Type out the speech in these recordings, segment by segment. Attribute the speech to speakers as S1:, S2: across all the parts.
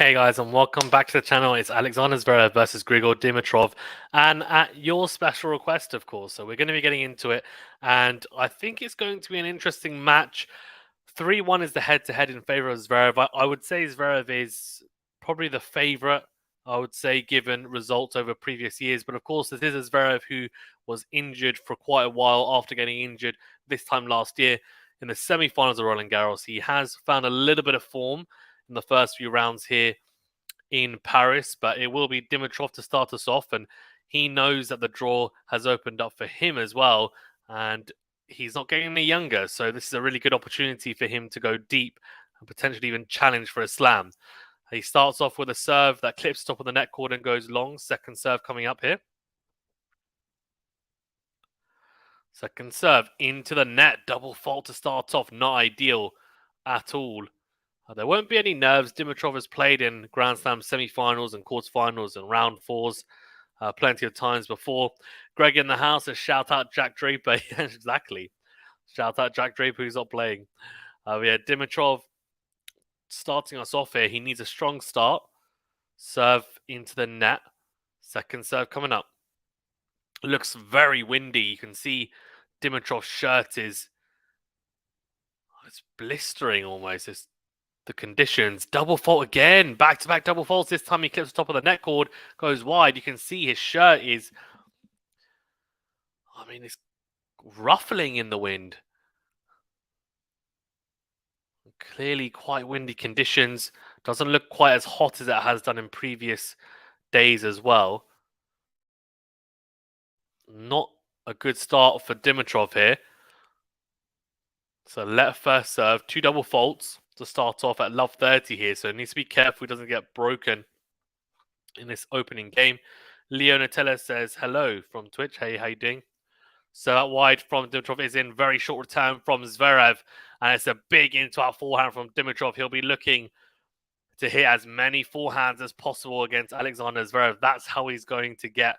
S1: Hey guys, and welcome back to the channel. It's Alexander Zverev versus Grigor Dimitrov, and at your special request, of course. So we're going to be getting into it, and I think it's going to be an interesting match. 3-1 is the head-to-head in favor of Zverev. I would say Zverev is probably the favorite, I would say, given results over previous years. But of course, this is a Zverev who was injured for quite a while after getting injured this time last year in the semi-finals of Roland Garros. He has found a little bit of form in the first few rounds here in Paris, but it will be Dimitrov to start us off, and he knows that the draw has opened up for him as well, and he's not getting any younger, so this is a really good opportunity for him to go deep and potentially even challenge for a slam. He starts off with a serve that clips top of the net cord and goes long. Second serve coming up here. Second serve into the net. Double fault to start off. Not ideal at all. There won't be any nerves. Dimitrov has played in Grand Slam semi-finals and quarterfinals and round fours plenty of times before. Greg in the house says, shout out Jack Draper. Exactly. Shout out Jack Draper who's not playing. Dimitrov starting us off here. He needs a strong start. Serve into the net. Second serve coming up. Looks very windy. You can see Dimitrov's shirt is... it's blistering almost. It's the conditions. Double fault again. Back-to-back double faults. This time he clips the top of the net cord. Goes wide. You can see his shirt is... it's ruffling in the wind. Clearly quite windy conditions. Doesn't look quite as hot as it has done in previous days as well. Not a good start for Dimitrov here. So let first serve. 2 double faults to start off at love 30 here. So he needs to be careful he doesn't get broken in this opening game. Leo Nutella says hello from Twitch. Hey, how you doing? So that wide from Dimitrov is in. Very short return from Zverev. And it's a big into-out forehand from Dimitrov. He'll be looking to hit as many forehands as possible against Alexander Zverev. That's how he's going to get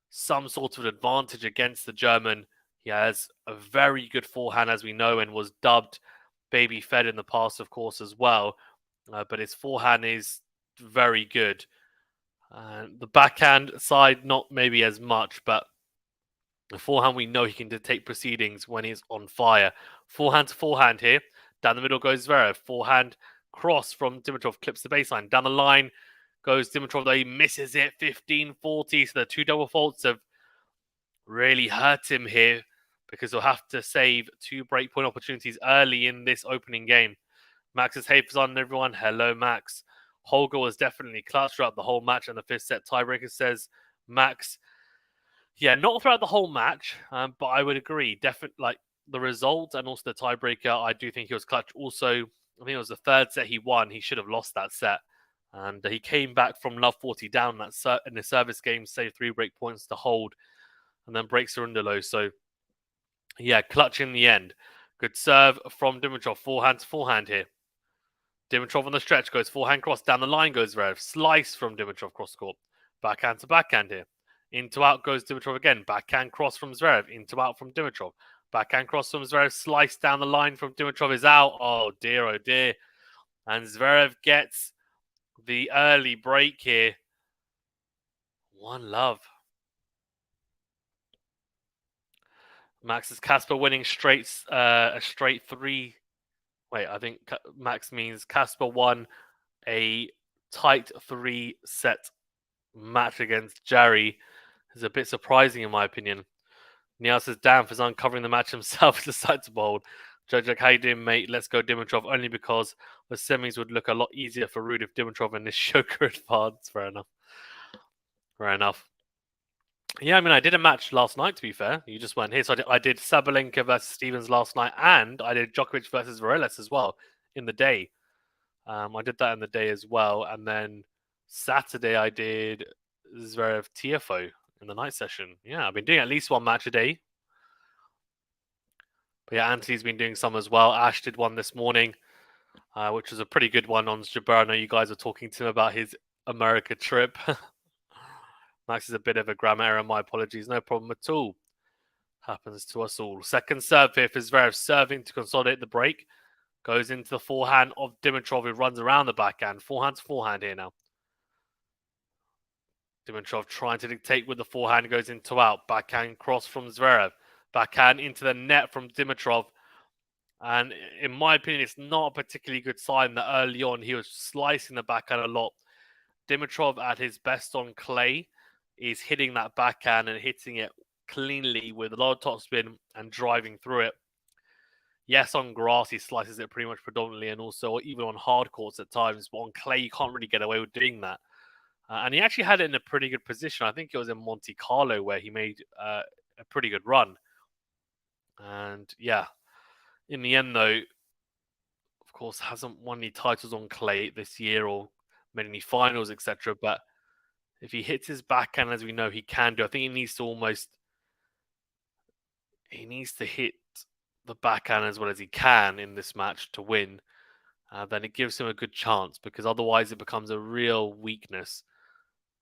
S1: some sort of advantage against the German. He has a very good forehand, as we know, and was dubbed Baby Fed in the past, of course, as well. But his forehand is very good. The backhand side, not maybe as much, but the forehand, we know he can take proceedings when he's on fire. Forehand to forehand here. Down the middle goes Zverev. Forehand cross from Dimitrov, clips the baseline. Down the line goes Dimitrov, though he misses it. 15-40. So the 2 double faults have really hurt him here because he'll have to save 2 breakpoint opportunities early in this opening game. Max's Hafers on everyone. Hello, Max. Holger was definitely clutch throughout the whole match, and the 5th set tiebreaker, says Max. Yeah, not throughout the whole match, but I would agree. Definitely, like the result and also the tiebreaker, I do think he was clutch. Also, I think it was the 3rd set he won. He should have lost that set. And he came back from love 40 down that in the service game, saved 3 break points to hold, and then breaks Cerundolo. So, yeah, clutch in the end. Good serve from Dimitrov. Forehand to forehand here. Dimitrov on the stretch goes forehand cross. Down the line goes Zverev. Slice from Dimitrov cross court. Backhand to backhand here. Into out goes Dimitrov again. Backhand cross from Zverev. Into out from Dimitrov. Backhand cross from Zverev. Slice down the line from Dimitrov is out. Oh dear, oh dear. And Zverev gets the early break here. 1-love. Max's Casper winning a straight 3. Wait, I think Max means Casper won a tight 3-set match against Jarry. Is a bit surprising in my opinion. Niall says, damn, is uncovering the match himself. Decides to bold. Judge, like, how you doing, mate? Let's go Dimitrov, only because the semis would look a lot easier for Ruud if Dimitrov and Nishioka advanced. Fair enough. Fair enough. Yeah, I did a match last night, to be fair. You just weren't here. So I did Sabalenka versus Stevens last night, and I did Djokovic versus Varelas as well in the day. I did that in the day as well. And then Saturday, I did Zverev TFO in the night session. Yeah, I've been doing at least 1 match a day. But yeah, Anthony's been doing some as well. Ash did one this morning, which was a pretty good one on Jabber. I know you guys were talking to him about his America trip. Max is a bit of a grammar error. My apologies. No problem at all. Happens to us all. Second serve here for Zverev, serving to consolidate the break. Goes into the forehand of Dimitrov, who runs around the backhand. Forehand to forehand here now. Dimitrov trying to dictate with the forehand, goes into out. Backhand cross from ZVEREV. Backhand into the net from Dimitrov. And in my opinion, it's not a particularly good sign that early on he was slicing the backhand a lot. Dimitrov at his best on clay is hitting that backhand and hitting it cleanly with a lot of topspin and driving through it. Yes, on grass he slices it pretty much predominantly, and also even on hard courts at times. But on clay, you can't really get away with doing that. And he actually had it in a pretty good position. I think it was in Monte Carlo where he made a pretty good run. And yeah, in the end, though, of course, hasn't won any titles on clay this year or made any finals, etc. But if he hits his backhand, as we know he can do, I think he needs to hit the backhand as well as he can in this match to win. Then it gives him a good chance, because otherwise it becomes a real weakness.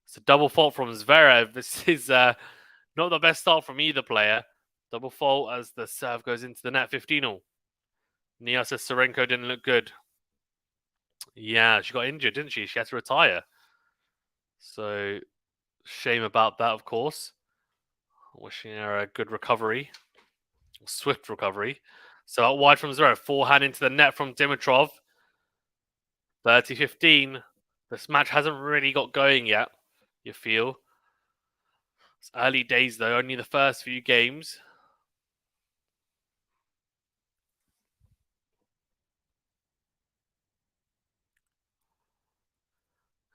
S1: It's a double fault from ZVEREV. This is not the best start from either player. Double fault as the serve goes into the net, 15-all. Nia says Serenko didn't look good. Yeah, she got injured, didn't she? She had to retire. So, shame about that, of course. Wishing her a good recovery. Swift recovery. So, out wide from ZVEREV. Forehand into the net from Dimitrov. 30-15. This match hasn't really got going yet, you feel. It's early days, though. Only the first few games.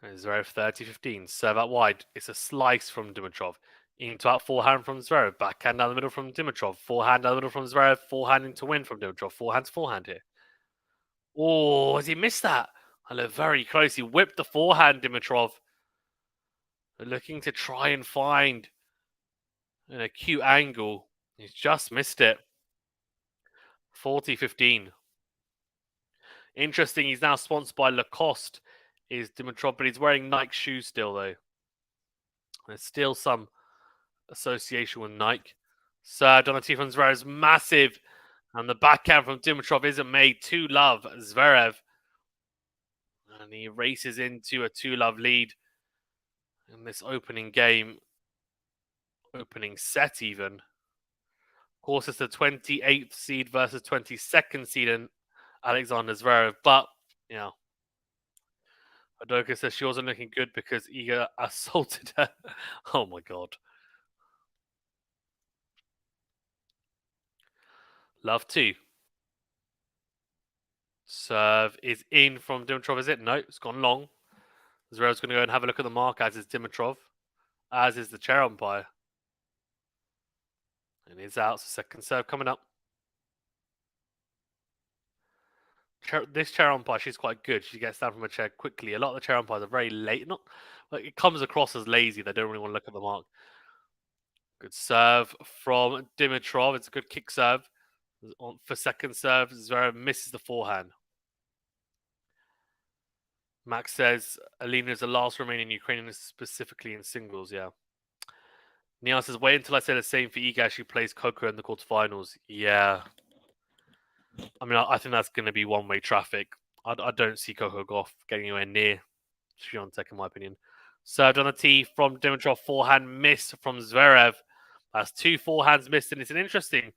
S1: ZVEREV 30-15. Serve out wide. It's a slice from Dimitrov. Into out forehand from ZVEREV. Backhand down the middle from Dimitrov. Forehand down the middle from ZVEREV. Forehand into win from Dimitrov. Forehand to forehand here. Oh, has he missed that? I look very close. He whipped the forehand, Dimitrov. They're looking to try and find an acute angle. He's just missed it. 40-15. Interesting, he's now sponsored by Lacoste, is Dimitrov, but he's wearing Nike shoes still, though. There's still some association with Nike. Serve Donati from ZVEREV is massive, and the backhand from Dimitrov isn't made. 2-love, ZVEREV. And he races into a 2-love lead in this opening game. Opening set, even. Of course, it's the 28th seed versus 22nd seed in Alexander ZVEREV. But, you know, Adoka says she wasn't looking good because Iga assaulted her. Oh, my God. Love to. Serve is in from Dimitrov, is it? No, it's gone long. ZVEREV's going to go and have a look at the mark, as is Dimitrov, as is the chair umpire. And he's out, so second serve coming up. This chair umpire, she's quite good. She gets down from a chair quickly. A lot of the chair umpires are very late. Not like it comes across as lazy. They don't really want to look at the mark. Good serve from Dimitrov. It's a good kick serve. For second serve, ZVEREV misses the forehand. Max says Alina is the last remaining Ukrainian, specifically in singles. Yeah. Neil says, wait until I say the same for Iga. She plays Coco in the quarterfinals. Yeah. I mean, I think that's going to be one-way traffic. I don't see Coco Gauff getting anywhere near Swiatek, in my opinion. Served on a tee from Dimitrov. Forehand miss from ZVEREV. That's 2 forehands missed, and it's an interesting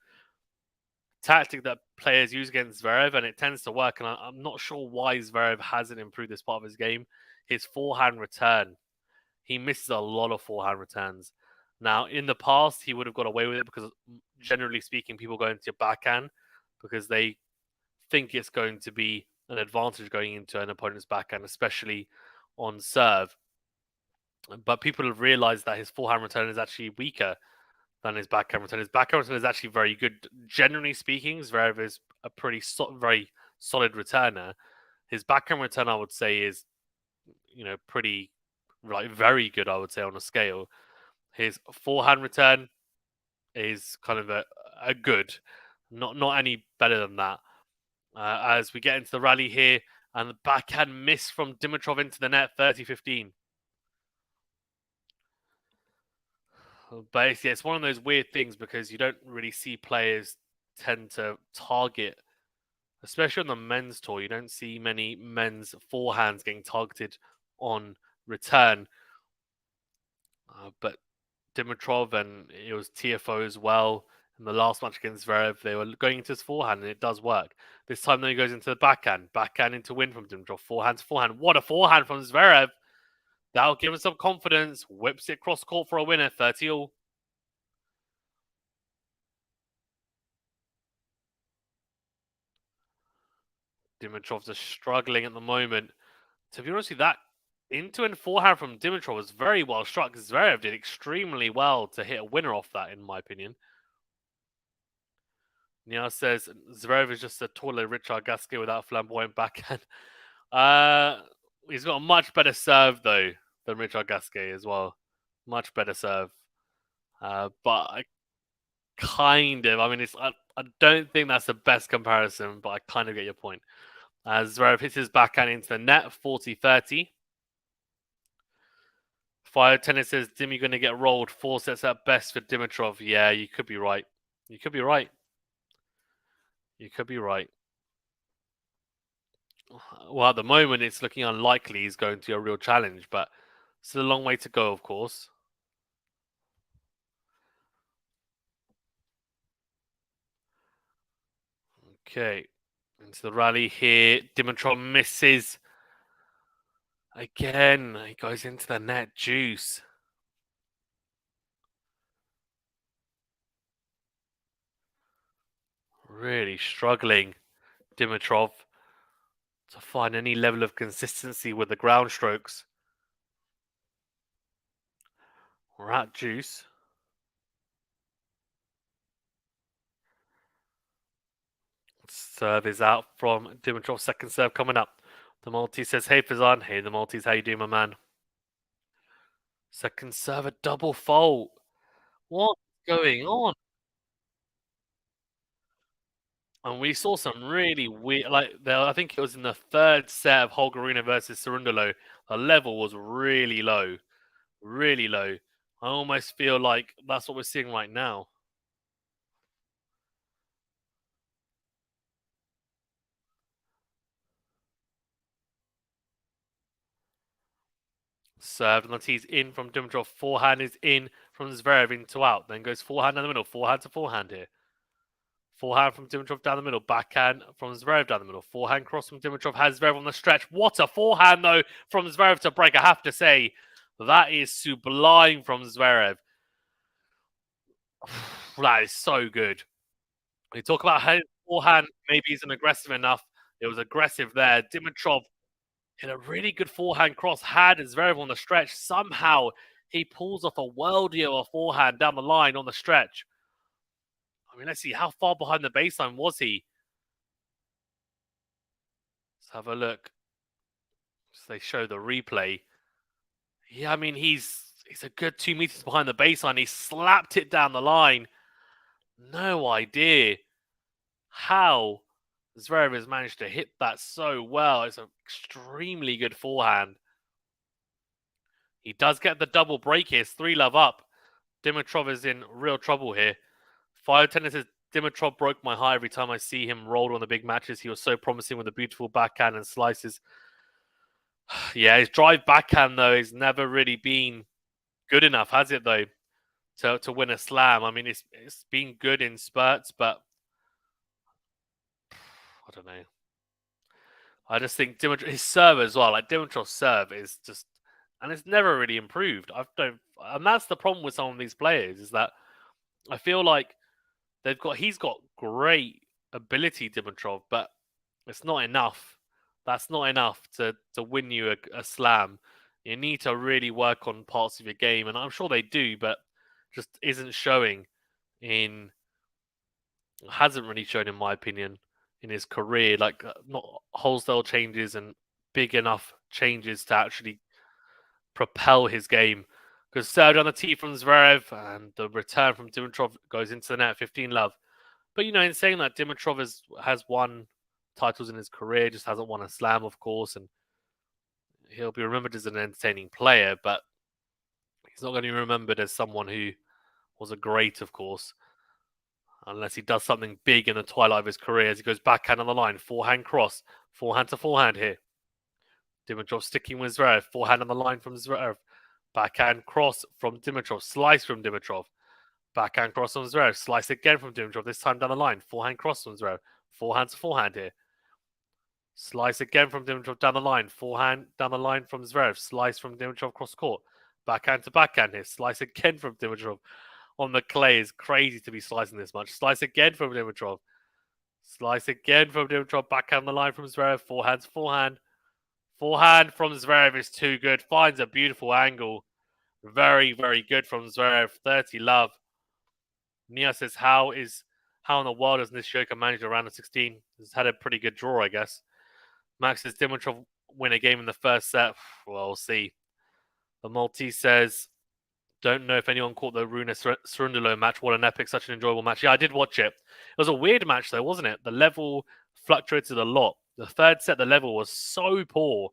S1: tactic that players use against ZVEREV, and it tends to work. And I'm not sure why ZVEREV hasn't improved this part of his game. His forehand return. He misses a lot of forehand returns. Now, in the past, he would have got away with it because, generally speaking, people go into your backhand because they think it's going to be an advantage going into an opponent's backhand, especially on serve. But people have realized that his forehand return is actually weaker than his backhand return. His backhand return is actually very good. Generally speaking, ZVEREV is a pretty very solid returner. His backhand return, I would say, is pretty very good, I would say, on a scale. His forehand return is kind of a good, not any better than that. As we get into the rally here, and the backhand miss from Dimitrov into the net, 30-15. But it's one of those weird things because you don't really see players tend to target especially on the men's tour. You don't see many men's forehands getting targeted on return. But Dimitrov and it was TFO as well. In the last match against Zverev, they were going into his forehand and it does work. This time, though, he goes into the backhand. Backhand into win from Dimitrov. Forehand to forehand. What a forehand from Zverev. That'll give him some confidence. Whips it cross court for a winner. 30 all. Dimitrov's just struggling at the moment. To be honest with you, that into and forehand from Dimitrov was very well struck. Zverev did extremely well to hit a winner off that, in my opinion. Nia says Zverev is just a taller Richard Gasquet without a flamboyant backhand. He's got a much better serve, though, than Richard Gasquet as well. Much better serve. But I mean, I don't think that's the best comparison, but I kind of get your point. As Zverev hits his backhand into the net, 40-30. Fire Tennis says, Dimi going to get rolled 4 sets at best for Dimitrov. Yeah, you could be right. You could be right. You could be right. Well, at the moment, it's looking unlikely he's going to a real challenge, but still a long way to go, of course. Okay. Into the rally here. Dimitrov misses. Again, he goes into the net. Juice. Really struggling, Dimitrov, to find any level of consistency with the ground strokes. We're at juice. Serve is out from Dimitrov. Second serve coming up. The Maltese says, hey, Fazan. Hey, the Maltese. How you doing, my man? Second serve, a double fault. What's going on? And we saw some really weird, I think it was in the third set of Holgerina versus Cerundolo. The level was really low. Really low. I almost feel like that's what we're seeing right now. Serve, and he's in from Dimitrov. Forehand is in from Zverev into out. Then goes forehand down the middle. Forehand to forehand here. Forehand from Dimitrov down the middle. Backhand from Zverev down the middle. Forehand cross from Dimitrov. Has Zverev on the stretch. What a forehand, though, from Zverev to break. I have to say, that is sublime from Zverev. That is so good. We talk about how forehand maybe isn't aggressive enough. It was aggressive there. Dimitrov hit a really good forehand cross. Had Zverev on the stretch. Somehow he pulls off a worldie of a forehand down the line on the stretch. I mean, let's see. How far behind the baseline was he? Let's have a look. So they show the replay. Yeah, I mean, he's a good 2 meters behind the baseline. He slapped it down the line. No idea how Zverev has managed to hit that so well. It's an extremely good forehand. He does get the double break here. It's 3-love up. Dimitrov is in real trouble here. Fire Tennis says, Dimitrov broke my heart every time I see him rolled on the big matches. He was so promising with a beautiful backhand and slices. Yeah, his drive backhand, though, has never really been good enough, has it, though, to win a slam? I mean, it's been good in spurts, but I don't know. I just think his serve as well, like Dimitrov's serve is just, and it's never really improved. And that's the problem with some of these players is that I feel like he's got great ability, Dimitrov, but it's not enough. That's not enough to win you a slam. You need to really work on parts of your game, and I'm sure they do, but just isn't showing hasn't really shown, in my opinion, in his career. Like, not wholesale changes and big enough changes to actually propel his game. Because served on the tee from Zverev, and the return from Dimitrov goes into the net, 15-love. But, in saying that, Dimitrov has won titles in his career, just hasn't won a slam, of course, and he'll be remembered as an entertaining player, but he's not going to be remembered as someone who was a great, of course. Unless he does something big in the twilight of his career as he goes backhand on the line. Forehand cross. Forehand to forehand here. Dimitrov sticking with Zverev. Forehand on the line from Zverev. Backhand cross from Dimitrov. Slice from Dimitrov. Backhand cross from Zverev. Slice again from Dimitrov. This time down the line. Forehand cross from Zverev. Forehand to forehand here. Slice again from Dimitrov down the line. Forehand down the line from Zverev. Slice from Dimitrov cross court. Backhand to backhand here. Slice again from Dimitrov on the clay. Is crazy to be slicing this much. Slice again from Dimitrov. Slice again from Dimitrov. Backhand the line from Zverev. Forehand to forehand. Forehand from Zverev is too good. Finds a beautiful angle. Very, very good from Zverev. 30 love. Nia says, how in the world has Nishioka managed a round of 16? He's had a pretty good draw, I guess. Max says, Dimitrov win a game in the first set. Well, we'll see. The Maltese says, don't know if anyone caught the Rune Cerundolo match. What an epic, such an enjoyable match. Yeah, I did watch it. It was a weird match, though, wasn't it? The level fluctuated a lot. The third set, the level was so poor.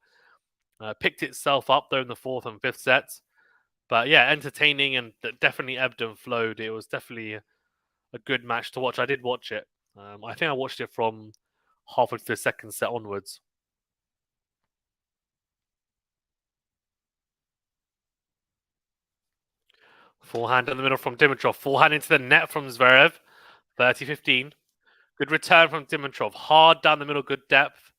S1: Picked itself up, though, in the fourth and fifth sets. But yeah, entertaining and definitely ebbed and flowed. It was definitely a good match to watch. I did watch it. I think I watched it from halfway through the second set onwards. Forehand in the middle from Dimitrov. Forehand into the net from Zverev. 30-15. Good return from Dimitrov. Hard down the middle, good depth.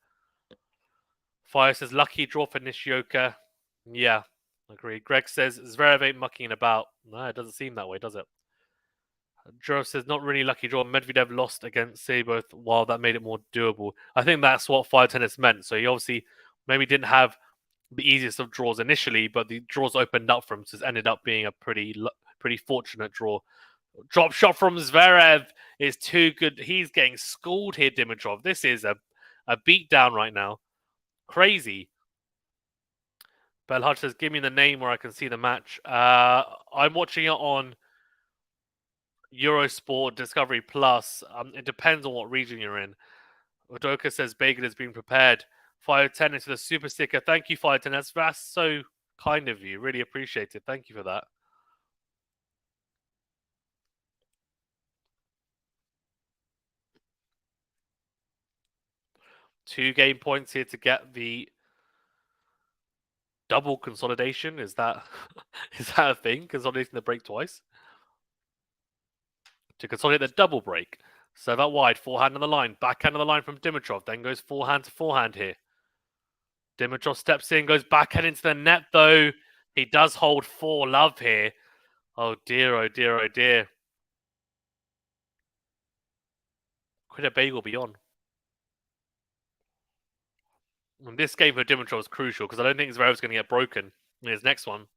S1: Fire says, lucky draw for Nishioka. Yeah, agree. Greg says, Zverev ain't mucking about. No, it doesn't seem that way, does it? Joe says, not really lucky draw. Medvedev lost against Seyboth, while that made it more doable. I think that's what fire tennis meant. So he obviously maybe didn't have the easiest of draws initially, but the draws opened up for him, so it ended up being a pretty fortunate draw. Drop shot from Zverev is too good. He's getting schooled here, Dimitrov. This is a beatdown right now. Crazy. Belhaj says, give me the name where I can see the match. I'm watching it on Eurosport Discovery Plus. It depends on what region you're in. Udoka says, Bacon is being prepared. Fire 10 into the super sticker. Thank you, Fire 10. That's so kind of you. Really appreciate it. Thank you for that. Two game points here to get the double consolidation. Is that a thing? Consolidating the break twice? To consolidate the double break. Serve out wide. Forehand on the line. Backhand on the line from Dimitrov. Then goes forehand to forehand here. Dimitrov steps in, goes backhand into the net, though. He does hold 4 love here. Oh, dear, oh, dear, oh, dear. Could a bagel be on? And this game for Dimitrov is crucial because I don't think Zverev's going to get broken in his next one.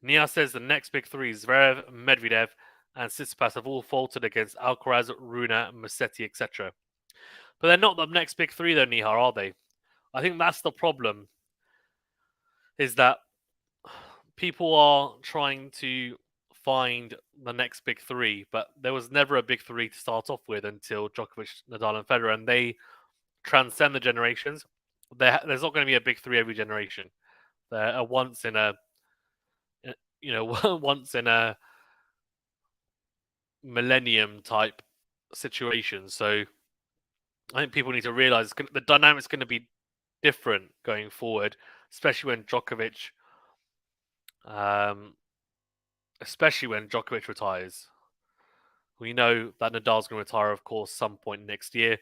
S1: Nia says the next big three, Zverev, Medvedev, and Tsitsipas have all faltered against Alcaraz, Rune, Musetti, etc. But they're not the next big three, though, Nihar, are they? I think that's the problem, is that people are trying to find the next big three, but there was never a big three to start off with until Djokovic, Nadal, and Federer, and they transcend the generations. There's not going to be a big three every generation. They're a once in a millennium type situation. So I think people need to realize the dynamic's going to be different going forward, especially when Djokovic retires. We know that Nadal's going to retire, of course, some point next year.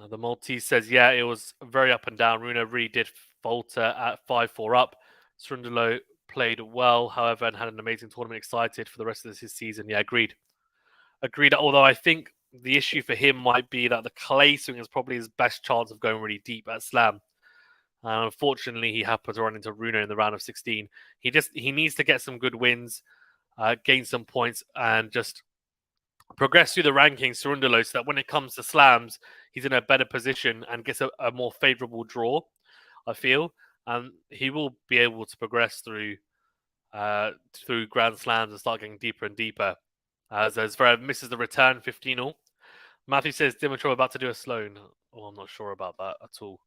S1: The Maltese says, yeah, it was very up and down. Rune really did falter at 5-4 up. Cerundolo played well, however, and had an amazing tournament. Excited for the rest of this season. Yeah, agreed. Although I think the issue for him might be that the clay swing is probably his best chance of going really deep at Slam. Unfortunately, he happened to run into Rune in the round of 16. He needs to get some good wins, gain some points, and just progress through the rankings, Cerundolo, so that when it comes to slams, he's in a better position and gets a more favourable draw, I feel. And he will be able to progress through Grand Slams and start getting deeper and deeper. As Zverev misses the return, 15-all. Matthew says, Dimitrov about to do a Sloan. Oh, I'm not sure about that at all.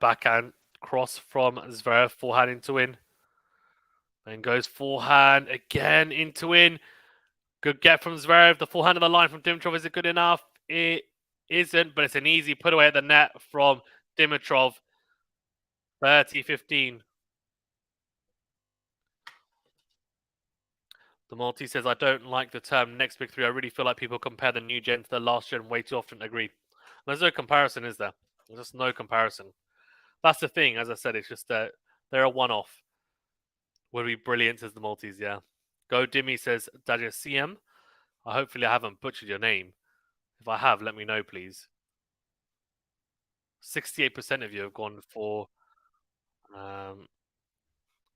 S1: Backhand Cross from Zverev, forehand into win. Then goes forehand again into win. Good get from Zverev. The forehand of the line from Dimitrov. Is it good enough? It isn't, but it's an easy put away at the net from Dimitrov. 30-15. The Maltese says, I don't like the term next big three. I really feel like people compare the new gen to the last gen way too often. Agreed. There's no comparison, is there? There's just no comparison. That's the thing. As I said, it's just that they're a one-off. Would be brilliant, says the Maltese, yeah. Go Dimmy says, Daja CM. Hopefully I haven't butchered your name. If I have, let me know, please. 68% of you have gone for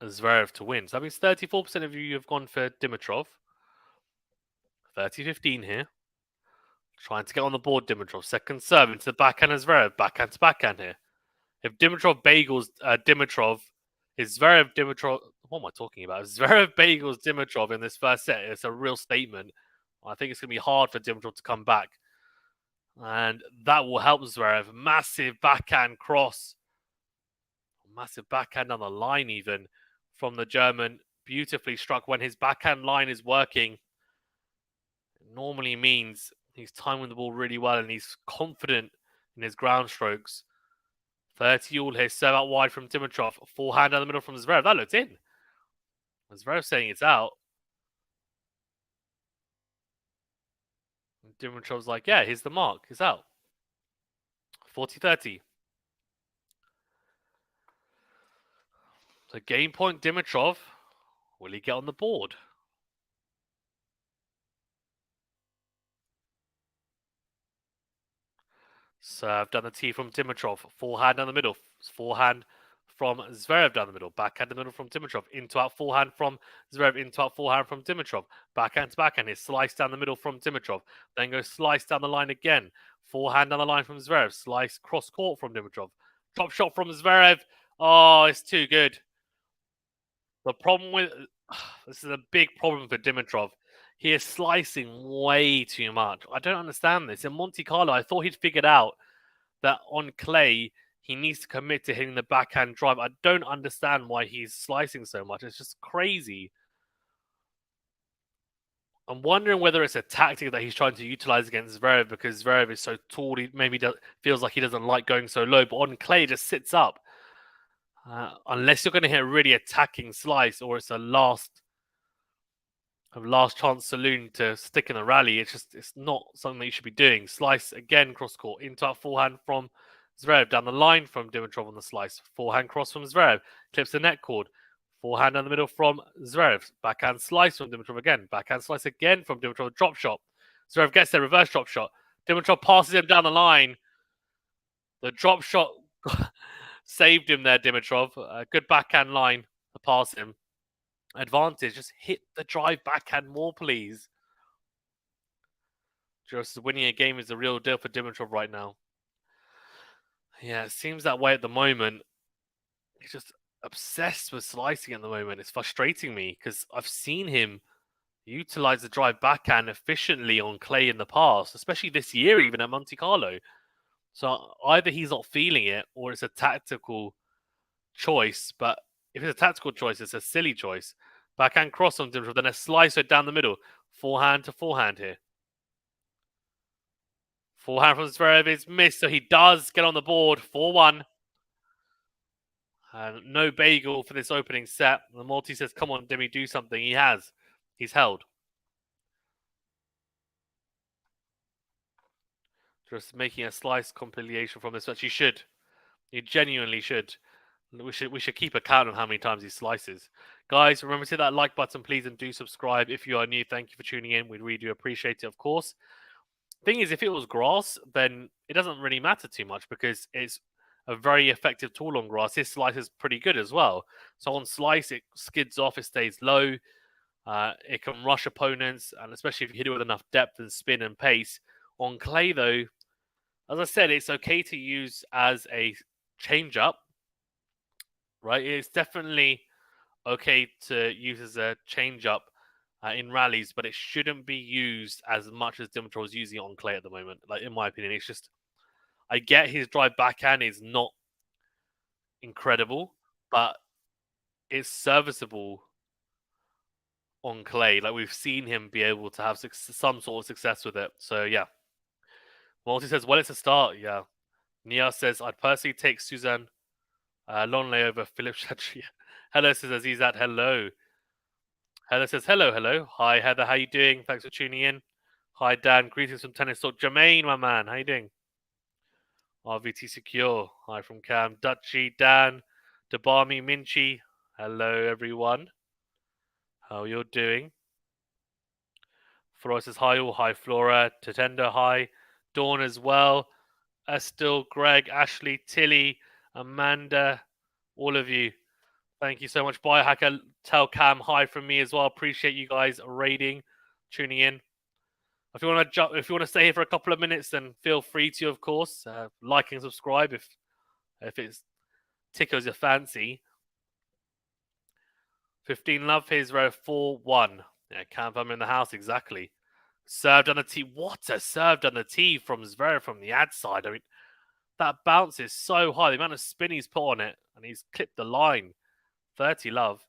S1: Zverev to win. So that means 34% of you have gone for Dimitrov. 30-15 here. Trying to get on the board, Dimitrov. Second serve into the backhand of Zverev. Backhand to backhand here. If Dimitrov bagels Dimitrov, is Zverev Dimitrov... What am I talking about? Zverev bagels Dimitrov in this first set. It's a real statement. I think it's going to be hard for Dimitrov to come back. And that will help Zverev. Massive backhand cross. Massive backhand on the line even from the German. Beautifully struck when his backhand line is working. It normally means he's timing the ball really well and he's confident in his ground strokes. 30 all here. Serve out wide from Dimitrov. Forehand down the middle from Zverev. That looked in. Zverev saying it's out. Dimitrov's like, yeah, here's the mark. It's out. 40-30. So game point Dimitrov. Will he get on the board? Serve down the tee from Dimitrov. Forehand down the middle. Forehand from Zverev down the middle. Backhand in the middle from Dimitrov. Into out forehand from Zverev. Into out forehand from Dimitrov. Backhand to backhand. His slice down the middle from Dimitrov. Then goes slice down the line again. Forehand down the line from Zverev. Slice cross court from Dimitrov. Drop shot from Zverev. Oh, it's too good. The problem with... This is a big problem for Dimitrov. He is slicing way too much. I don't understand this. In Monte Carlo, I thought he'd figured out that on clay, he needs to commit to hitting the backhand drive. I don't understand why he's slicing so much. It's just crazy. I'm wondering whether it's a tactic that he's trying to utilize against Zverev because Zverev is so tall. He maybe feels like he doesn't like going so low. But on clay, it just sits up. Unless you're going to hit a really attacking slice or it's a last chance saloon to stick in the rally. It's not something that you should be doing. Slice again, cross court into our forehand from Zverev down the line from Dimitrov on the slice. Forehand cross from Zverev, clips the net cord. Forehand down the middle from Zverev. Backhand slice from Dimitrov again. Backhand slice again from Dimitrov. Drop shot. Zverev gets there, reverse drop shot. Dimitrov passes him down the line. The drop shot saved him there, Dimitrov. Good backhand line to pass him. Advantage. Just hit the drive backhand more, please. Just winning a game is the real deal for Dimitrov right now. Yeah, it seems that way at the moment. He's just obsessed with slicing at the moment. It's frustrating me because I've seen him utilize the drive backhand efficiently on clay in the past, especially this year, even at Monte Carlo. So either he's not feeling it or it's a tactical choice. But if it's a tactical choice, it's a silly choice. Backhand cross on Dimitrov, then a slicer down the middle. Forehand to forehand here. Forehand from Zverev is missed, so he does get on the board. 4-1. No bagel for this opening set. The Maltese says, come on, Demi, do something. He has. He's held. Just making a slice compilation from this, which you should. You genuinely should. We should keep a count of how many times he slices. Guys, remember to hit that like button, please, and do subscribe. If you are new, thank you for tuning in. We really do appreciate it, of course. Thing is, if it was grass, then it doesn't really matter too much because it's a very effective tool on grass. His slice is pretty good as well. So on slice, it skids off, it stays low. It can rush opponents, and especially if you hit it with enough depth and spin and pace. On clay, though, as I said, it's okay to use as a change-up. Right, it's definitely okay to use as a change-up in rallies, but it shouldn't be used as much as Dimitrov is using it on clay at the moment. Like, in my opinion, it's just, I get his drive backhand is not, incredible, but it's serviceable on clay. Like we've seen him be able to have some sort of success with it. So yeah. Multi says, well, it's a start. Yeah. Nia says, I'd personally take Suzanne Longley over Philip Chatria. Hello says Azizat, hello. Heather says, hello. Hi, Heather. How you doing? Thanks for tuning in. Hi, Dan. Greetings from Tennis Talk. Jermaine, my man. How you doing? RVT Secure. Hi from Cam. Dutchy, Dan. Dabami, Minchi. Hello, everyone. How you're doing? Flora says, hi, all. Hi, Flora. Tatenda, hi. Dawn as well. Estel, Greg, Ashley, Tilly, Amanda, all of you. Thank you so much. Biohacker, tell Cam hi from me as well. Appreciate you guys raiding, tuning in. If you want to stay here for a couple of minutes, then feel free to, of course, like and subscribe if it tickles your fancy. 15 love. Here's row 4-1. Yeah, Cam in the house exactly. Served on the tee. What a served on the tee from ZVEREV from the ad side. I mean, that bounce is so high. The amount of spin he's put on it, and he's clipped the line. 30 love.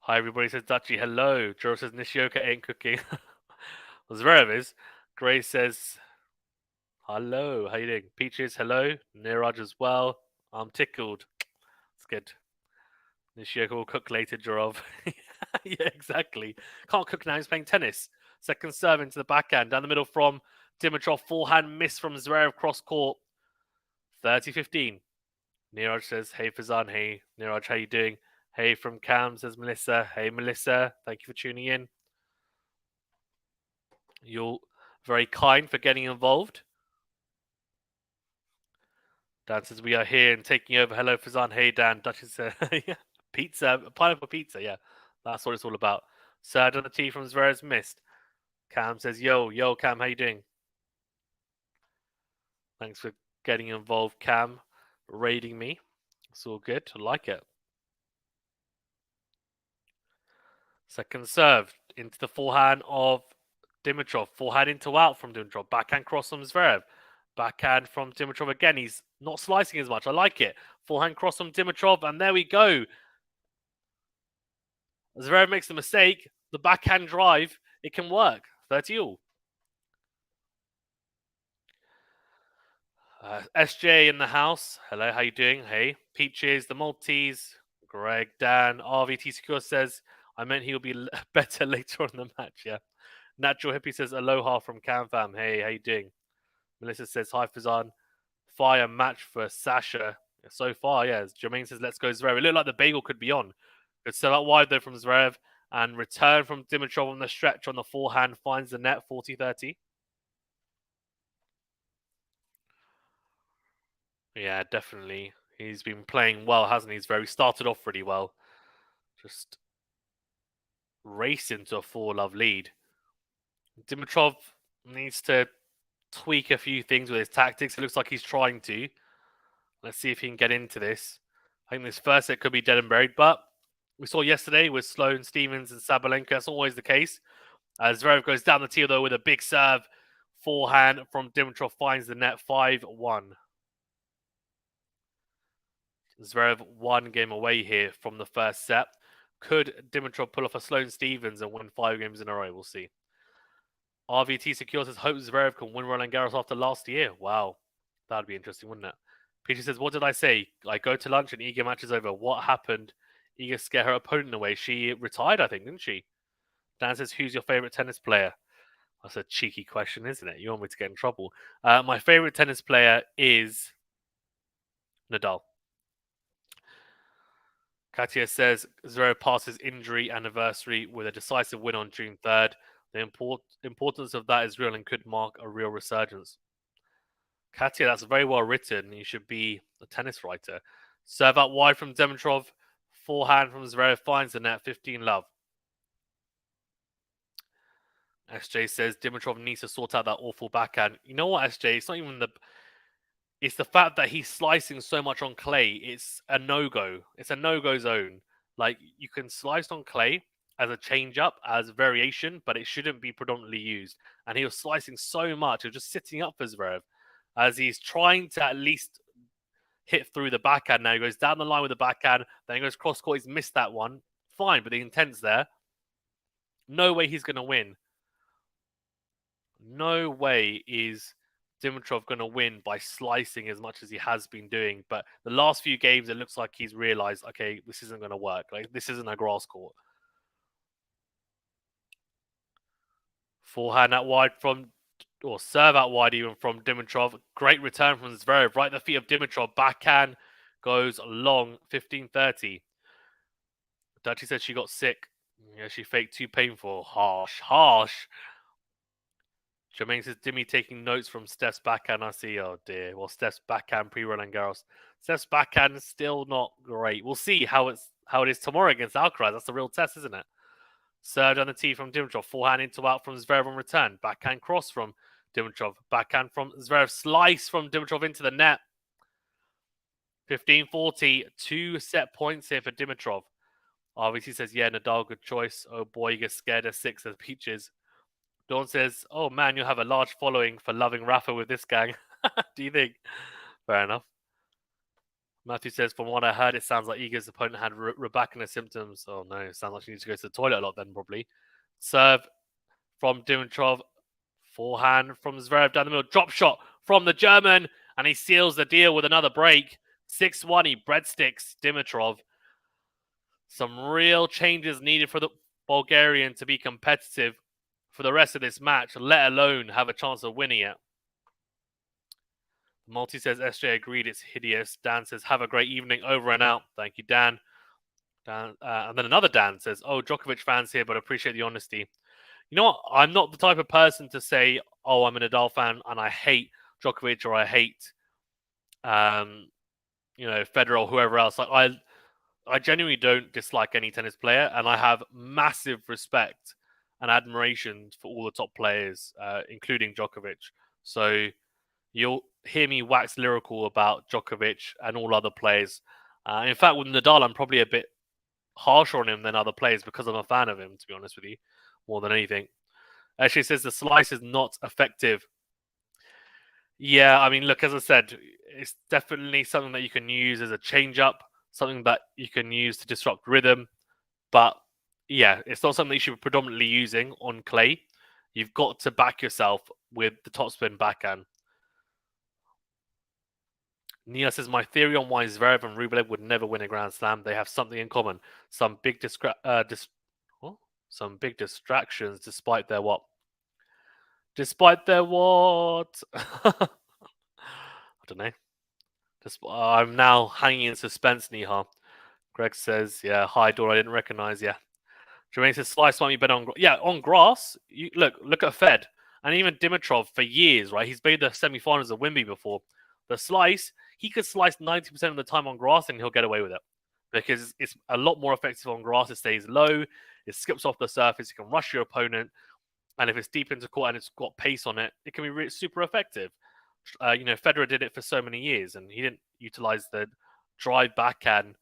S1: Hi, everybody, says Dutchy. Hello. Joro says Nishioka ain't cooking. ZVEREV is. Grace says, hello. How you doing? Peaches, hello. Niraj as well. I'm tickled. It's good. Nishioka will cook later, Jorov. Yeah, exactly. Can't cook now. He's playing tennis. Second serve into the backhand. Down the middle from Dimitrov. Forehand miss from ZVEREV cross court. 30-15. Niraj says, hey, Fazan. Hey, Niraj, how you doing? Hey, from Cam, says Melissa. Hey, Melissa. Thank you for tuning in. You're very kind for getting involved. Dan says, we are here and taking over. Hello, Fazan. Hey, Dan. Duchess says, yeah. Pizza. Pineapple pizza, yeah. That's what it's all about. Served on the tee from ZVEREV's missed. Cam says, yo, Cam, how you doing? Thanks for getting involved, Cam. Raiding me. It's all good. I like it. Second serve into the forehand of Dimitrov. Forehand into out from Dimitrov. Backhand cross from ZVEREV. Backhand from Dimitrov again. He's not slicing as much. I like it. Forehand cross from Dimitrov. And there we go. ZVEREV makes the mistake. The backhand drive. It can work. 30-all. SJ in the house. Hello, how you doing? Hey. Peaches, the Maltese. Greg, Dan, RVT Secure says, I meant he'll be better later on in the match, yeah. Natural Hippie says, aloha from CamFam. Hey, how you doing? Melissa says, hi, Fazan. Fire match for Sasha. So far, yeah. Jermaine says, let's go ZVEREV. It looked like the bagel could be on. Good set out wide, though, from ZVEREV. And return from Dimitrov on the stretch on the forehand. Finds the net, 40-30. Yeah, definitely. He's been playing well, hasn't he? He's started off really well. Just racing to a 4-love lead. Dimitrov needs to tweak a few things with his tactics. It looks like he's trying to. Let's see if he can get into this. I think this first set could be dead and buried, but we saw yesterday with Sloane, Stevens, and Sabalenka. That's always the case. As ZVEREV goes down the tee, though, with a big serve. Forehand from Dimitrov finds the net, 5-1. ZVEREV 1 game away here from the first set. Could Dimitrov pull off a Sloane Stevens and win 5 games in a row? We'll see. RVT Secure says, hope ZVEREV can win Roland Garros after last year. Wow. That'd be interesting, wouldn't it? Peter says, what did I say? I go to lunch and Iga match is over. What happened? Iga scared her opponent away. She retired, I think, didn't she? Dan says, who's your favorite tennis player? That's a cheeky question, isn't it? You want me to get in trouble. My favorite tennis player is Nadal. Katia says, ZVEREV passes injury anniversary with a decisive win on June 3rd. The importance of that is real and could mark a real resurgence. Katia, that's very well written. You should be a tennis writer. Serve out wide from Dimitrov. Forehand from ZVEREV finds the net. 15 love. SJ says Dimitrov needs to sort out that awful backhand. You know what, SJ? It's not even it's the fact that he's slicing so much on clay. It's a no-go. It's a no-go zone. Like, you can slice on clay as a change-up, as variation, but it shouldn't be predominantly used. And he was slicing so much. It was just sitting up for ZVEREV. as he's trying to at least hit through the backhand now. He goes down the line with the backhand, then he goes cross court. He's missed that one. Fine, but the intent's there. No way he's going to win. No way is Dimitrov going to win by slicing as much as he has been doing. But the last few games, it looks like he's realized, okay, this isn't going to work. Like, this isn't a grass court. Forehand out wide from, or serve out wide even from Dimitrov. Great return from Zverev. Right at the feet of Dimitrov. Backhand goes long, 15-30. Dutchy said she got sick. Yeah, she faked too painful. Harsh. Jermaine says, Dimmy taking notes from Steph's backhand. I see. Oh, dear. Well, Steph's backhand pre-Roland Garros. Steph's backhand is still not great. We'll see how it is tomorrow against Alcaraz. That's the real test, isn't it? Served on the tee from Dimitrov. Forehand into out from Zverev on return. Backhand cross from Dimitrov. Backhand from Zverev. Slice from Dimitrov into the net. 15-40. 2 set points here for Dimitrov. Obviously says, yeah, Nadal, good choice. Oh boy, you get scared at 6 as Peaches. Dawn says, oh man, you'll have a large following for loving Rafa with this gang. Do you think? Fair enough. Matthew says, from what I heard, it sounds like Iga's opponent had Rebecca symptoms. Oh no, it sounds like she needs to go to the toilet a lot then, probably. Serve from Dimitrov. Forehand from Zverev down the middle. Drop shot from the German. And he seals the deal with another break. 6-1, he breadsticks Dimitrov. Some real changes needed for the Bulgarian to be competitive for the rest of this match, let alone have a chance of winning it. Multi says, SJ agreed, it's hideous. Dan says, have a great evening, over and out. Thank you, Dan. And then another Dan says, oh, Djokovic fans here, but appreciate the honesty. You know what? I'm not the type of person to say, oh, I'm a Nadal fan and I hate Djokovic or I hate, Federer or whoever else. Like, I genuinely don't dislike any tennis player, and I have massive respect and admiration for all the top players, including Djokovic. So you'll hear me wax lyrical about Djokovic and all other players. In fact, with Nadal, I'm probably a bit harsher on him than other players because I'm a fan of him, to be honest with you, more than anything. Actually, says the slice is not effective. Yeah, I mean, look, as I said, it's definitely something that you can use as a change-up, something that you can use to disrupt rhythm. But yeah, it's not something you should be predominantly using on clay. You've got to back yourself with the topspin backhand. Nia says, my theory on why Zverev and Rublev would never win a Grand Slam, they have something in common. Some big distractions despite their what? Despite their what? I don't know. I'm now hanging in suspense, Niha. Greg says, yeah, hi, Dora, I didn't recognize you. Jermaine says, slice might be better on grass. Yeah, on grass, you look at Fed. And even Dimitrov for years, right? He's made the semi-finals of Wimby before. The slice, he could slice 90% of the time on grass and he'll get away with it. Because it's a lot more effective on grass. It stays low. It skips off the surface. You can rush your opponent. And if it's deep into court and it's got pace on it, it can be really super effective. Federer did it for so many years and he didn't utilize the drive backhand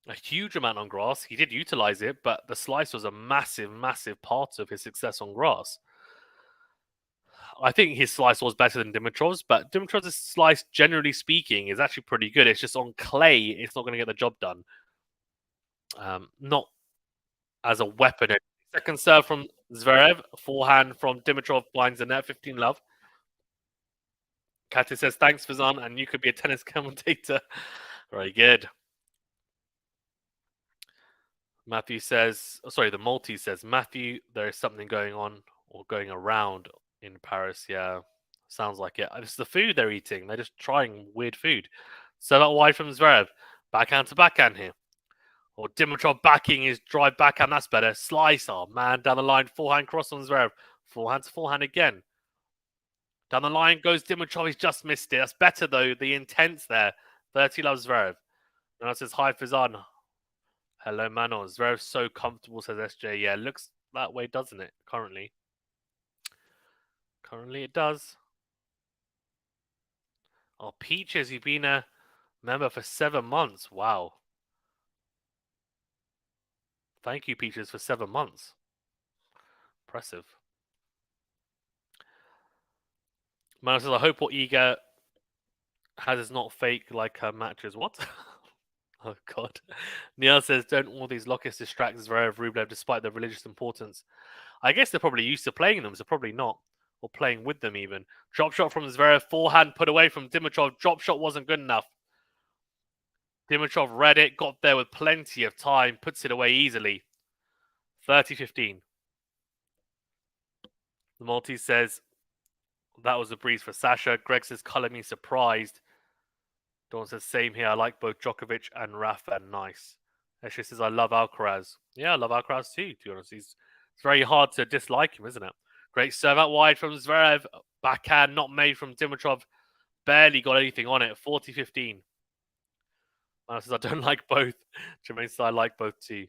S1: a huge amount on grass. He did utilize it, but the slice was a massive, massive part of his success on grass. I think his slice was better than Dimitrov's, but Dimitrov's slice, generally speaking, is actually pretty good. It's just on clay, it's not going to get the job done. Not as a weapon. Second serve from Zverev, forehand from Dimitrov, blinds the net, 15 love. Katia says, thanks, Fazan, and you could be a tennis commentator. Very good. Matthew says, the multi says, Matthew, there is something going on or going around in Paris. Yeah, sounds like it. It's the food they're eating. They're just trying weird food. So that wide from Zverev. Backhand to backhand here. Or Dimitrov backing his drive backhand. That's better. Slice. Oh, man. Down the line. Forehand cross on Zverev. Forehand to forehand again. Down the line goes Dimitrov. He's just missed it. That's better, though. The intent's there. 30 loves Zverev. And that says, hi, Fizan. Hello, Manos. Zverev's so comfortable, says SJ. Yeah, looks that way, doesn't it, currently? Currently it does. Oh, Peaches, you've been a member for 7 months. Wow. Thank you, Peaches, for 7 months. Impressive. Mano says, I hope what Iga has is not fake like her matches. What? Oh, God. Neil says, don't all these lockets distract Zverev Rublev despite their religious importance? I guess they're probably used to playing them, so probably not. Or playing with them, even. Drop shot from Zverev, forehand put away from Dimitrov. Drop shot wasn't good enough. Dimitrov read it, got there with plenty of time, puts it away easily. 30-15. The Maltese says, that was a breeze for Sasha. Greg says, color me surprised. Dawn says, same here. I like both Djokovic and Rafa. Nice. Ashley says, I love Alcaraz. Yeah, I love Alcaraz too, to be honest. It's very hard to dislike him, isn't it? Great serve out wide from Zverev. Backhand not made from Dimitrov. Barely got anything on it. 40-15. Man says, I don't like both. Jermaine says, I like both too.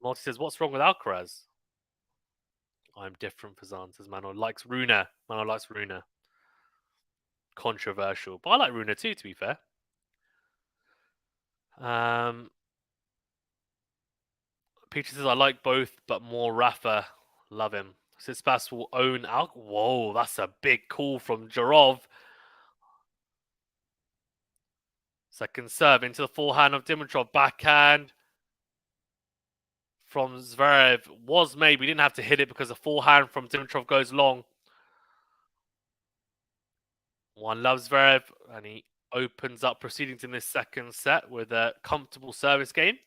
S1: Marty says, what's wrong with Alcaraz? I'm different, Fazan says, Mano likes Runa. Mano likes Runa. Controversial. But I like Runa too, to be fair. Peter says, I like both, but more Rafa. Love him. Tsitsipas will own Whoa, that's a big call from Jarov. Second serve into the forehand of Dimitrov. Backhand from Zverev was made. We didn't have to hit it because the forehand from Dimitrov goes long. One loves Zverev, and he opens up proceedings in this second set with a comfortable service game.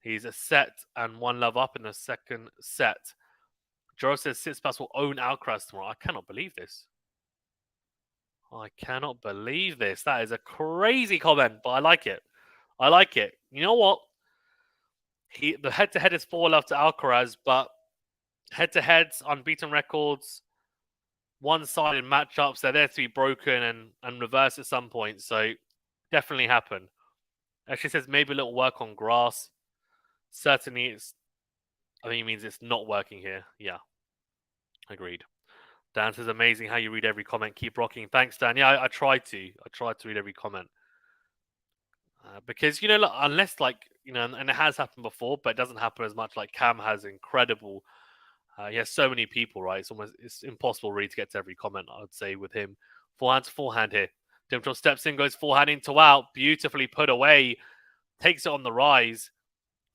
S1: He's a set and 1-love up in the second set. Joro says Tsitsipas will own Alcaraz tomorrow. I cannot believe this. I cannot believe this. That is a crazy comment, but I like it. I like it. You know what? The head-to-head is 4-love to Alcaraz, but head-to-heads, unbeaten records, one-sided matchups, they're there to be broken and reversed at some point. So definitely happen. Actually says maybe a little work on grass. Certainly I think it means it's not working here. Yeah. Agreed. Dan says amazing how you read every comment. Keep rocking. Thanks, Dan. Yeah, I try to. I try to read every comment. Because, unless and it has happened before, but it doesn't happen as much. Like Cam has incredible. He has so many people, right? It's impossible really to get to every comment, I would say, with him. Forehand to forehand here. Dimitrov steps in, goes forehand into out. Beautifully put away. Takes it on the rise.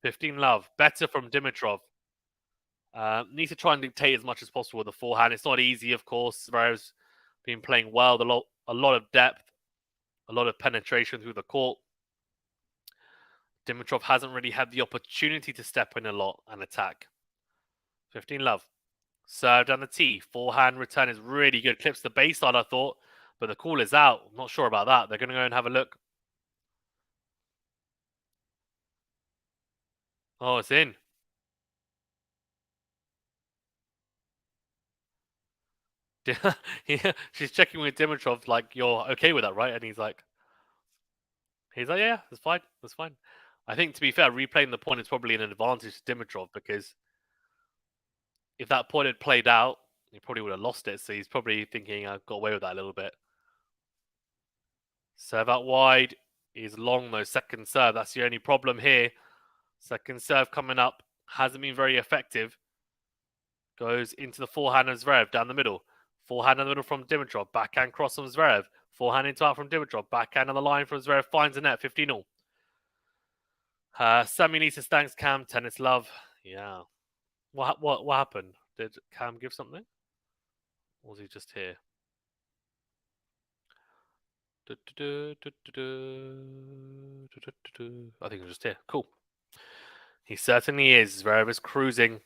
S1: 15-love. Better from Dimitrov. Needs to try and dictate as much as possible with the forehand. It's not easy, of course. Zverev's been playing well. A lot of depth. A lot of penetration through the court. Dimitrov hasn't really had the opportunity to step in a lot and attack. 15-love. Serve down the tee. Forehand return is really good. Clips the baseline, I thought. But the call is out. I'm not sure about that. They're going to go and have a look. Oh, it's in. She's checking with Dimitrov, like, you're okay with that, right? And he's like, yeah, that's fine. That's fine. I think, to be fair, replaying the point is probably an advantage to Dimitrov because if that point had played out, he probably would have lost it. So he's probably thinking, I got away with that a little bit. Serve out wide is long, though. Second serve. That's the only problem here. Second serve coming up. Hasn't been very effective. Goes into the forehand of Zverev down the middle. Forehand in the middle from Dimitrov. Backhand cross from Zverev. Forehand into out from Dimitrov. Backhand on the line from Zverev. Finds the net. 15-all. Sammy Nisa thanks Cam. Tennis love. Yeah. What happened? Did Cam give something? Or was he just here? I think he was just here. Cool. He certainly is. Zverev is cruising.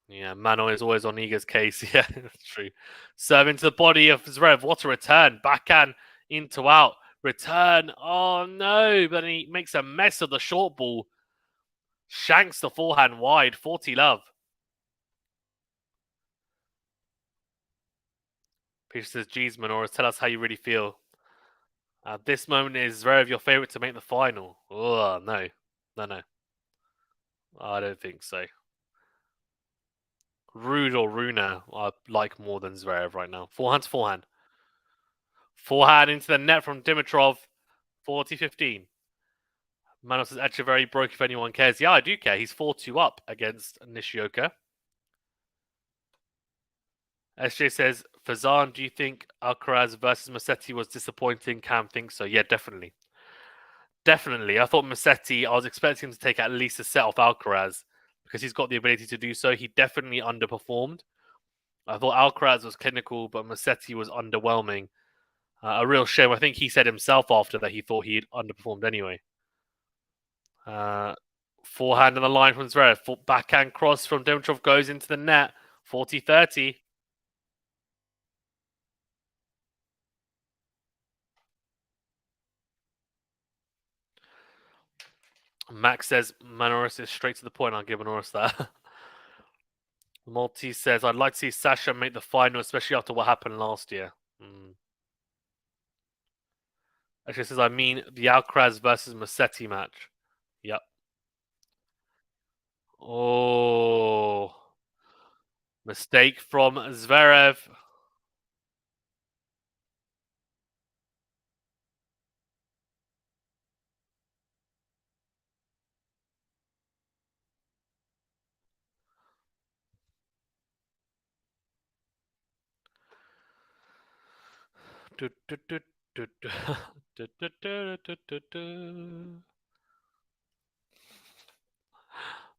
S1: Yeah, Mano is always on Iga's case. Yeah, that's true. Serve into the body of Zverev. What a return. Backhand into out. Return. Oh, no. But he makes a mess of the short ball. Shanks the forehand wide. 40-love. Peter says, geez, Manoras, tell us how you really feel. At this moment, is Zverev your favorite to make the final? Oh, no. No. I don't think so. Rude or Runa I like more than Zverev right now. Forehand to forehand. Forehand into the net from Dimitrov. 40-15. Manos says Echeverry broke if anyone cares. Yeah, I do care. He's 4-2 up against Nishioka. SJ says, Fazan, do you think Alcaraz versus Musetti was disappointing? Cam thinks so. Yeah, definitely. Definitely. I thought Musetti, I was expecting him to take at least a set off Alcaraz because he's got the ability to do so. He definitely underperformed. I thought Alcaraz was clinical, but Musetti was underwhelming. A real shame. I think he said himself after that he thought he'd underperformed anyway. Forehand on the line from Zverev. Backhand cross from Dimitrov goes into the net. 40-30. Max says Manoris is straight to the point. I'll give Manoris that. Maltese says, I'd like to see Sasha make the final, especially after what happened last year. Actually, says, I mean the Alcaraz versus Musetti match. Yep. Oh. Mistake from Zverev.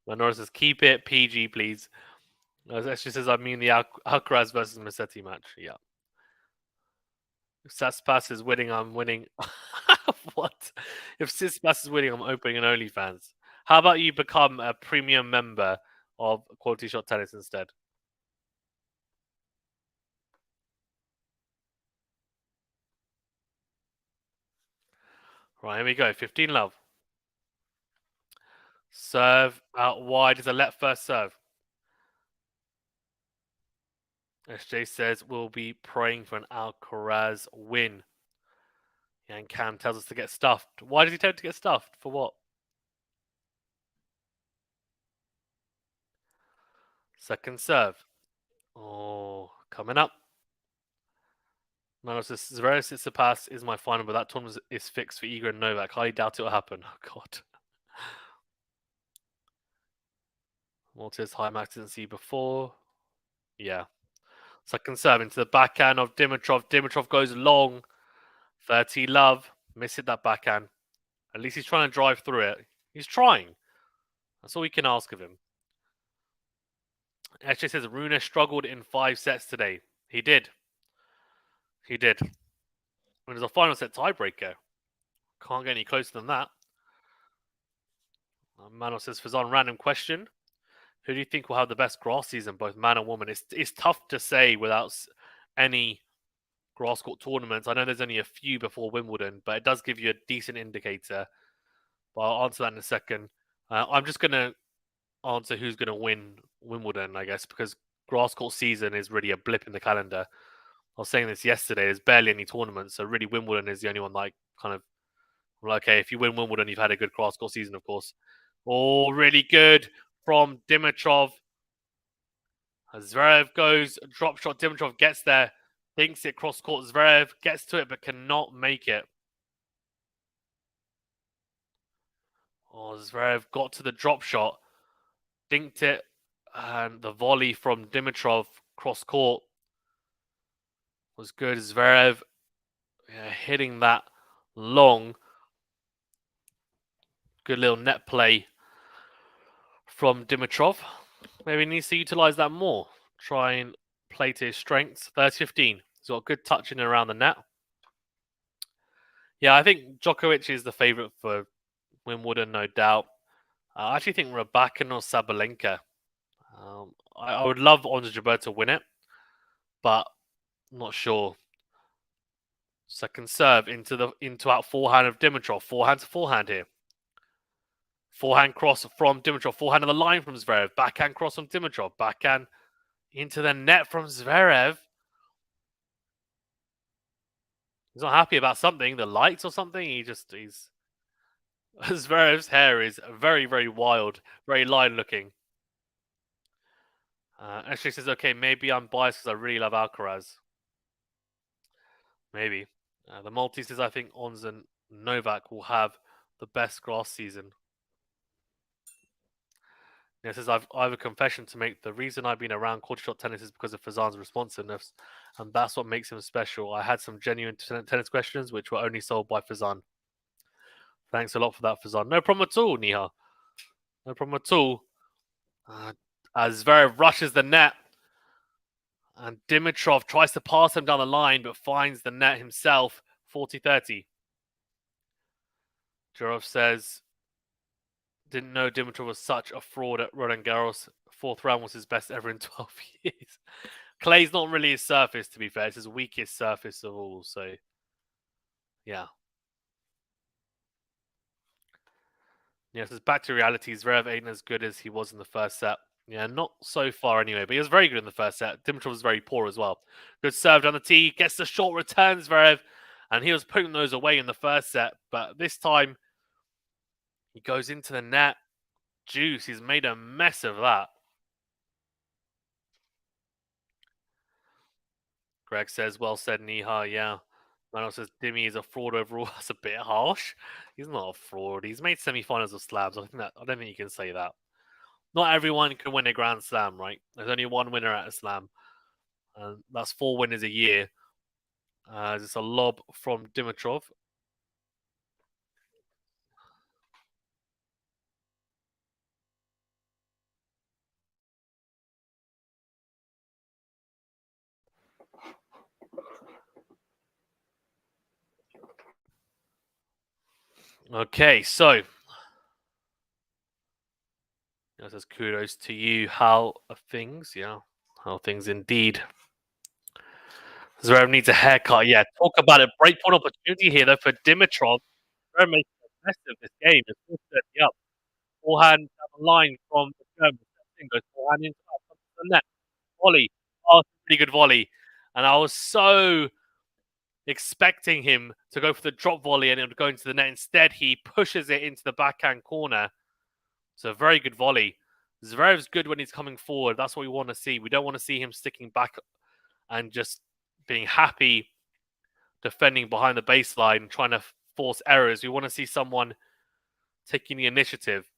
S1: Manoris says, keep it PG, please. Actually says, I mean the Alcaraz versus Musetti match. Yeah. If Saspas is winning, I'm winning. What? If Saspas is winning, I'm opening an OnlyFans. How about you become a premium member of QualityShot Tennis instead? Right, here we go. 15 love. Serve out wide is a let first serve. SJ says we'll be praying for an Alcaraz win. And Cam tells us to get stuffed. Why does he tell him to get stuffed? For what? Second serve. Oh, coming up. Manos says Zverev Tsitsipas is my final, but that tournament is fixed for Igor and Novak. Highly doubt it will happen. Oh God. Maltese high max didn't see before. Yeah. Second serve into the backhand of Dimitrov. Dimitrov goes long. 30 love. Missed that backhand. At least he's trying to drive through it. He's trying. That's all we can ask of him. Actually says Rune struggled in 5 sets today. He did. He did. And there's a final set tiebreaker. Can't get any closer than that. Manos says Fazan, random question. Who do you think will have the best grass season, both man and woman? It's tough to say without any grass court tournaments. I know there's only a few before Wimbledon, but it does give you a decent indicator. But I'll answer that in a second. I'm just going to answer who's going to win Wimbledon, I guess, because grass court season is really a blip in the calendar. I was saying this yesterday. There's barely any tournaments, so really Wimbledon is the only one like kind of okay. If you win Wimbledon, you've had a good grass court season, of course. Oh, really good from Dimitrov. Zverev goes drop shot. Dimitrov gets there, thinks it cross court. Zverev gets to it but cannot make it. Oh, Zverev got to the drop shot, dinked it, and the volley from Dimitrov cross court was good. Zverev hitting that long. Good little net play from Dimitrov. Maybe he needs to utilize that more. Try and play to his strengths. 30-15. He's got good touching around the net. Yeah, I think Djokovic is the favourite for Wimbledon, no doubt. I actually think Rybakina or Sabalenka. I would love Ons Jabeur to win it, but I'm not sure. Second serve into out forehand of Dimitrov. Forehand to forehand here. Forehand cross from Dimitrov. Forehand on the line from Zverev. Backhand cross from Dimitrov. Backhand into the net from Zverev. He's not happy about something. The lights or something. He's Zverev's hair is very, very wild. Very line looking. Actually says, okay, maybe I'm biased because I really love Alcaraz. Maybe. The Maltese says, I think Ons and Novak will have the best grass season. It says, I have a confession to make. The reason I've been around QualityShot tennis is because of Fazan's responsiveness, and that's what makes him special. I had some genuine tennis questions which were only solved by Fazan. Thanks a lot for that, Fazan. No problem at all, Niha. No problem at all. As Zverev rushes the net, and Dimitrov tries to pass him down the line, but finds the net himself. 40-30. Zverev says, didn't know Dimitrov was such a fraud at Roland Garros. Fourth round was his best ever in 12 years. Clay's not really his surface, to be fair. It's his weakest surface of all, so yeah. Yeah, so it's back to reality. Zverev ain't as good as he was in the first set. Yeah, not so far anyway, but he was very good in the first set. Dimitrov was very poor as well. Good serve down the tee, gets the short return, Zverev, and he was putting those away in the first set, but this time he goes into the net. Juice, he's made a mess of that. Greg says, well said, Niha, yeah. Manuel says, Dimmy is a fraud overall. That's a bit harsh. He's not a fraud. He's made semi-finals of slams. I don't think you can say that. Not everyone can win a Grand Slam, right? There's only one winner at a slam. And that's 4 winners a year. It's a lob from Dimitrov. Okay, so it says kudos to you. How are things? Yeah, how are things indeed. Zverev needs a haircut. Yeah, talk about a breakpoint opportunity here though for Dimitrov. Zverev makes the best of this game. It's 4:30 up. Forehand down the line from the German. Goes forehand into the net. Volley. Oh, pretty good volley. And I was so expecting him to go for the drop volley and it would go into the net. Instead, he pushes it into the backhand corner. It's a very good volley. Zverev's good when he's coming forward. That's what we want to see. We don't want to see him sticking back and just being happy defending behind the baseline, trying to force errors. We want to see someone taking the initiative.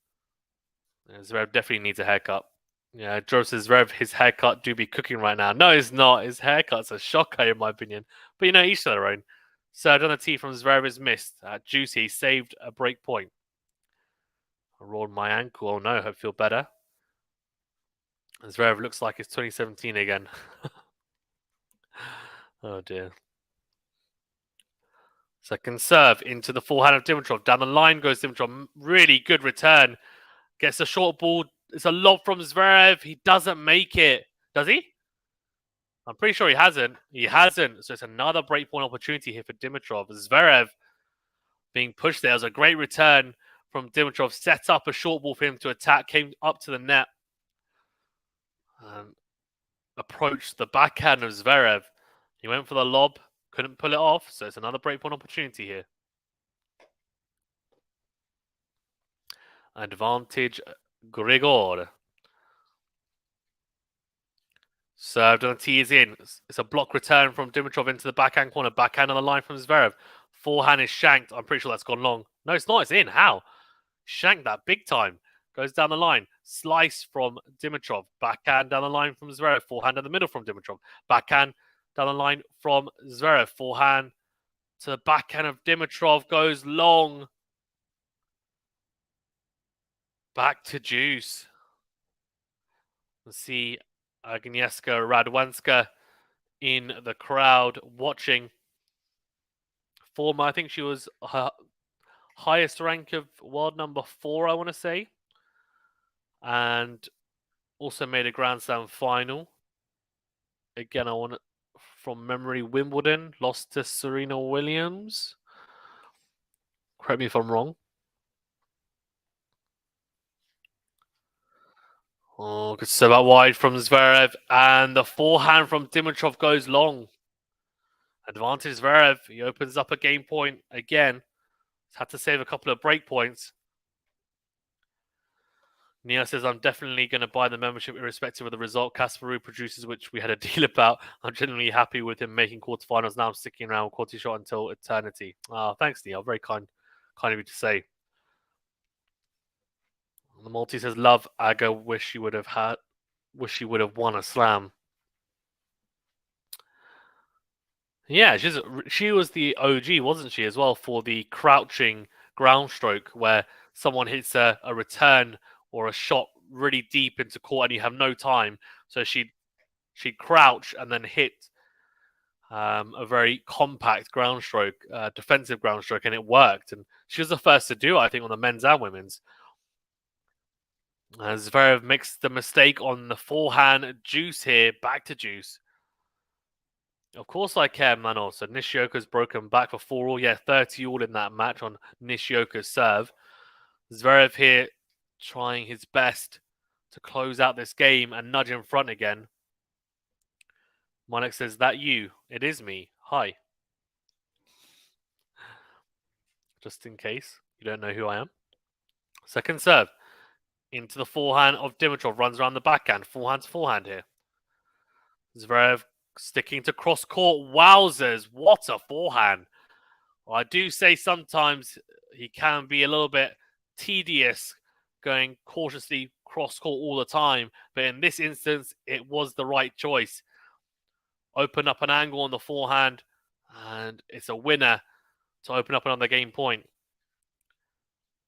S1: Zverev definitely needs a haircut. Yeah, Joe says Zverev, his haircut do be cooking right now. No, it's not. His haircut's a shocker, in my opinion. But you know, each to their own. Serve on the tee from Zverev is missed. Juicy saved a break point. I rolled my ankle. Oh no, I feel better. Zverev looks like it's 2017 again. Oh dear. Second serve into the forehand of Dimitrov. Down the line goes Dimitrov. Really good return. Gets a short ball. It's a lob from Zverev. He doesn't make it. Does he? I'm pretty sure he hasn't. He hasn't. So it's another breakpoint opportunity here for Dimitrov. Zverev being pushed there. It was a great return from Dimitrov. Set up a short ball for him to attack. Came up to the net. Approached the backhand of Zverev. He went for the lob. Couldn't pull it off. So it's another breakpoint opportunity here. Advantage Grigor. Served on the tee is in. It's a block return from Dimitrov into the backhand corner. Backhand on the line from Zverev. Forehand is shanked. I'm pretty sure that's gone long. No, it's not. It's in. How? Shanked that big time. Goes down the line. Slice from Dimitrov. Backhand down the line from Zverev. Forehand in the middle from Dimitrov. Backhand down the line from Zverev. Forehand to the backhand of Dimitrov. Goes long. Back to Juice. Let's see Agnieszka Radwanska in the crowd watching. Former, I think she was her highest rank of world number 4, I want to say. And also made a Grand Slam final. Again, I want to, from memory, Wimbledon. Lost to Serena Williams. Correct me if I'm wrong. Oh, good serve out wide from Zverev. And the forehand from Dimitrov goes long. Advantage Zverev. He opens up a game point again. He's had to save a couple of break points. Nia says, I'm definitely going to buy the membership irrespective of the result Kasparov produces, which we had a deal about. I'm genuinely happy with him making quarterfinals. Now I'm sticking around with QualityShot until eternity. Oh, thanks, Nia. Very kind of you to say. The multi says, "Love Aga. Wish she would have won a slam." Yeah, she was the OG, wasn't she, as well, for the crouching ground stroke where someone hits a return or a shot really deep into court and you have no time. So she'd crouch and then hit a very compact ground stroke, defensive ground stroke, and it worked. And she was the first to do it, I think, on the men's and women's. Zverev makes the mistake on the forehand juice here, back to juice. Of course I care, Manos. So Nishioka's broken back for 4-all. Yeah, 30-all in that match on Nishioka's serve. Zverev here trying his best to close out this game and nudge in front again. Monik says, "That you? It is me. Hi." Just in case you don't know who I am. Second serve. Into the forehand of Dimitrov. Runs around the backhand. Forehand to forehand here. Zverev sticking to cross court. Wowzers. What a forehand. Well, I do say sometimes he can be a little bit tedious going cautiously cross court all the time. But in this instance, it was the right choice. Open up an angle on the forehand. And it's a winner to open up another game point.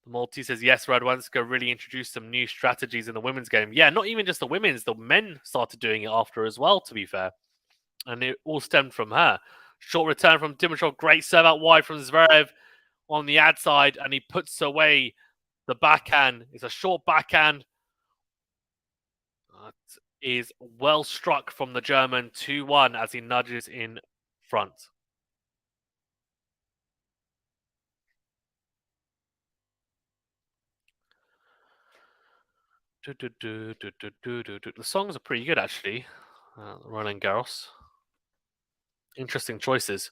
S1: The multi says, yes, Radwanska really introduced some new strategies in the women's game. Yeah, not even just the women's. The men started doing it after as well, to be fair. And it all stemmed from her. Short return from Dimitrov. Great serve out wide from Zverev on the ad side. And he puts away the backhand. It's a short backhand. That is well struck from the German. 2-1 as he nudges in front. The songs are pretty good, actually. Roland Garros. Interesting choices.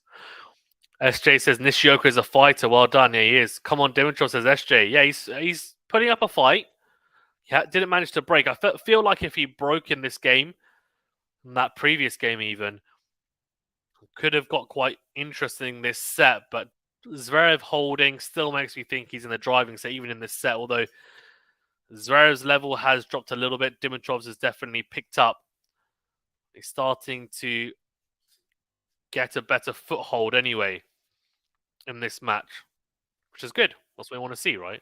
S1: SJ says Nishioka is a fighter. Well done. Yeah, he is. Come on, Dimitrov, says SJ. Yeah, he's putting up a fight. He didn't manage to break. I feel like if he broke in this game, in that previous game even, could have got quite interesting this set. But Zverev holding still makes me think he's in the driving set, even in this set. Although Zverev's level has dropped a little bit, Dimitrov's has definitely picked up. He's starting to get a better foothold anyway in this match, which is good. That's what we want to see, right?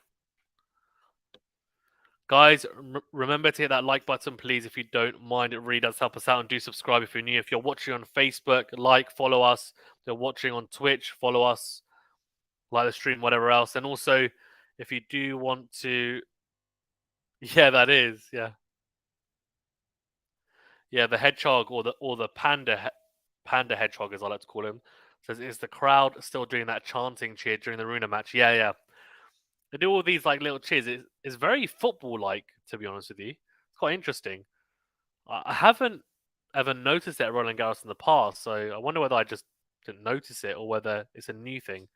S1: Guys, remember to hit that like button, please, if you don't mind. It really does help us out. And do subscribe if you're new. If you're watching on Facebook, like, follow us. If you're watching on Twitch, follow us. Like the stream, whatever else. And also, if you do want to... Yeah, that is. Yeah. Yeah, the hedgehog or the panda hedgehog, as I like to call him, says, is the crowd still doing that chanting cheer during the Runa match? Yeah, yeah. They do all these like little cheers. It's very football-like, to be honest with you. It's quite interesting. I haven't ever noticed it at Roland Garros in the past, so I wonder whether I just didn't notice it or whether it's a new thing.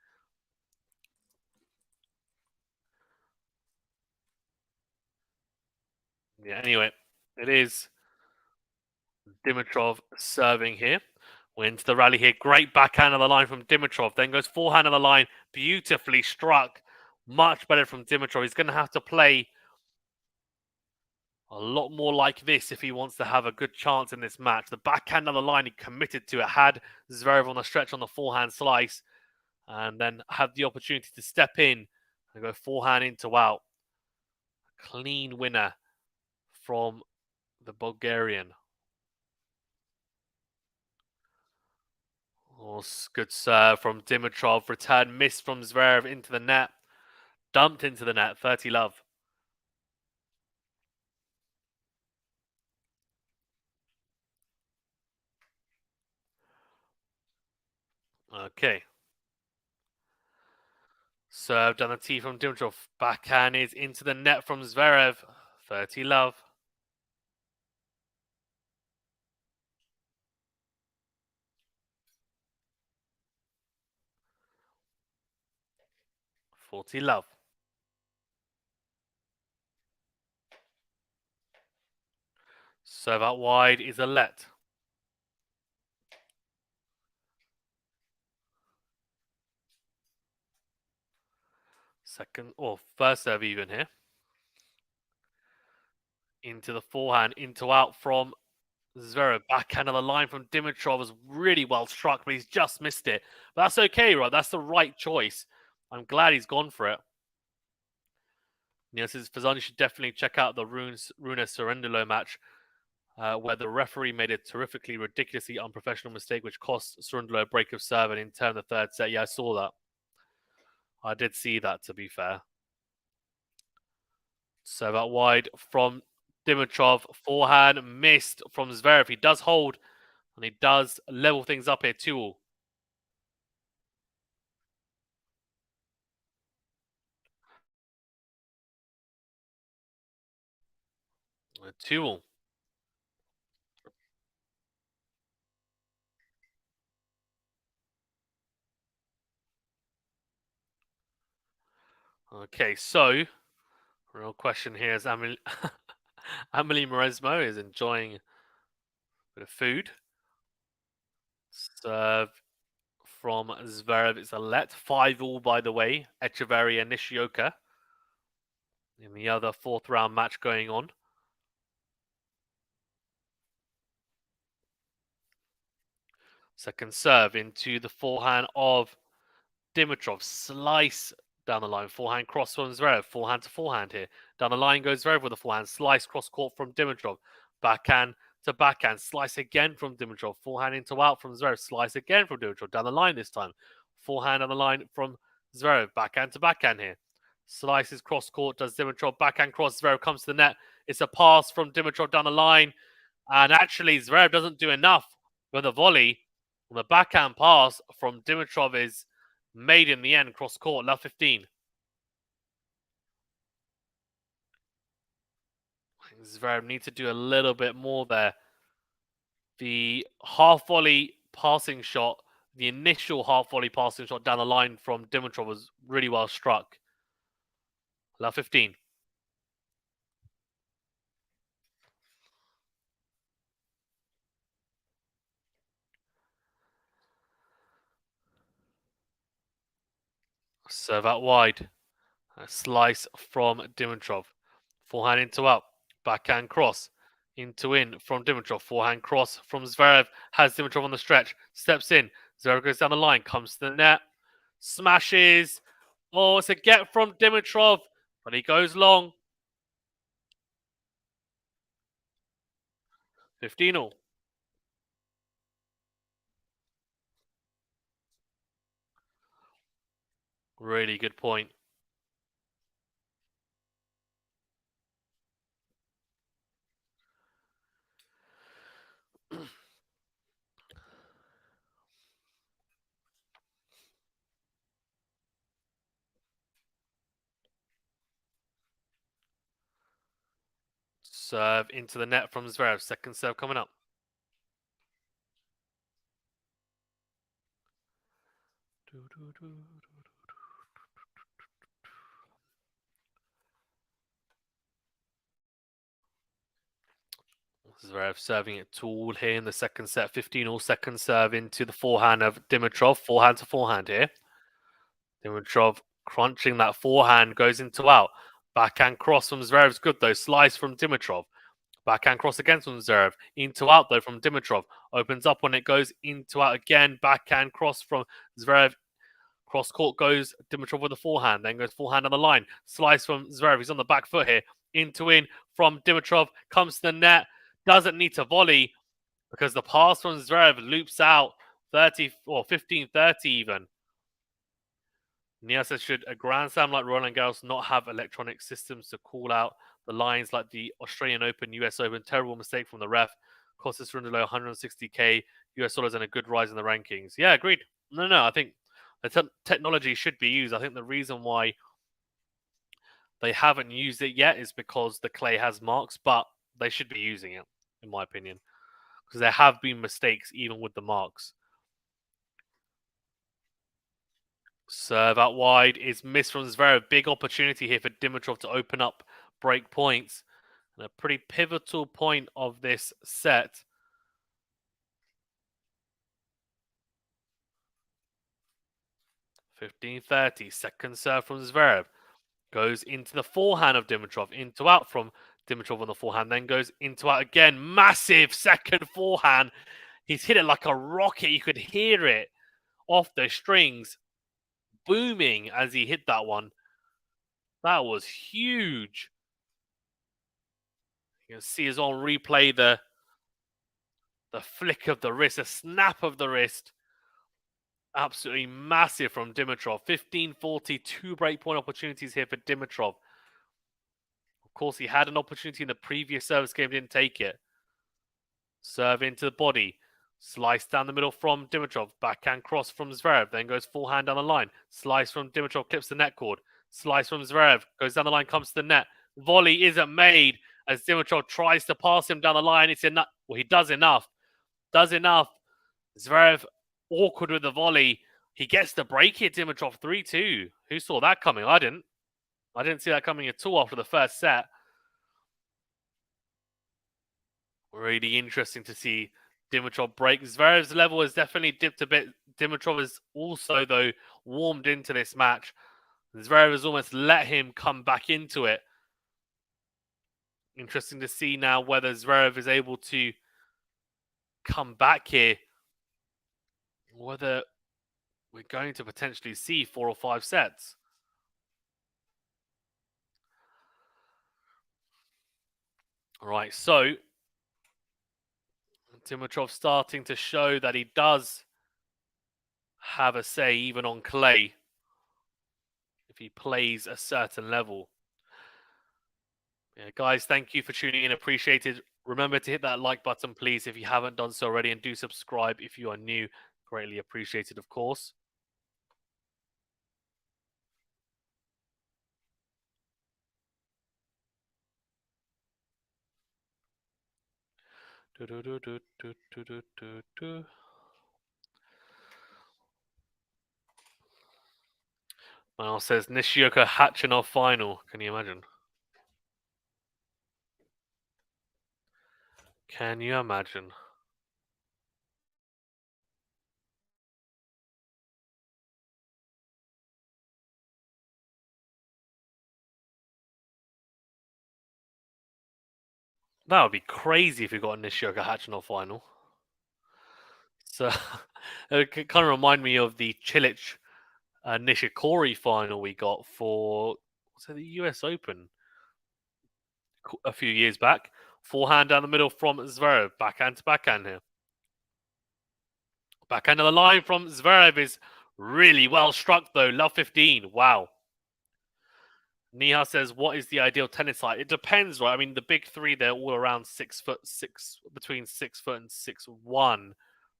S1: Yeah, anyway, it is Dimitrov serving here. We're into the rally here. Great backhand of the line from Dimitrov. Then goes forehand of the line. Beautifully struck. Much better from Dimitrov. He's going to have to play a lot more like this if he wants to have a good chance in this match. The backhand of the line, he committed to it. Had Zverev on the stretch on the forehand slice. And then had the opportunity to step in and go forehand into out. Clean winner from the Bulgarian. Oh, good serve from Dimitrov. Return miss from Zverev into the net. Dumped into the net. 30 love. Okay. Served on the tee from Dimitrov. Backhand is into the net from Zverev. 30 love. $40 love. Serve out wide is a let. Second or first serve even here. Into the forehand, into out from Zverev. Backhand of the line from Dimitrov was really well struck, but he's just missed it. But that's okay, right? That's the right choice. I'm glad he's gone for it. Says Fazani should definitely check out the Rune Sorrentino match, where the referee made a terrifically, ridiculously unprofessional mistake, which cost Sorrentino a break of serve and in turn the third set. Yeah, I saw that. I did see that, to be fair. Serve out wide from Dimitrov. Forehand missed from Zverev. He does hold, and he does level things up here, 2-all. 2-all. Okay, so real question here is Amelie Mauresmo is enjoying a bit of food. Serve from Zverev. It's a let 5-all, by the way. Echeverry and Nishioka in the other fourth round match going on. Second serve into the forehand of Dimitrov. Slice down the line. Forehand cross from Zverev. Forehand to forehand here. Down the line goes Zverev with a forehand. Slice cross court from Dimitrov. Backhand to backhand. Slice again from Dimitrov. Forehand into out from Zverev. Slice again from Dimitrov. Down the line this time. Forehand on the line from Zverev. Backhand to backhand here. Slices cross court. Does Dimitrov. Backhand cross. Zverev comes to the net. It's a pass from Dimitrov down the line. And actually, Zverev doesn't do enough with a volley. The backhand pass from Dimitrov is made in the end, cross court, love 15. Zverev needs to do a little bit more there. The half volley passing shot, the initial half volley passing shot down the line from Dimitrov was really well struck. Love 15. Serve out wide. A slice from Dimitrov. Forehand into out. Backhand cross. Into in from Dimitrov. Forehand cross from Zverev. Has Dimitrov on the stretch. Steps in. Zverev goes down the line. Comes to the net. Smashes. Oh, it's a get from Dimitrov. But he goes long. 15-all. Really good point. Serve into the net from Zverev. Second serve coming up. Zverev serving it tall here in the second set. 15-all. Second serve into the forehand of Dimitrov. Forehand to forehand here. Dimitrov crunching that forehand, goes into out. Backhand cross from Zverev's good though. Slice from Dimitrov. Backhand cross again from Zverev. Into out though from Dimitrov. Opens up when it goes into out again. Backhand cross from Zverev. Cross court goes Dimitrov with a forehand. Then goes forehand on the line. Slice from Zverev. He's on the back foot here. Into in from Dimitrov. Comes to the net. Doesn't need to volley because the pass from Zverev loops out 30 or 15-30 even. Nia says, should a Grand Slam like Roland Garros not have electronic systems to call out the lines like the Australian Open, US Open? Terrible mistake from the ref. Cost us Rundalo 160k US dollars and a good rise in the rankings. Yeah, agreed. No, I think the technology should be used. I think the reason why they haven't used it yet is because the clay has marks, but they should be using it, in my opinion, because there have been mistakes even with the marks. Serve out wide is missed from Zverev. Big opportunity here for Dimitrov to open up break points. And a pretty pivotal point of this set. (15:30). Second serve from Zverev. Goes into the forehand of Dimitrov. Into out from Dimitrov on the forehand, then goes into out again. Massive second forehand. He's hit it like a rocket. You could hear it off the strings, booming as he hit that one. That was huge. You can see us on replay the flick of the wrist, a snap of the wrist. Absolutely massive from Dimitrov. 15-40, 2 breakpoint opportunities here for Dimitrov. Of course, he had an opportunity in the previous service game, didn't take it. Serve into the body. Slice down the middle from Dimitrov. Backhand cross from ZVEREV. Then goes forehand down the line. Slice from Dimitrov, clips the net cord. Slice from ZVEREV. Goes down the line, comes to the net. Volley isn't made as Dimitrov tries to pass him down the line. It's enough. Well, he does enough. ZVEREV awkward with the volley. He gets the break here, Dimitrov 3-2. Who saw that coming? I didn't. I didn't see that coming at all after the first set. Really interesting to see Dimitrov break. ZVEREV's level has definitely dipped a bit. Dimitrov has also, though, warmed into this match. ZVEREV has almost let him come back into it. Interesting to see now whether ZVEREV is able to come back here. Whether we're going to potentially see 4 or 5 sets. All right, so Dimitrov starting to show that he does have a say even on clay if he plays a certain level. Yeah, guys, thank you for tuning in. Appreciated. Remember to hit that like button, please, if you haven't done so already, and do subscribe if you are new. Greatly appreciated, of course. Well, says Nishioka Hachinov final. Can you imagine? Can you imagine? That would be crazy if we got a Nishioka Hachinov final. So it kind of remind me of the Cilic Nishikori final we got for the US Open a few years back. Forehand down the middle from ZVEREV. Backhand to backhand here. Backhand of the line from ZVEREV is really well struck though. Love 15. Wow. Niha says, what is the ideal tennis height? It depends, right? I mean, the big three, they're all around 6'6", between 6 foot and 6'1".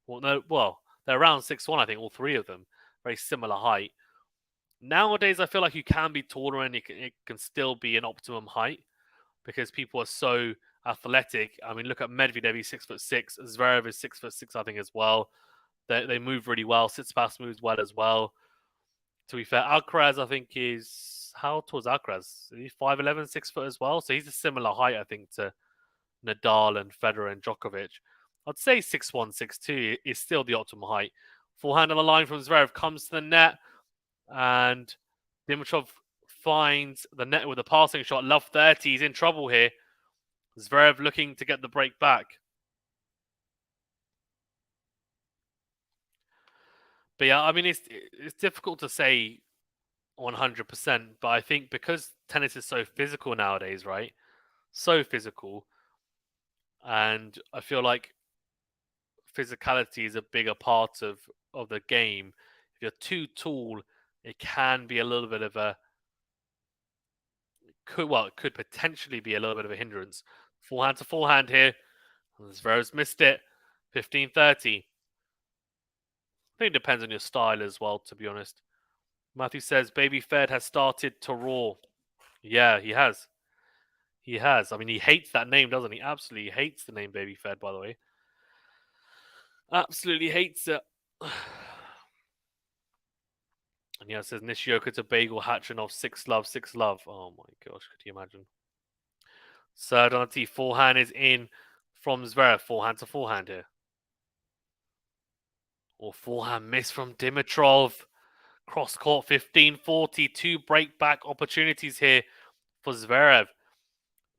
S1: Well, they're around 6'1", I think, all three of them. Very similar height. Nowadays, I feel like you can be taller and it can still be an optimum height because people are so athletic. I mean, look at Medvedev, he's 6'6". ZVEREV is 6'6", I think, as well. They move really well. Tsitsipas moves well as well. To be fair, Alcaraz, I think, is... How tall is Alcaraz? He's 5'11", 6 foot as well. So he's a similar height, I think, to Nadal and Federer and Djokovic. I'd say 6'1", 6'2" is still the optimal height. Forehand on the line from ZVEREV comes to the net. And Dimitrov finds the net with a passing shot. Love 30. He's in trouble here. ZVEREV looking to get the break back. But yeah, I mean, it's difficult to say 100%, but I think because tennis is so physical nowadays, right? So physical. And I feel like physicality is a bigger part of the game. If you're too tall, it can be a little bit of a... It could potentially be a little bit of a hindrance. Forehand to forehand here. ZVEREV's missed it. 15-30. I think it depends on your style as well, to be honest. Matthew says, Baby Fed has started to roar. Yeah, he has. He has. I mean, he hates that name, doesn't he? Absolutely hates the name Baby Fed, by the way. Absolutely hates it. And yeah, it says Nishioka to Bagel Hachinov, 6 love, 6 love. Oh my gosh, could you imagine? Third on the tee, forehand is in from ZVEREV. Forehand to forehand here. Or forehand miss from Dimitrov. Cross court 15-40. 2 break back opportunities here for ZVEREV.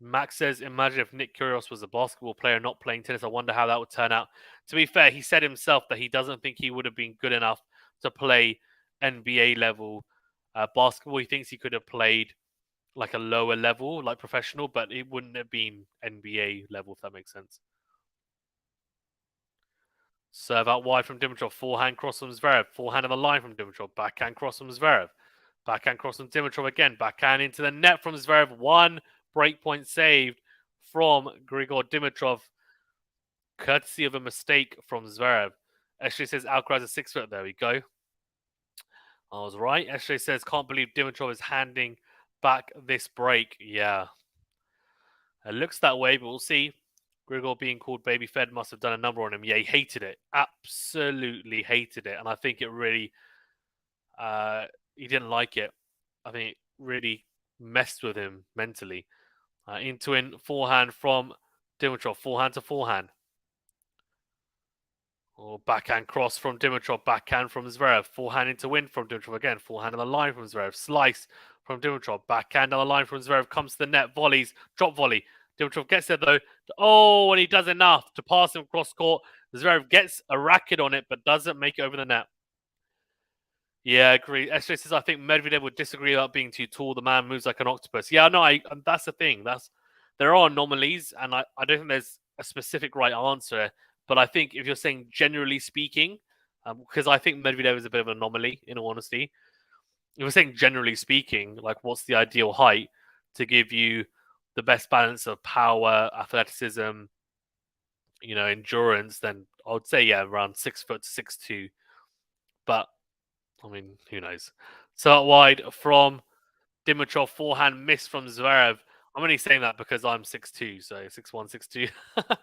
S1: Max says, imagine if Nick Kyrgios was a basketball player not playing tennis. I wonder how that would turn out. To be fair, he said himself that he doesn't think he would have been good enough to play NBA level basketball. He thinks he could have played like a lower level, like professional, but it wouldn't have been NBA level, if that makes sense. Serve out wide from Dimitrov. Forehand cross from Zverev. Forehand on the line from Dimitrov. Backhand cross from Zverev. Backhand cross from Dimitrov again. Backhand into the net from Zverev. One breakpoint saved from Grigor Dimitrov, courtesy of a mistake from Zverev. Eshe says Alcaraz is 6 foot. There we go. I was right. Eshe says, can't believe Dimitrov is handing back this break. Yeah. It looks that way, but we'll see. Grigor being called baby fed must have done a number on him. Yeah, he hated it. Absolutely hated it. And I think it really, he didn't like it. I think it really messed with him mentally. Into in forehand from Dimitrov. Forehand to forehand. Or backhand cross from Dimitrov. Backhand from Zverev. Forehand into win from Dimitrov again. Forehand on the line from Zverev. Slice from Dimitrov. Backhand on the line from Zverev. Comes to the net. Volleys. Drop volley. Dimitrov gets there though. Oh, and he does enough to pass him cross court. Zverev gets a racket on it, but doesn't make it over the net. Yeah, I agree. SJ says, I think Medvedev would disagree about being too tall. The man moves like an octopus. Yeah, no, that's the thing. There are anomalies, and I don't think there's a specific right answer. But I think if you're saying generally speaking, because I think Medvedev is a bit of an anomaly, in all honesty. If we're saying generally speaking, like what's the ideal height to give you the best balance of power, athleticism, endurance, then I would say, yeah, around 6 foot to 6'2". But I mean, who knows? So wide from Dimitrov, forehand miss from Zverev. I'm only saying that because I'm 6'2", so 6'1", 6'2".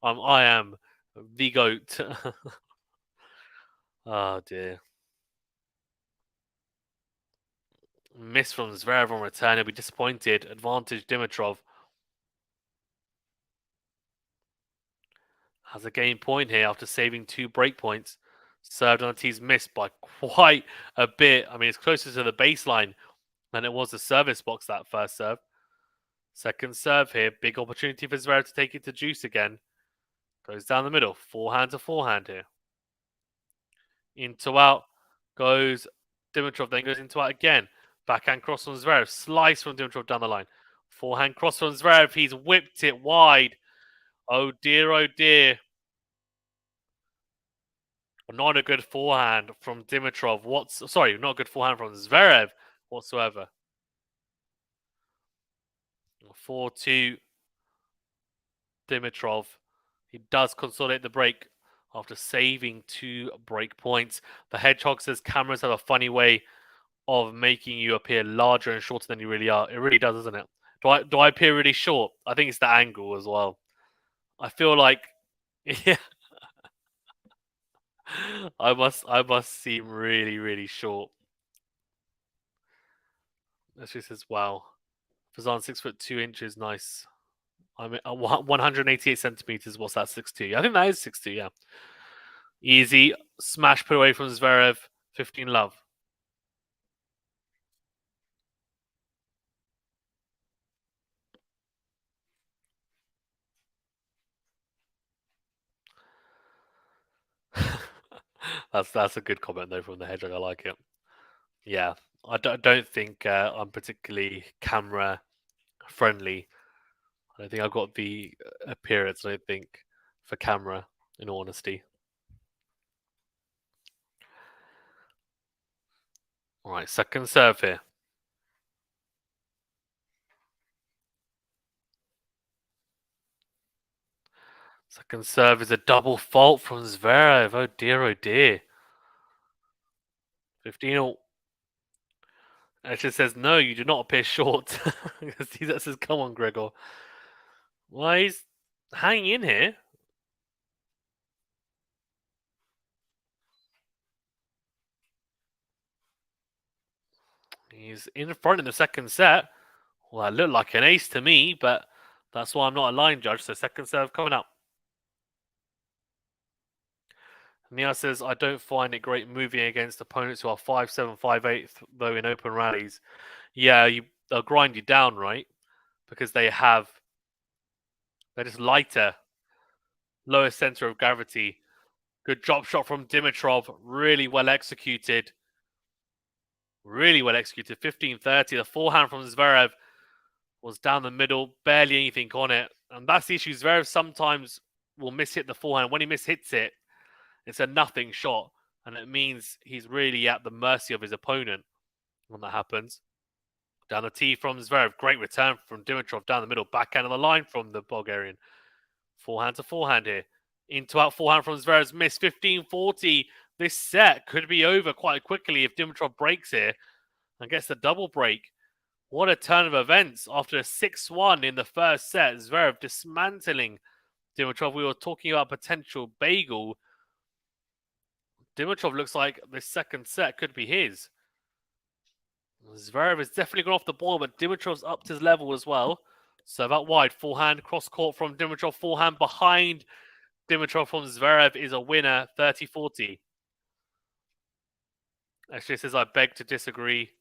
S1: I am the GOAT. Oh dear. Miss from Zverev on return. He'll be disappointed. Advantage Dimitrov. Has a game point here after saving 2 break points. Served on a tee's missed by quite a bit. I mean, it's closer to the baseline than it was the service box, that first serve. Second serve here. Big opportunity for Zverev to take it to juice again. Goes down the middle. Forehand to forehand here. Into out goes Dimitrov. Then goes into out again. Backhand cross from Zverev. Slice from Dimitrov down the line. Forehand cross from Zverev. He's whipped it wide. Oh dear, oh dear. Not a good forehand from Dimitrov. Not a good forehand from Zverev whatsoever. 4-2 Dimitrov. He does consolidate the break after saving 2 break points. The Hedgehog says cameras have a funny way of making you appear larger and shorter than you really are. It really does, doesn't it? Do I appear really short? I think it's the angle as well. I feel like, yeah, I must seem really, really short. She says, wow. Fazan 6'2". Nice. I'm 188 centimeters. What's that? 6'2". I think that is 6'2". Yeah. Easy smash put away from Zverev. 15 love. That's a good comment though from the Hedgehog. I like it. Yeah, I don't think I'm particularly camera friendly. I don't think I've got the appearance. I don't think for camera, in all honesty. All right, second serve here. Second serve is a double fault from Zverev. Oh dear, oh dear. 15-all. It just says, no, you do not appear short. That says, come on, Grigor. Well, he's hanging in here. He's in front in the second set. Well, that looked like an ace to me, but that's why I'm not a line judge. So second serve coming up. Nia says, I don't find it great moving against opponents who are 5'7", 5'8", though in open rallies. Yeah, they'll grind you down, right? because they're just lighter, lower center of gravity. Good drop shot from Dimitrov, really well executed. Really well executed. 15-30. The forehand from Zverev was down the middle, barely anything on it. And that's the issue. Zverev sometimes will miss-hit the forehand. When he miss-hits it, it's a nothing shot. And it means he's really at the mercy of his opponent when that happens. Down the tee from Zverev. Great return from Dimitrov down the middle. Backhand of the line from the Bulgarian. Forehand to forehand here. Into out forehand from Zverev's miss. 15-40. This set could be over quite quickly if Dimitrov breaks here and gets the double break. What a turn of events after a 6-1 in the first set. Zverev dismantling Dimitrov. We were talking about potential bagel. Dimitrov looks like the second set could be his. Zverev has definitely gone off the ball, but Dimitrov's upped his level as well. Serve out wide. Forehand cross court from Dimitrov. Forehand behind Dimitrov from Zverev is a winner. 30-40. Actually, it says, I beg to disagree.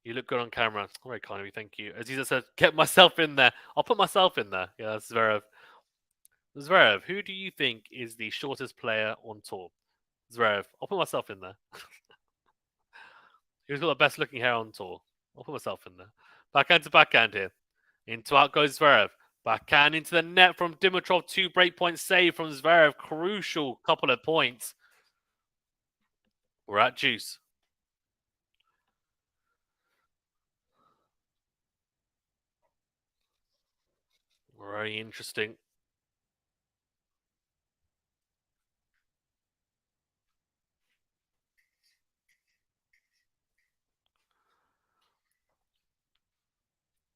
S1: You look good on camera. Very kind of you, thank you. Aziza said, get myself in there. I'll put myself in there. Yeah, that's Zverev. Zverev, who do you think is the shortest player on tour? Zverev. I'll put myself in there. Who's got the best looking hair on tour? I'll put myself in there. Backhand to backhand here. Into out goes Zverev. Backhand into the net from Dimitrov. 2 breakpoint save from Zverev. Crucial couple of points. We're at juice. Very interesting.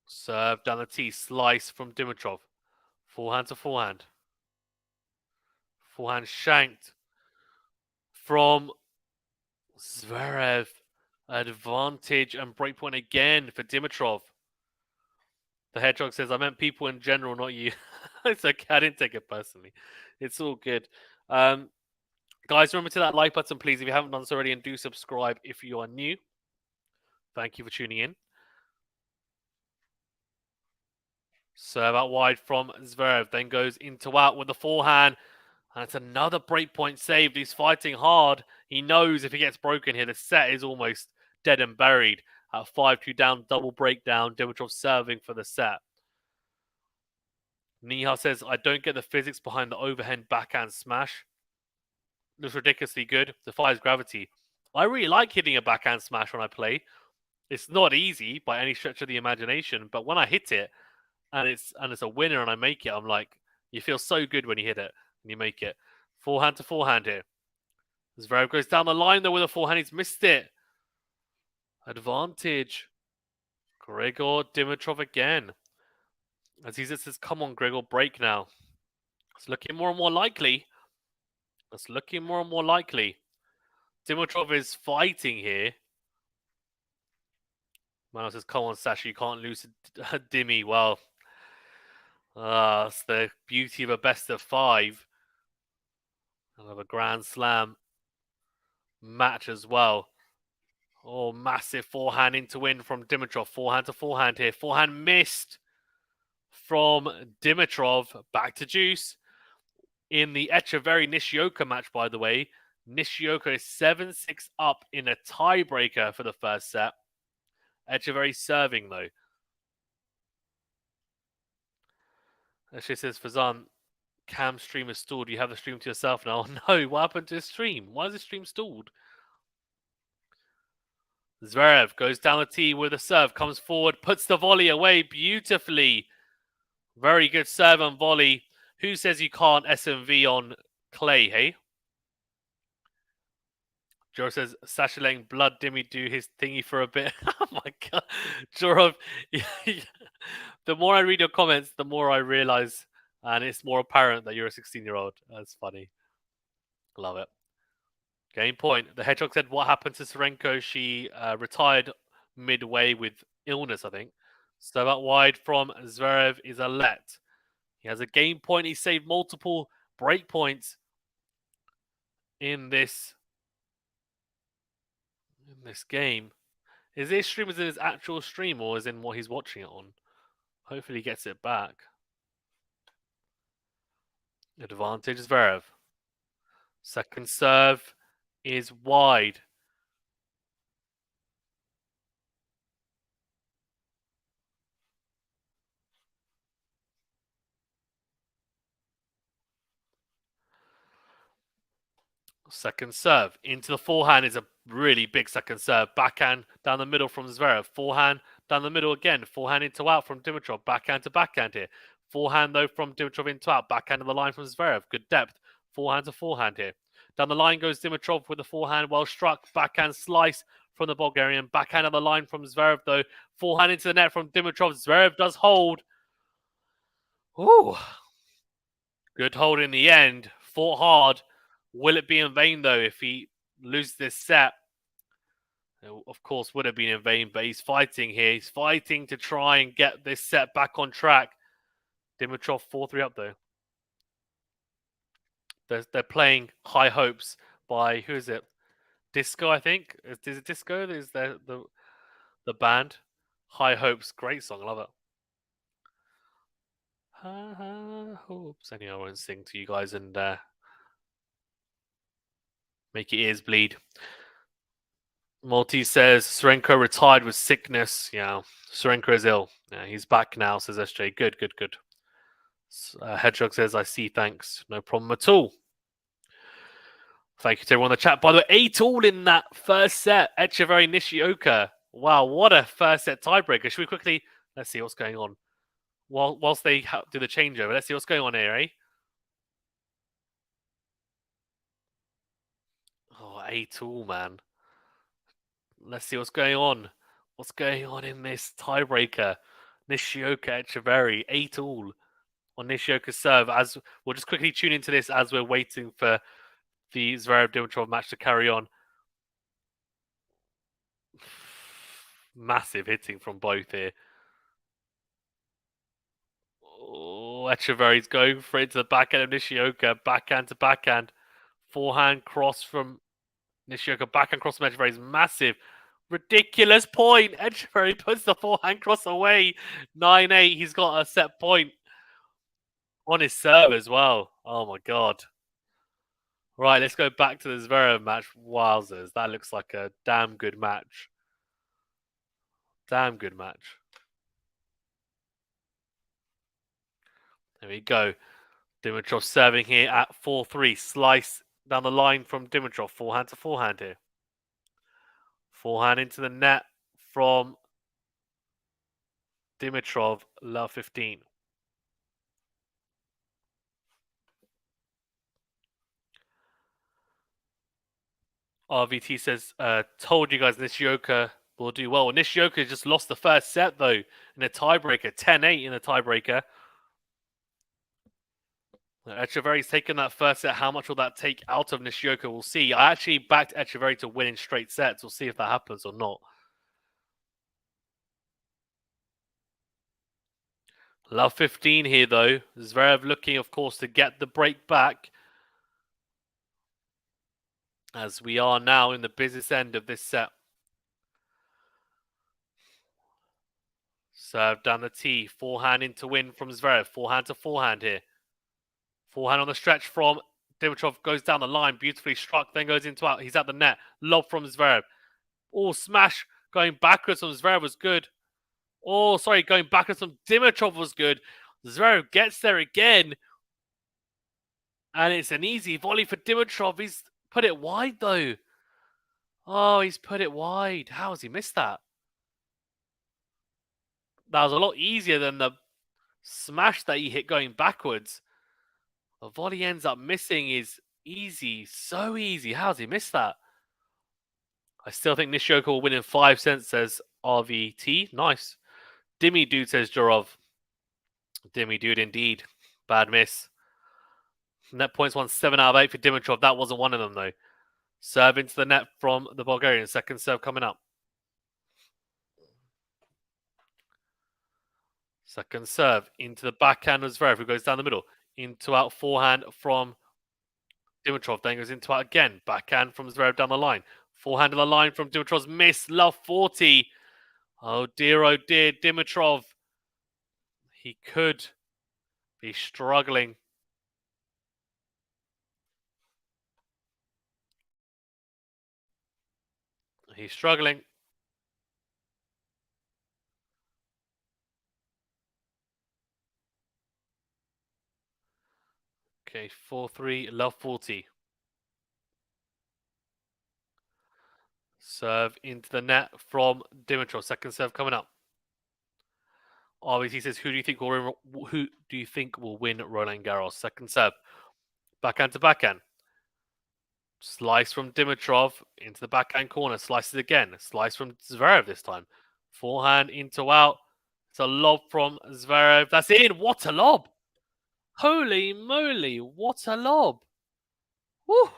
S1: Serve down the tee. Slice from Dimitrov. Forehand to forehand. Forehand shanked from Zverev. Advantage and breakpoint again for Dimitrov. The Hedgehog says, I meant people in general, not you. It's okay. I didn't take it personally. It's all good. Guys, remember to that like button, please, if you haven't done so already, and do subscribe if you are new. Thank you for tuning in. Serve out wide from Zverev. Then goes into out with the forehand. And it's another breakpoint saved. He's fighting hard. He knows if he gets broken here, the set is almost dead and buried. At 5-2 down, double breakdown. Dimitrov serving for the set. Nihal says, I don't get the physics behind the overhand backhand smash. Looks ridiculously good. Defies gravity. I really like hitting a backhand smash when I play. It's not easy by any stretch of the imagination, but when I hit it and it's a winner and I make it, I'm like, you feel so good when you hit it and you make it. Forehand to forehand here. Zverev goes down the line though with a forehand. He's missed it. Advantage. Grigor, Dimitrov again. Aziza says, come on, Grigor, break now. It's looking more and more likely. It's looking more and more likely. Dimitrov is fighting here. Mano says, come on, Sasha, you can't lose a Dimmy. Well, it's the beauty of a best of 5. And of a Grand Slam match as well. Oh, massive forehand into win from Dimitrov. Forehand to forehand here. Forehand missed from Dimitrov. Back to juice. In the Echeverry Nishioka match, by the way, Nishioka is 7-6 up in a tiebreaker for the first set. Echeverry serving, though. She says, Fazan, Cam's stream is stalled. You have the stream to yourself now. No, what happened to his stream? Why is the stream stalled? Zverev goes down the tee with a serve, comes forward, puts the volley away beautifully. Very good serve and volley. Who says you can't SMV on clay, hey? Joe says, Sasha letting Blood Dimmy do his thingy for a bit. Oh my god. Jorov, the more I read your comments, the more I realize, and it's more apparent that you're a 16-year-old. That's funny. Love it. Game point. The Hedgehog said, what happened to Serenko? She retired midway with illness, I think. So that wide from Zverev is a let. He has a game point. He saved multiple break points in this game. Is this stream is in his actual stream or is in what he's watching it on? Hopefully he gets it back. Advantage Zverev. Second serve is wide. Second serve into the forehand is a really big second serve. Backhand down the middle from Zverev. Forehand down the middle again. Forehand into out from Dimitrov. Backhand to backhand here. Forehand though from Dimitrov into out. Backhand of the line from Zverev. Good depth. Forehand to forehand here. Down the line goes Dimitrov with the forehand well struck. Backhand slice from the Bulgarian. Backhand of the line from Zverev though. Forehand into the net from Dimitrov. Zverev does hold. Ooh. Good hold in the end. Fought hard. Will it be in vain though if he loses this set? It, of course, would have been in vain, but he's fighting here. He's fighting to try and get this set back on track. Dimitrov 4-3 up though. They're playing High Hopes by, who is it? Disco, I think. Is it Disco? Is the band? High Hopes, great song, I love it. High Hopes. Anyway, I won't sing to you guys and make your ears bleed. Maltese says Serenko retired with sickness. Yeah, Serenko is ill. Yeah, he's back now, says SJ. Good. Hedgehog says, I see, thanks. No problem at all. Thank you to everyone in the chat. By the way, 8-all in that first set. Echeverry Nishioka. Wow, what a first set tiebreaker. Should we quickly... Let's see what's going on. Whilst they do the changeover, let's see what's going on here, eh? Oh, 8-all, man. Let's see what's going on. What's going on in this tiebreaker? Nishioka Echeverry, 8-all on Nishioka's serve. As we'll just quickly tune into this as we're waiting for the Zverev Dimitrov match to carry on. Massive hitting from both here. Oh, Echeverry's going for it to the backhand of Nishioka. Backhand to backhand. Forehand cross from Nishioka. Backhand cross from Echeverry's massive. Ridiculous point. Echeverry puts the forehand cross away. 9-8. He's got a set point on his serve as well. Oh my god. Right, let's go back to the Zverev match. Wowzers. That looks like a damn good match. Damn good match. There we go. Dimitrov serving here at 4-3. Slice down the line from Dimitrov. Forehand to forehand here. Forehand into the net from Dimitrov. Love 15. RVT says, told you guys Nishioka will do well. Nishioka just lost the first set, though, in a tiebreaker. 10-8 in a tiebreaker. Echeverry's taken that first set. How much will that take out of Nishioka? We'll see. I actually backed Echeverry to win in straight sets. We'll see if that happens or not. Love 15 here, though. Zverev looking, of course, to get the break back. As we are now in the business end of this set. Serve down the tee. Forehand into win from Zverev. Forehand to forehand here. Forehand on the stretch from Dimitrov. Goes down the line. Beautifully struck. Then goes into out. He's at the net. Lob from Zverev. Oh, smash. Going backwards from Zverev was good. Oh, sorry. Going backwards from Dimitrov was good. Zverev gets there again. And it's an easy volley for Dimitrov. He's put it wide, though. Oh, he's put it wide. How has he missed that? That was a lot easier than the smash that he hit going backwards. The volley ends up missing is easy. So easy. How has he missed that? I still think Nishioka will win in 5 cents, says RVT. Nice. Dimmy Dude, says Jorov. Dimmy Dude, indeed. Bad miss. Net points won 7 out of 8 for Dimitrov. That wasn't one of them, though. Serve into the net from the Bulgarian. Second serve coming up. Second serve into the backhand of Zverev, who goes down the middle. Into out forehand from Dimitrov. Then goes into out again. Backhand from Zverev down the line. Forehand on the line from Dimitrov's miss. Love 40. Oh dear, Dimitrov. He could be struggling. He's struggling. Okay, 4-3, love 40. Serve into the net from Dimitrov. Second serve coming up. Obviously, he says, "Who do you think will win Roland Garros?" Second serve, backhand to backhand. Slice from Dimitrov into the backhand corner. Slices again. Slice from Zverev this time. Forehand into out. It's a lob from Zverev. That's in. What a lob! Holy moly! What a lob! Woo!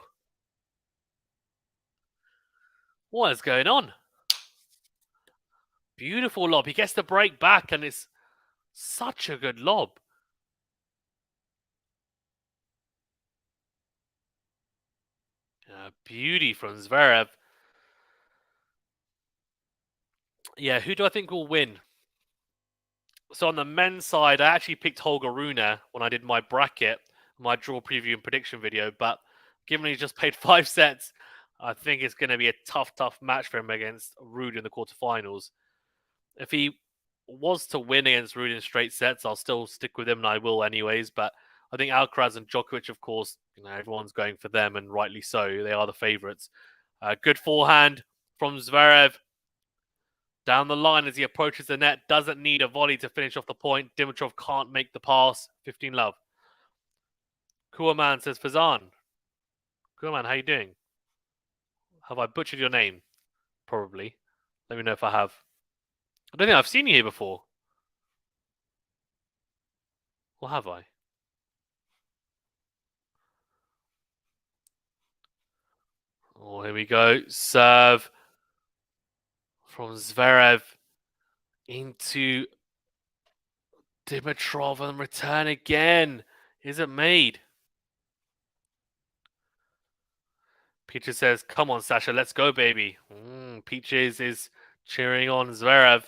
S1: What is going on? Beautiful lob. He gets the break back, and it's such a good lob. Beauty from Zverev. Yeah, who do I think will win? So on the men's side, I actually picked Holger Rune when I did my bracket, my draw preview and prediction video. But given he's just played 5 sets, I think it's going to be a tough match for him against Ruud in the quarterfinals. If he was to win against Ruud in straight sets, I'll still stick with him, and I will anyways. But I think Alcaraz and Djokovic, of course, everyone's going for them, and rightly so. They are the favourites. Good forehand from Zverev. Down the line as he approaches the net, doesn't need a volley to finish off the point. Dimitrov can't make the pass. 15 love. Kuaman says, Fazan. Kuaman, how you doing? Have I butchered your name? Probably. Let me know if I have. I don't think I've seen you here before. Or have I? Oh, here we go. Serve from Zverev into Dimitrov and return again. Is it made? Peaches says, come on, Sasha, let's go, baby. Peaches is cheering on Zverev.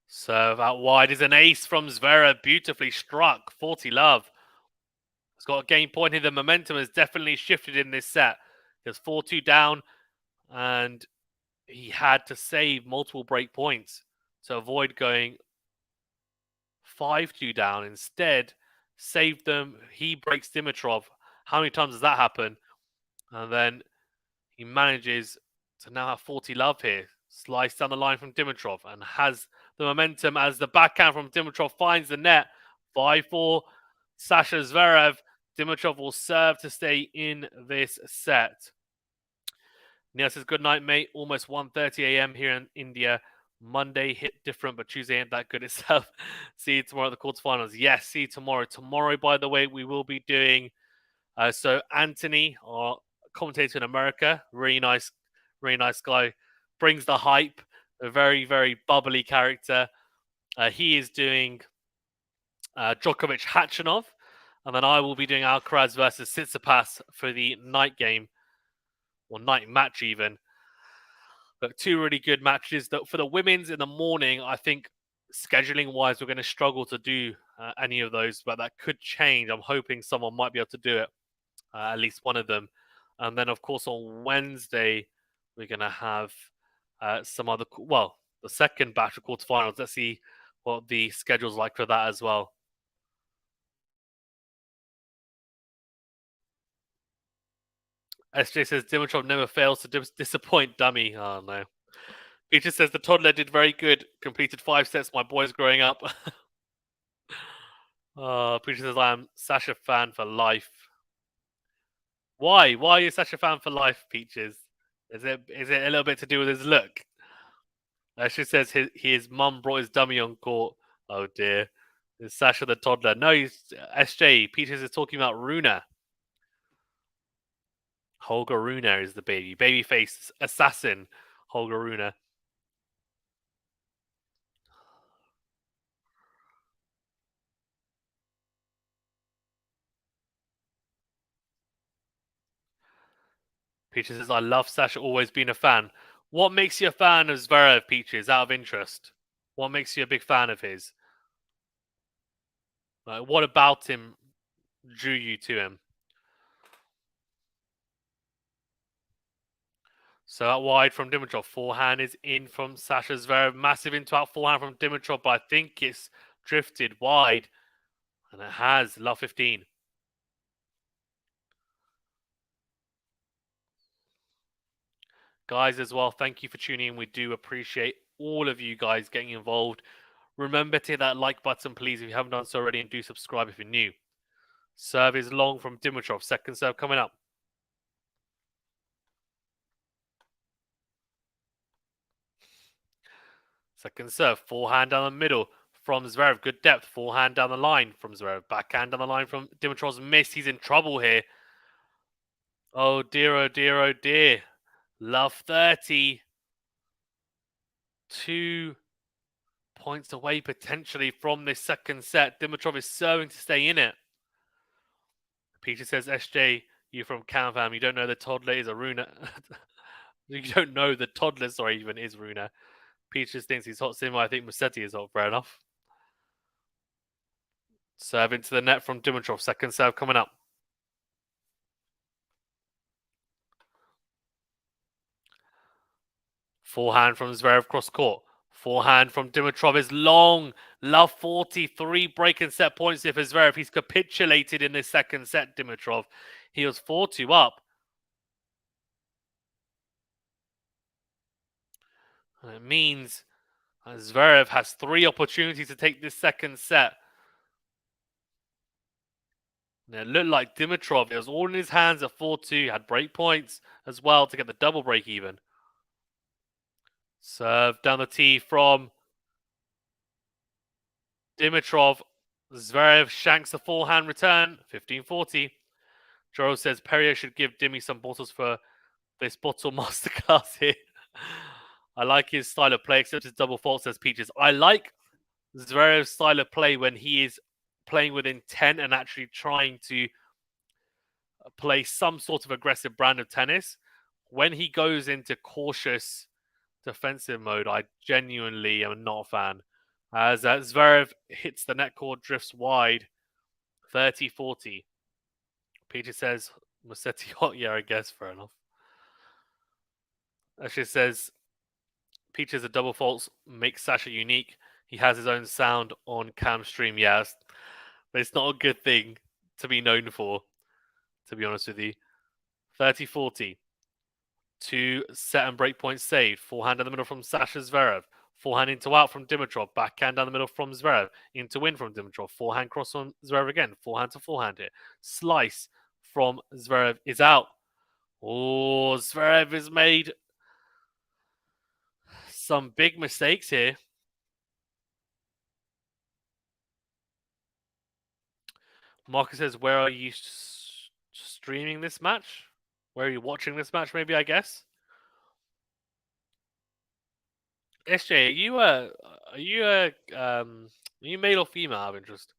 S1: Serve out wide is an ace from Zverev. Beautifully struck. 40 love. He's got a game point here. The momentum has definitely shifted in this set. There's 4-2 down, and he had to save multiple break points to avoid going 5-2 down. Instead, saved them. He breaks Dimitrov. How many times does that happen? And then he manages to now have 40 love here. Slice down the line from Dimitrov and has the momentum as the backhand from Dimitrov finds the net. 5-4, Sasha Zverev. Dimitrov will serve to stay in this set. Neil says, good night, mate. Almost 1:30 a.m. here in India. Monday hit different, but Tuesday ain't that good itself. See you tomorrow at the quarterfinals. Yes, see you tomorrow. Tomorrow, by the way, we will be doing... so Anthony, our commentator in America, really nice guy, brings the hype. A very bubbly character. He is doing Djokovic Khachanov, and then I will be doing Alcaraz versus Tsitsipas for the night game, or night match even. But 2 really good matches. For the women's in the morning, I think scheduling wise, we're going to struggle to do any of those, but that could change. I'm hoping someone might be able to do it, at least one of them. And then, of course, on Wednesday, we're going to have some other, the second batch of quarterfinals. Let's see what the schedule's like for that as well. SJ says Dimitrov never fails to disappoint, dummy. Oh, no. Peter says the toddler did very good. Completed 5 sets. My boy's growing up. Peter says I am Sasha fan for life. Why? Why are you such a fan for life, Peaches? Is it a little bit to do with his look? She says his mum brought his dummy on court. Oh dear. It's Sasha the toddler. No, he's SJ. Peaches is talking about Rune. Holger Rune is the baby. Babyface assassin. Holger Rune. Peaches says, I love Sasha, always been a fan. What makes you a fan of Zverev, Peaches, out of interest? What makes you a big fan of his? Like, what about him drew you to him? So out wide from Dimitrov. Forehand is in from Sasha Zverev. Massive into out forehand from Dimitrov, but I think it's drifted wide. And it has. Love 15. Guys, as well, thank you for tuning in. We do appreciate all of you guys getting involved. Remember to hit that like button, please, if you haven't done so already, and do subscribe if you're new. Serve is long from Dimitrov. Second serve coming up. Second serve. Forehand down the middle from Zverev. Good depth. Forehand down the line from Zverev. Backhand down the line from Dimitrov's miss. He's in trouble here. Oh dear, oh dear, oh dear. Love 30. 2 points away potentially from this second set. Dimitrov is serving to stay in it. Peter says, SJ, you from CanFam, you don't know the toddler is a Runa. You don't know the toddler, sorry, even is Runa. Peter thinks he's hot sim. I think Musetti is hot, fair enough. Serve into the net from Dimitrov. Second serve coming up. Forehand from Zverev cross court. Forehand from Dimitrov is long. Love 43 break and set points here for Zverev. He's capitulated in this second set, Dimitrov. He was 4-2 up. And it means Zverev has 3 opportunities to take this second set. And it looked like Dimitrov, it was all in his hands at 4-2. Had break points as well to get the double break even. Serve down the tee from Dimitrov. Zverev shanks a forehand return. 15-40. Joro says Perrier should give Dimmy some bottles for this bottle masterclass here. I like his style of play, except his double fault, says Peaches. I like Zverev's style of play when he is playing with intent and actually trying to play some sort of aggressive brand of tennis. When he goes into cautious defensive mode, I genuinely am not a fan. As Zverev hits the net cord, drifts wide, 30-40. Peter says, Musetti hot, yeah, I guess, fair enough. Actually says, Peaches a double faults makes Sasha unique. He has his own sound on cam stream, yes. But it's not a good thing to be known for, to be honest with you. 30-40. 2 set and break points saved. Forehand in the middle from Sasha Zverev. Forehand into out from Dimitrov. Backhand down the middle from Zverev. Into win from Dimitrov. Forehand cross on Zverev again. Forehand to forehand here. Slice from Zverev is out. Oh, Zverev has made some big mistakes here. Marcus says, where are you streaming this match? Where are you watching this match, maybe, I guess? SJ, are you male or female out of interest?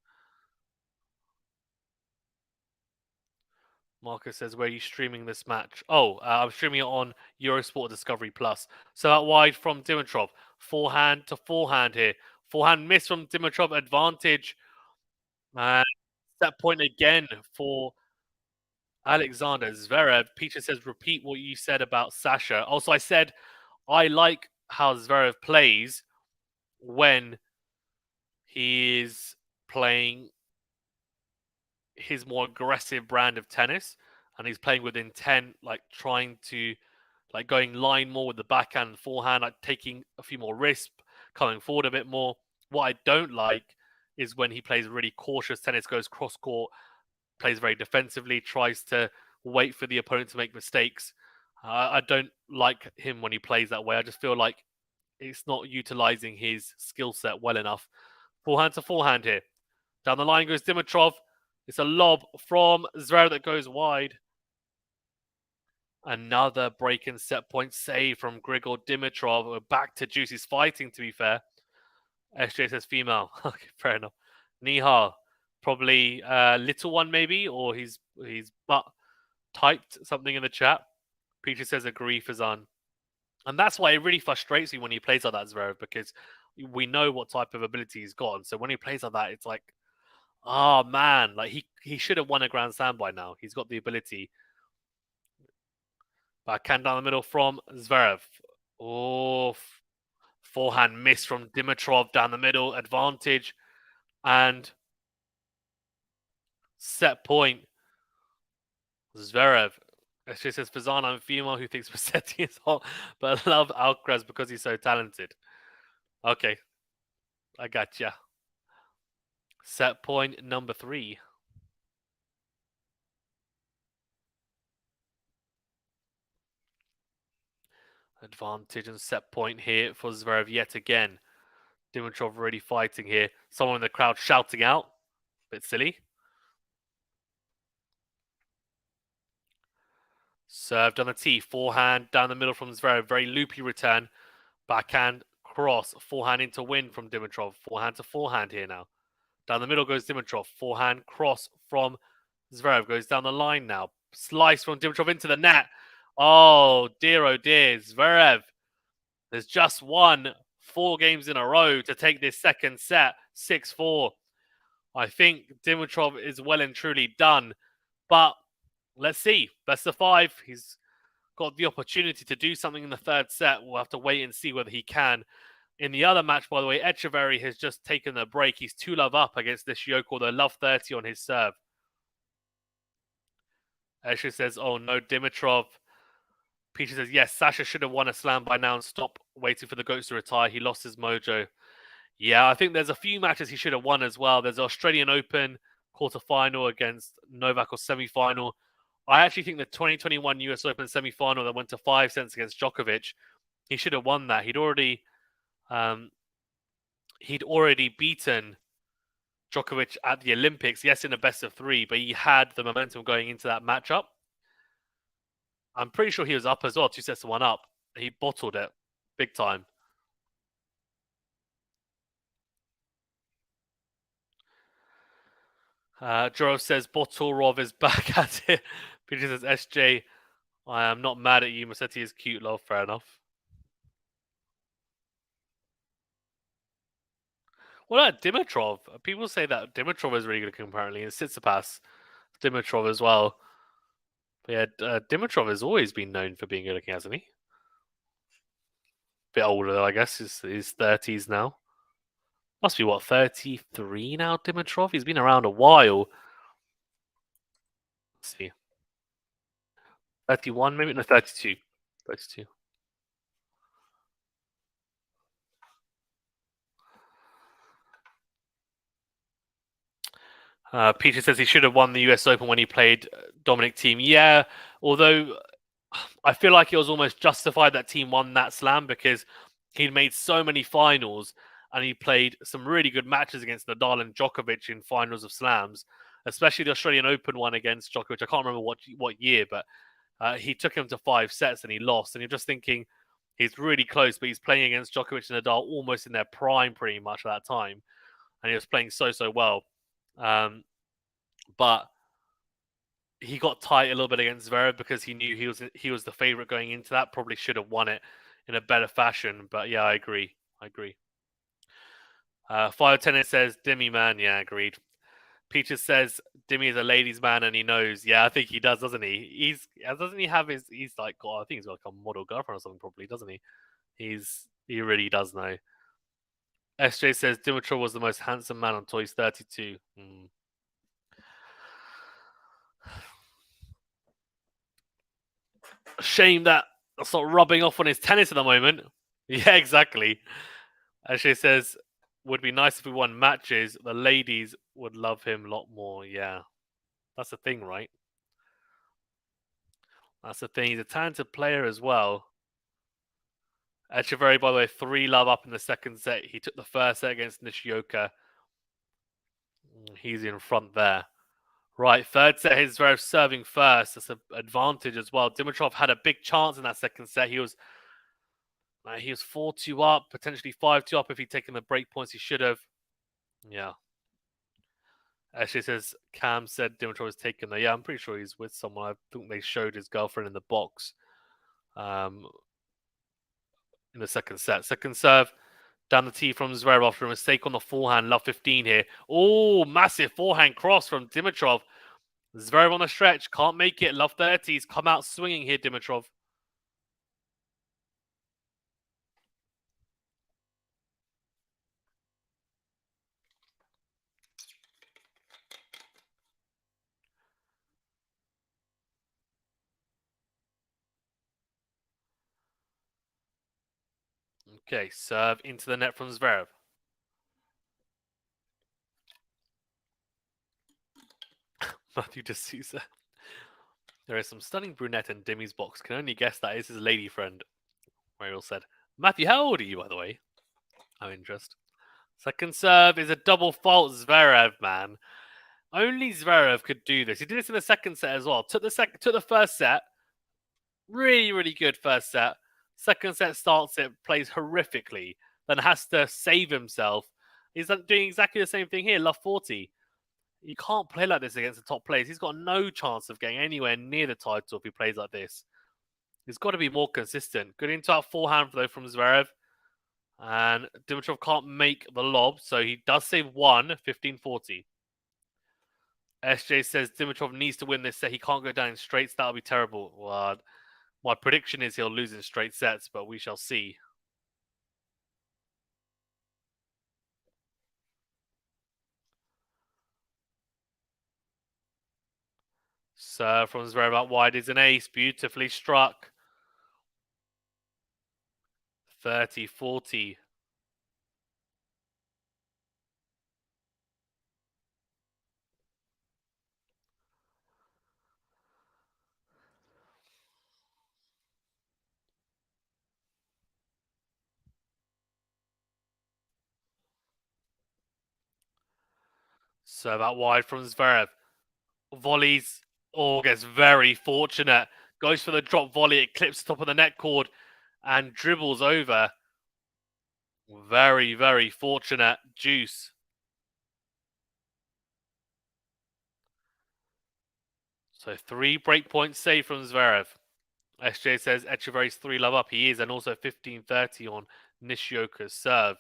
S1: Marcus says, where are you streaming this match? Oh, I'm streaming it on Eurosport Discovery Plus. So out wide from Dimitrov. Forehand to forehand here. Forehand miss from Dimitrov. Advantage. And set point again for Alexander Zverev. Peter says, repeat what you said about Sasha. Also, I said, I like how Zverev plays when he is playing his more aggressive brand of tennis and he's playing with intent, like trying to like going line more with the backhand and forehand, like taking a few more risks, coming forward a bit more. What I don't like is when he plays really cautious tennis, goes cross court, plays very defensively, tries to wait for the opponent to make mistakes. I don't like him when he plays that way. I just feel like it's not utilizing his skill set well enough. Forehand to forehand here. Down the line goes Dimitrov. It's a lob from Zverev that goes wide. Another break and set point save from Grigor Dimitrov. We're back to Juicy's fighting, to be fair. SJ says female. Okay, fair enough. Nihal, probably little one maybe, or he's but typed something in the chat. Peter says agree, Fazan. And that's why it really frustrates me when he plays like that, Zverev, because we know what type of ability he's got. And so when he plays like that, it's like, oh man, like he should have won a Grand Slam by now. He's got the ability. Backhand down the middle from Zverev. Oh, forehand miss from Dimitrov down the middle. Advantage and set point. Zverev. She says, Fazan, I'm a female who thinks Musetti is hot, but I love Alcaraz because he's so talented. Okay, I gotcha. Set point number 3. Advantage and set point here for Zverev yet again. Dimitrov already fighting here. Someone in the crowd shouting out. Bit silly. Served on a tee. Forehand down the middle from Zverev. Very loopy return. Backhand cross. Forehand into win from Dimitrov. Forehand to forehand here now. Down the middle goes Dimitrov. Forehand cross from Zverev. Goes down the line now. Slice from Dimitrov into the net. Oh dear, Zverev. There's just won 4 games in a row to take this second set. 6-4. I think Dimitrov is well and truly done. But let's see. Best of 5. He's got the opportunity to do something in the third set. We'll have to wait and see whether he can. In the other match, by the way, Etcheverry has just taken a break. He's 2-love up against Nishioka, although love 30 on his serve. Escher says, oh no, Dimitrov. Peter says, yes, Sasha should have won a slam by now and stop waiting for the goats to retire. He lost his mojo. Yeah, I think there's a few matches he should have won as well. There's the Australian Open quarterfinal against Novak or semi-final. I actually think the 2021 US Open semi-final that went to 5 sets against Djokovic, he should have won that. He'd already beaten Djokovic at the Olympics, yes, in a best of 3, but he had the momentum going into that matchup. I'm pretty sure he was up as well, 2 sets to 1 up. He bottled it big time. Joro says Bottlrov is back at it. Peter says SJ, I am not mad at you. Musetti is cute, love. Fair enough. What about Dimitrov? People say that Dimitrov is really good apparently, and Tsitsipas, Dimitrov as well. But yeah, Dimitrov has always been known for being good looking, hasn't he? Bit older, though, I guess. He's 30s now. Must be, what, 33 now, Dimitrov? He's been around a while. Let's see. 31, maybe? No, 32. 32. Peter says he should have won the US Open when he played Dominic Thiem. Yeah, although I feel like it was almost justified that Thiem won that slam because he'd made so many finals and he played some really good matches against Nadal and Djokovic in finals of slams, especially the Australian Open one against Djokovic. I can't remember what year, but he took him to 5 sets and he lost. And you're just thinking he's really close, but he's playing against Djokovic and Nadal almost in their prime pretty much at that time. And he was playing so well. But he got tight a little bit against Zverev because he knew he was the favorite going into that. Probably should have won it in a better fashion. But yeah, I agree. 510 says Dimmy man. Yeah, agreed. Peaches says Dimmy is a ladies' man and he knows. Yeah, I think he does, doesn't he? Doesn't he have his? He's like, I think he's got like a model girlfriend or something, probably, doesn't he? He really does know. SJ says Dimitrov was the most handsome man on Toys 32. Shame that that's not rubbing off on his tennis at the moment. Yeah, exactly. Actually says, would be nice if we won matches. The ladies would love him a lot more. Yeah, that's the thing, right? That's the thing. He's a talented player as well. Echeverry, by the way, 3-love up in the second set. He took the first set against Nishioka. He's in front there. Right, third set, he's very serving first. That's an advantage as well. Dimitrov had a big chance in that second set. He was 4-2 up, potentially 5-2 up if he'd taken the break points he should have. Yeah. Actually says, Cam said Dimitrov was taken there. Yeah, I'm pretty sure he's with someone. I think they showed his girlfriend in the box. in the second set. Second serve down the tee from Zverev after a mistake on the forehand. Love 15 here. Oh, massive forehand cross from Dimitrov. Zverev on the stretch. Can't make it. Love 30s. Come out swinging here, Dimitrov. Okay, serve into the net from Zverev. Matthew D'Souza. There is some stunning brunette in Dimmy's box. Can only guess that is his lady friend. Mariel said. Matthew, how old are you, by the way? No interest. Second serve is a double fault Zverev, man. Only Zverev could do this. He did this in the second set as well. Took the first set. Really, really good first set. Second set starts it, plays horrifically, then has to save himself. He's doing exactly the same thing here, love 40. You can't play like this against the top players. He's got no chance of getting anywhere near the title if he plays like this. He's got to be more consistent. Good into that forehand though from Zverev. And Dimitrov can't make the lob, so he does save one, 15-40. SJ says Dimitrov needs to win this set. He can't go down in straights. That'll be terrible. Well, my prediction is he'll lose in straight sets, but we shall see. Serve from Zverev out wide is an ace. Beautifully struck. 30-40. Serve out wide from Zverev. Volleys. Oh, gets very fortunate. Goes for the drop volley. It clips the top of the net cord and dribbles over. Very, very fortunate. Juice. So 3 break points saved from Zverev. SJ says Echeverry's 3 love up. He is, and also 15-30 on Nishioka's serve.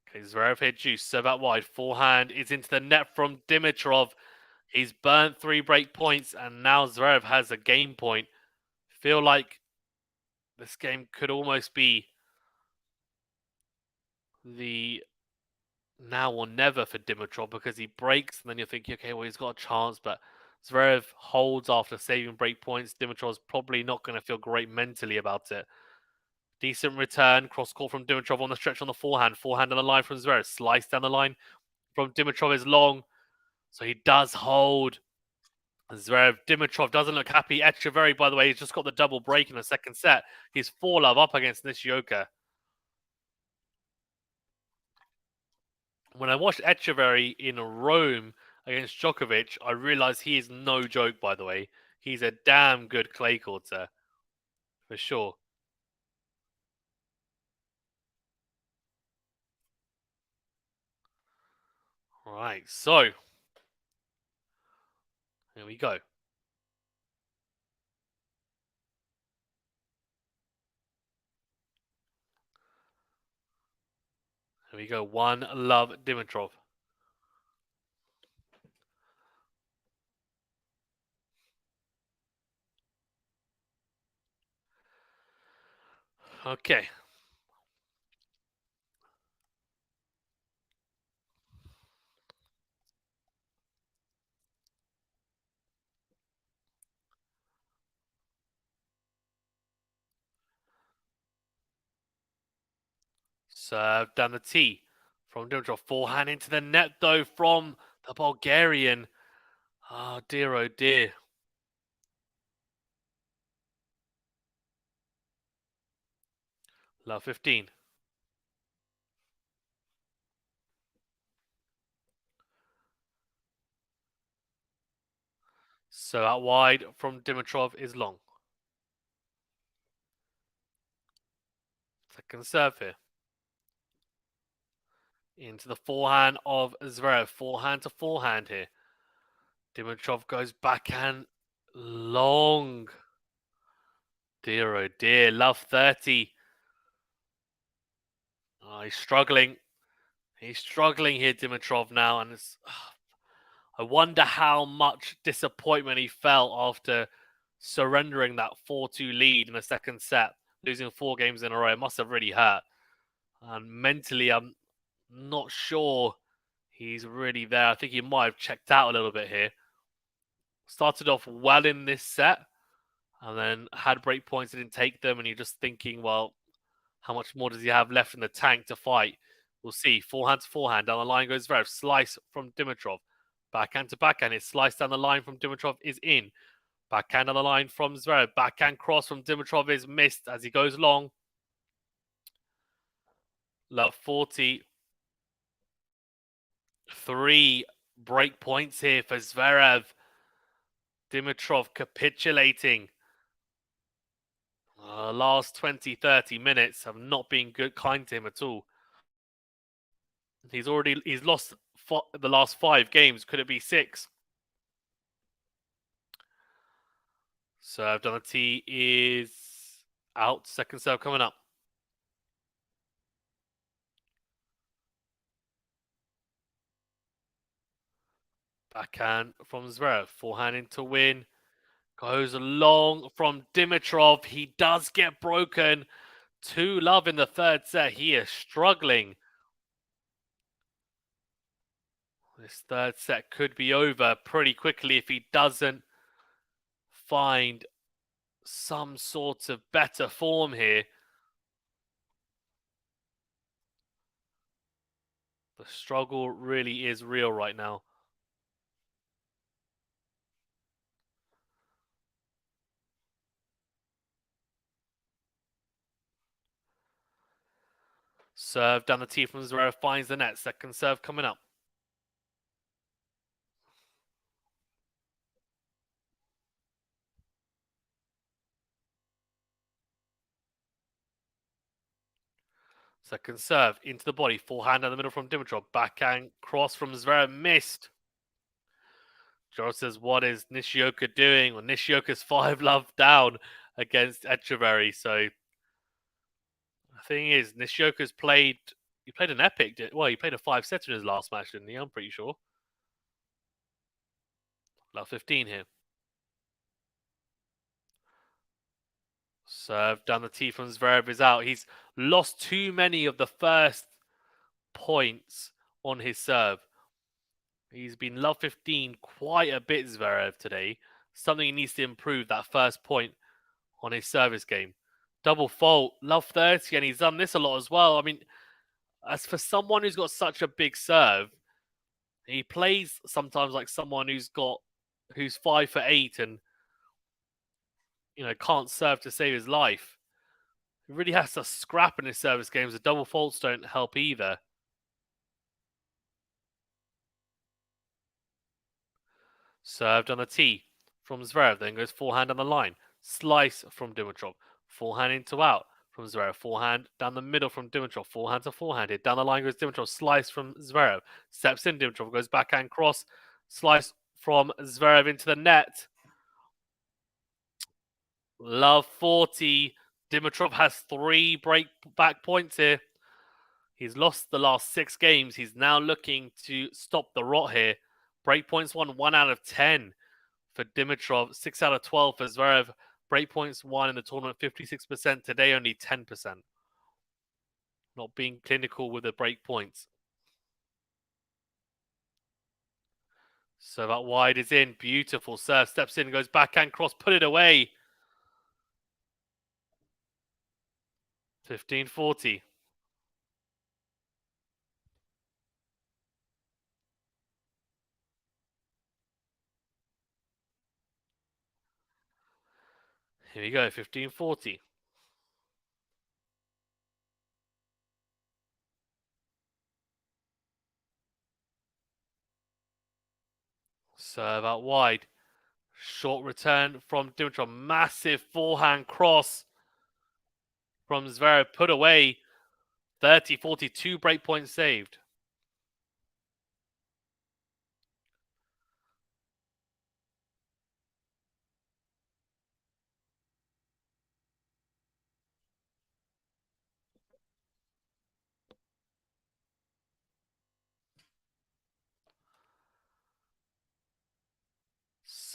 S1: Okay, Zverev here, juice. Serve out wide. Forehand is into the net from Dimitrov. He's burnt 3 break points, and now Zverev has a game point. Feel like this game could almost be the now or never for Dimitrov because he breaks, and then you're thinking, okay, well, he's got a chance, but Zverev holds after saving break points. Dimitrov's probably not going to feel great mentally about it. Decent return, cross court from Dimitrov on the stretch on the forehand. Forehand on the line from Zverev. Slice down the line from Dimitrov is long, so he does hold. Zverev, Dimitrov doesn't look happy. Echeverry, by the way, he's just got the double break in the second set. He's 4 love up against Nishioka. When I watched Echeverry in Rome against Djokovic, I realized he is no joke, by the way. He's a damn good clay courter. For sure. Right, so here we go. Here we go. 1 love Dimitrov. Okay. Serve down the tee from Dimitrov. Forehand into the net, though, from the Bulgarian. Oh, dear, oh, dear. Love 15. So out wide from Dimitrov is long. Second serve here. Into the forehand of Zverev. Forehand to forehand here. Dimitrov goes backhand. Long. Dear, oh dear. Love 30. Oh, he's struggling. He's struggling here, Dimitrov, now. And I wonder how much disappointment he felt after surrendering that 4-2 lead in the second set, losing 4 games in a row. It must have really hurt. And mentally, I'm not sure he's really there. I think he might have checked out a little bit here. Started off well in this set, and then had break points, didn't take them, and you're just thinking, well, how much more does he have left in the tank to fight? We'll see. Forehand to forehand. Down the line goes Zverev. Slice from Dimitrov. Backhand to backhand. It's sliced down the line from Dimitrov is in. Backhand on the line from Zverev. Backhand cross from Dimitrov is missed as he goes long. Love 40. 3 break points here for Zverev. Dimitrov capitulating. Last 20, 30 minutes have not been kind to him at all. He's lost the last 5 games. Could it be 6? Serve on the tee is out. Second serve coming up. Backhand from Zverev. Forehand into win. Goes long from Dimitrov. He does get broken. 2-love in the third set. He is struggling. This third set could be over pretty quickly if he doesn't find some sort of better form here. The struggle really is real right now. Serve down the tee from Zverev, finds the net. Second serve coming up. Second serve into the body. Forehand in the middle from Dimitrov. Backhand cross from Zverev, missed. Joe says, what is Nishioka doing? Well, Nishioka's 5-love down against Echeverry. So the thing is, Nishioka's played an epic. Well, he played a 5-setter in his last match, didn't he? I'm pretty sure. Love 15 here. Serve down the tee from Zverev is out. He's lost too many of the first points on his serve. He's been love 15 quite a bit, Zverev, today. Something he needs to improve, that first point on his service game. Double fault, love 30, and he's done this a lot as well. I mean, as for someone who's got such a big serve, he plays sometimes like someone who's 5 for 8 and can't serve to save his life. He really has to scrap in his service games. The double faults don't help either. Served on the tee from Zverev, then goes forehand on the line. Slice from Dimitrov. Forehand into out from Zverev. Forehand down the middle from Dimitrov. Forehand to forehand here. Down the line goes Dimitrov. Slice from Zverev. Steps in Dimitrov. Goes backhand cross. Slice from Zverev into the net. Love 40. Dimitrov has 3 break back points here. He's lost the last 6 games. He's now looking to stop the rot here. Break points won 1 out of 10 for Dimitrov. 6 out of 12 for Zverev. Break points won in the tournament 56%. Today only 10%. Not being clinical with the break points. So that wide is in. Beautiful serve. Steps in, goes backhand cross. Put it away. 15-40. Here we go. 15-40. Serve out wide. Short return from Dimitrov. Massive forehand cross from Zverev. Put away. 30-40. 2 break points saved.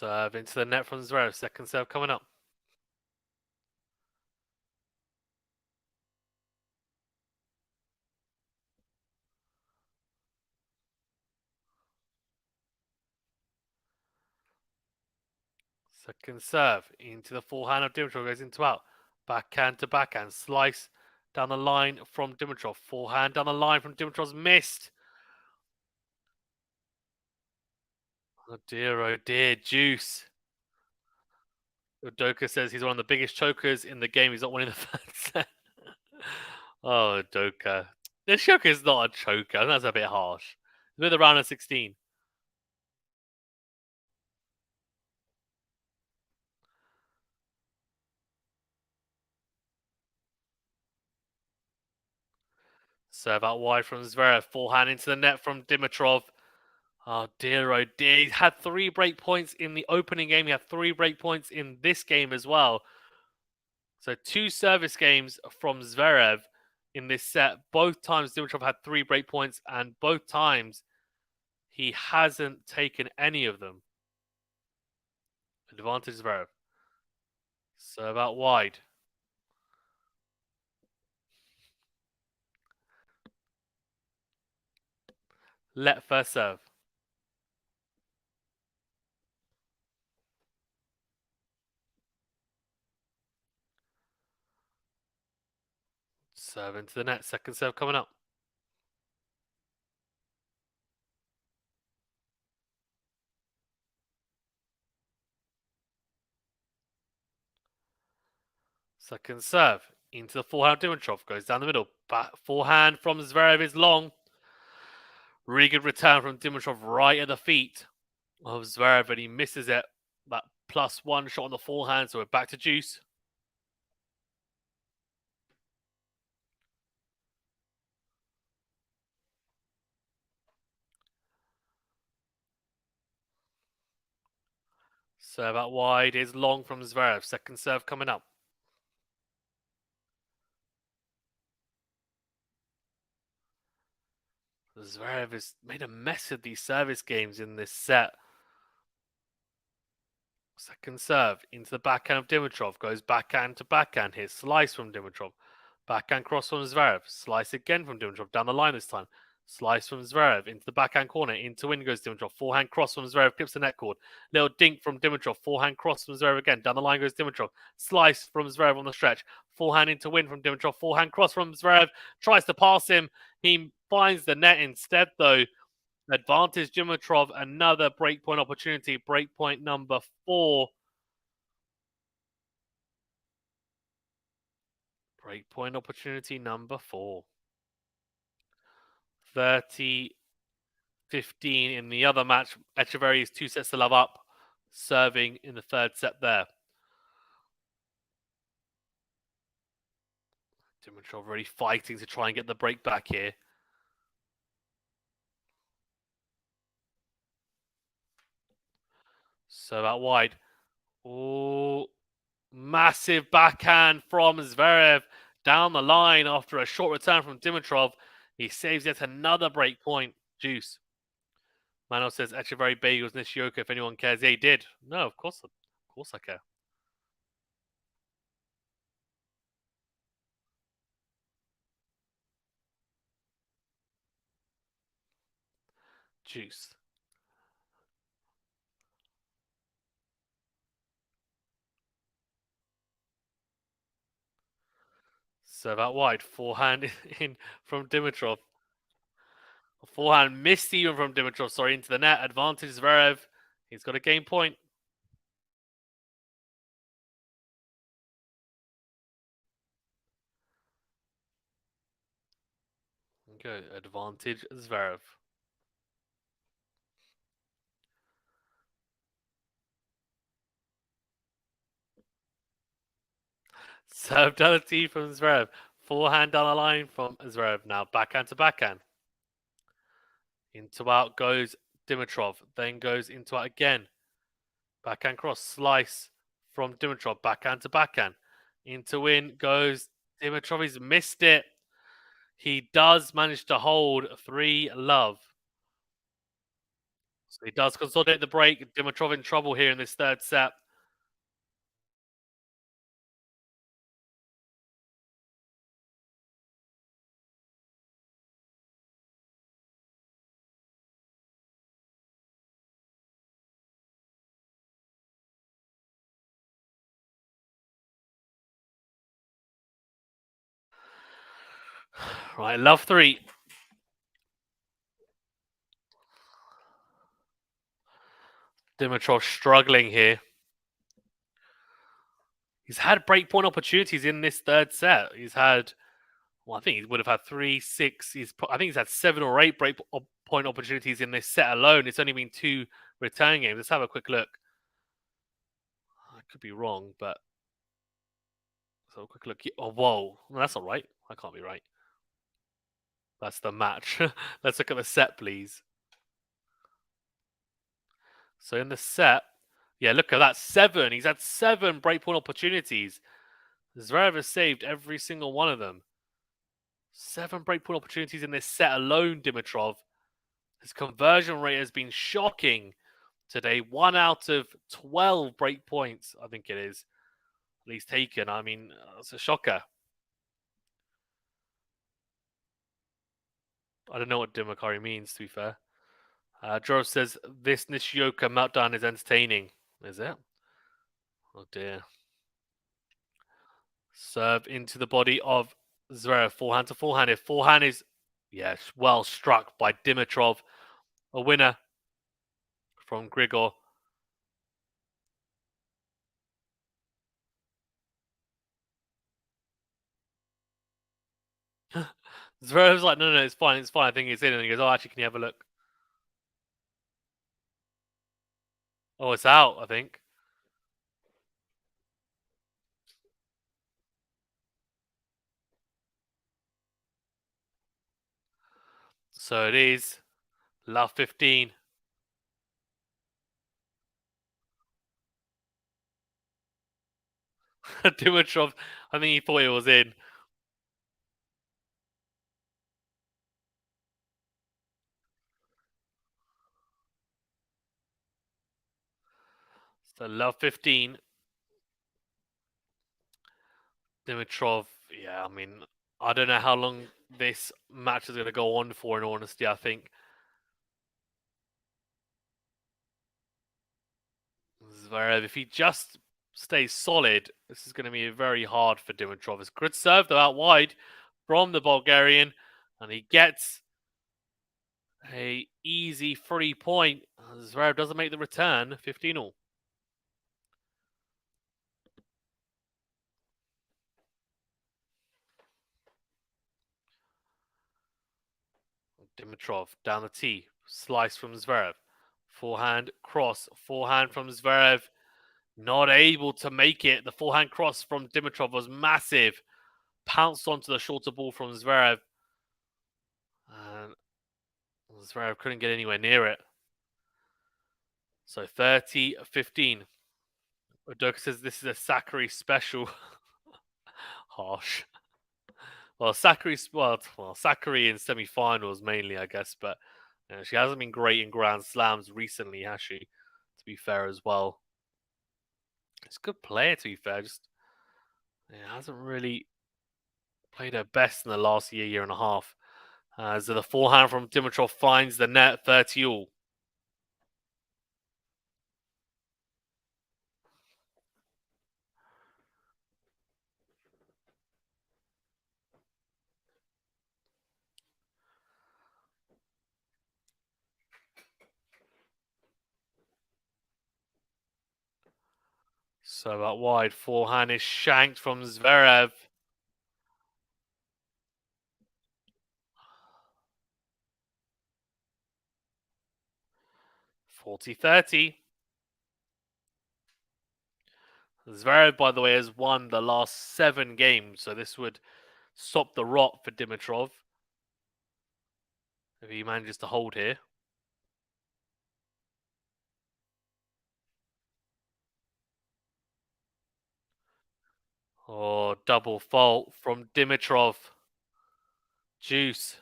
S1: Serve into the net from Zverev. Second serve coming up. Second serve into the forehand of Dimitrov. Goes into out. Backhand to backhand. Slice down the line from Dimitrov. Forehand down the line from Dimitrov's missed. Oh dear, juice. Udoka says he's one of the biggest chokers in the game. He's not winning the third set. Oh, Udoka. This choker is not a choker. That's a bit harsh. With a round of 16. Serve out wide from Zverev. Forehand into the net from Dimitrov. Oh dear. He had 3 break points in the opening game. He had 3 break points in this game as well. So 2 service games from Zverev in this set. Both times Dimitrov had 3 break points, and both times he hasn't taken any of them. Advantage Zverev. Serve out wide. Let first serve. Serve into the net. Second serve coming up. Second serve into the forehand. Dimitrov goes down the middle. Forehand from Zverev is long. Really good return from Dimitrov right at the feet of Zverev, and he misses it. That +1 shot on the forehand, so we're back to juice. Serve out wide is long from Zverev. Second serve coming up. Zverev has made a mess of these service games in this set. Second serve into the backhand of Dimitrov. Goes backhand to backhand here. Slice from Dimitrov. Backhand cross from Zverev. Slice again from Dimitrov. Down the line this time. Slice from Zverev into the backhand corner. Into win goes Dimitrov. Forehand cross from Zverev. Clips the net cord. Little dink from Dimitrov. Forehand cross from Zverev again. Down the line goes Dimitrov. Slice from Zverev on the stretch. Forehand into win from Dimitrov. Forehand cross from Zverev. Tries to pass him. He finds the net instead though. Advantage Dimitrov. Another breakpoint opportunity. Breakpoint number 4. Breakpoint opportunity number 4. 30-15 in the other match. Echeverry is 2 sets to love up, serving in the third set there. Dimitrov really fighting to try and get the break back here. Serve out wide. Oh, massive backhand from Zverev down the line after a short return from Dimitrov. He saves yet another break point. Juice. Mano says Echeverry bagels Nishioka if anyone cares. Yeah, he did. No, of course I care. Juice. Serve out wide. Forehand in from Dimitrov. Forehand missed even from Dimitrov. Sorry, into the net. Advantage Zverev. He's got a game point. Okay, advantage Zverev. Serve down the tee from Zverev. Forehand down the line from Zverev. Now backhand to backhand. Into out goes Dimitrov. Then goes into out again. Backhand cross. Slice from Dimitrov. Backhand to backhand. Into in goes Dimitrov. He's missed it. He does manage to hold 3 love. So he does consolidate the break. Dimitrov in trouble here in this third set. Right, love 3. Dimitrov struggling here. He's had breakpoint opportunities in this third set. He's had, well, I think he would have had 3, 6. I think he's had 7 or 8 breakpoint opportunities in this set alone. It's only been 2 return games. Let's have a quick look. I could be wrong, but so a quick look. Oh, whoa, no, that's not right. I can't be right. That's the match. Let's look at the set, please. So in the set, yeah, look at that, 7. He's had 7 breakpoint opportunities. Zverev has saved every single one of them. 7 breakpoint opportunities in this set alone, Dimitrov. His conversion rate has been shocking today. 1 out of 12 breakpoints, I think it is, at least taken. I mean, it's a shocker. I don't know what Dimakari means, to be fair. Joro says, this Nishioka meltdown is entertaining. Is it? Oh, dear. Serve into the body of Zverev. Forehand to forehand. If forehand is, yes, well struck by Dimitrov. A winner from Grigor. Zverev's like, no, it's fine, I think it's in. And he goes, oh, actually, can you have a look? Oh, it's out, I think. So it is love 15. Dimitrov, I think he thought it was in. So love 15. Dimitrov, yeah, I mean, I don't know how long this match is going to go on for, in honesty, I think. Zverev, if he just stays solid, this is going to be very hard for Dimitrov. It's good serve, though, out wide from the Bulgarian, and he gets a easy 3 point. Zverev doesn't make the return, 15-all. Dimitrov down the tee, slice from Zverev. Forehand cross, forehand from Zverev. Not able to make it. The forehand cross from Dimitrov was massive. Pounced onto the shorter ball from Zverev. And Zverev couldn't get anywhere near it. So 30-15. Udoka says this is a Sakari special. Harsh. Well, Sakari in semi-finals mainly, I guess, but she hasn't been great in Grand Slams recently, has she? To be fair as well. It's a good player, to be fair. Just hasn't really played her best in the last year and a half. So the forehand from Dimitrov finds the net, 30-all. So that wide forehand is shanked from Zverev. 40-30. Zverev, by the way, has won the last 7 games, so this would stop the rot for Dimitrov if he manages to hold here. Oh, double fault from Dimitrov. Juice.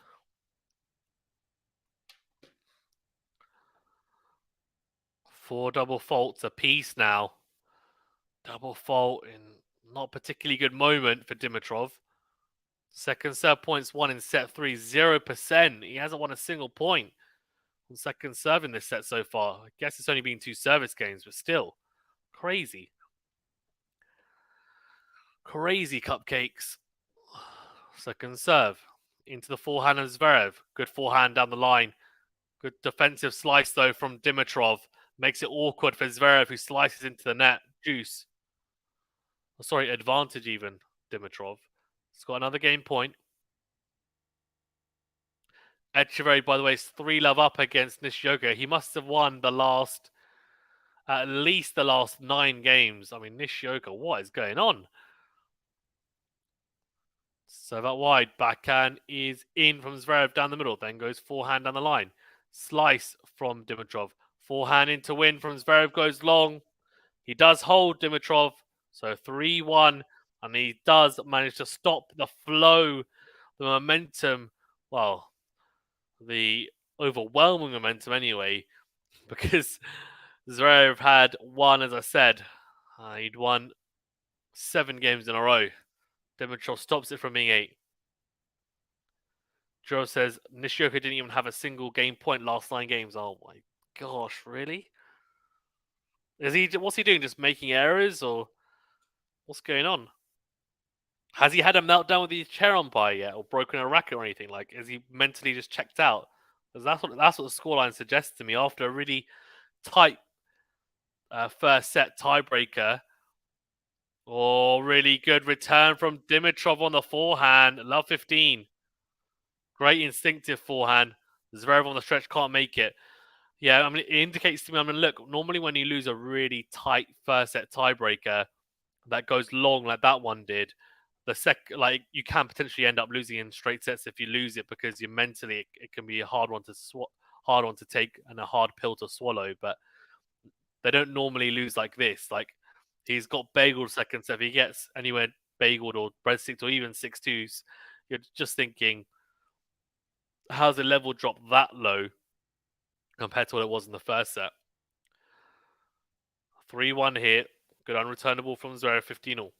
S1: 4 double faults apiece now. Double fault in not particularly good moment for Dimitrov. Second serve points won in set 3, 0%. He hasn't won a single point on second serve in this set so far. I guess it's only been 2 service games, but still. Crazy. Crazy cupcakes. Second serve. Into the forehand of ZVEREV. Good forehand down the line. Good defensive slice, though, from Dimitrov. Makes it awkward for ZVEREV, who slices into the net. Juice. Oh, sorry, advantage even, Dimitrov. He's got another game point. Echeverry, by the way, is 3-love up against Nishioka. He must have won at least the last 9 games. I mean, Nishioka, what is going on? Serve out wide. Backhand is in from Zverev down the middle. Then goes forehand down the line. Slice from Dimitrov. Forehand in to win from Zverev goes long. He does hold Dimitrov. So 3-1. And he does manage to stop the flow, the momentum. Well, the overwhelming momentum anyway. Because Zverev had won, as I said. He'd won 7 games in a row. Dimitrov stops it from being 8. Joe says Nishioka didn't even have a single game point last 9 games. Oh my gosh, really? What's he doing? Just making errors, or what's going on? Has he had a meltdown with his chair umpire yet, or broken a racket or anything? Like, is he mentally just checked out? Because that's what the scoreline suggests to me after a really tight first set tiebreaker. Oh, really good return from Dimitrov on the forehand. Love 15. Great instinctive forehand. Zverev on the stretch can't make it. Yeah, I mean, it indicates to me, I mean, look, normally when you lose a really tight first set tiebreaker that goes long like that one did, you can potentially end up losing in straight sets if you lose it, because you mentally it can be a hard one to take and a hard pill to swallow. But they don't normally lose like this. Like, he's got bageled second set. If he gets anywhere bageled or breadsticked or even 6-2s, you're just thinking, how's the level drop that low compared to what it was in the first set? 3-1 here. Good unreturnable from Zverev, 15-all.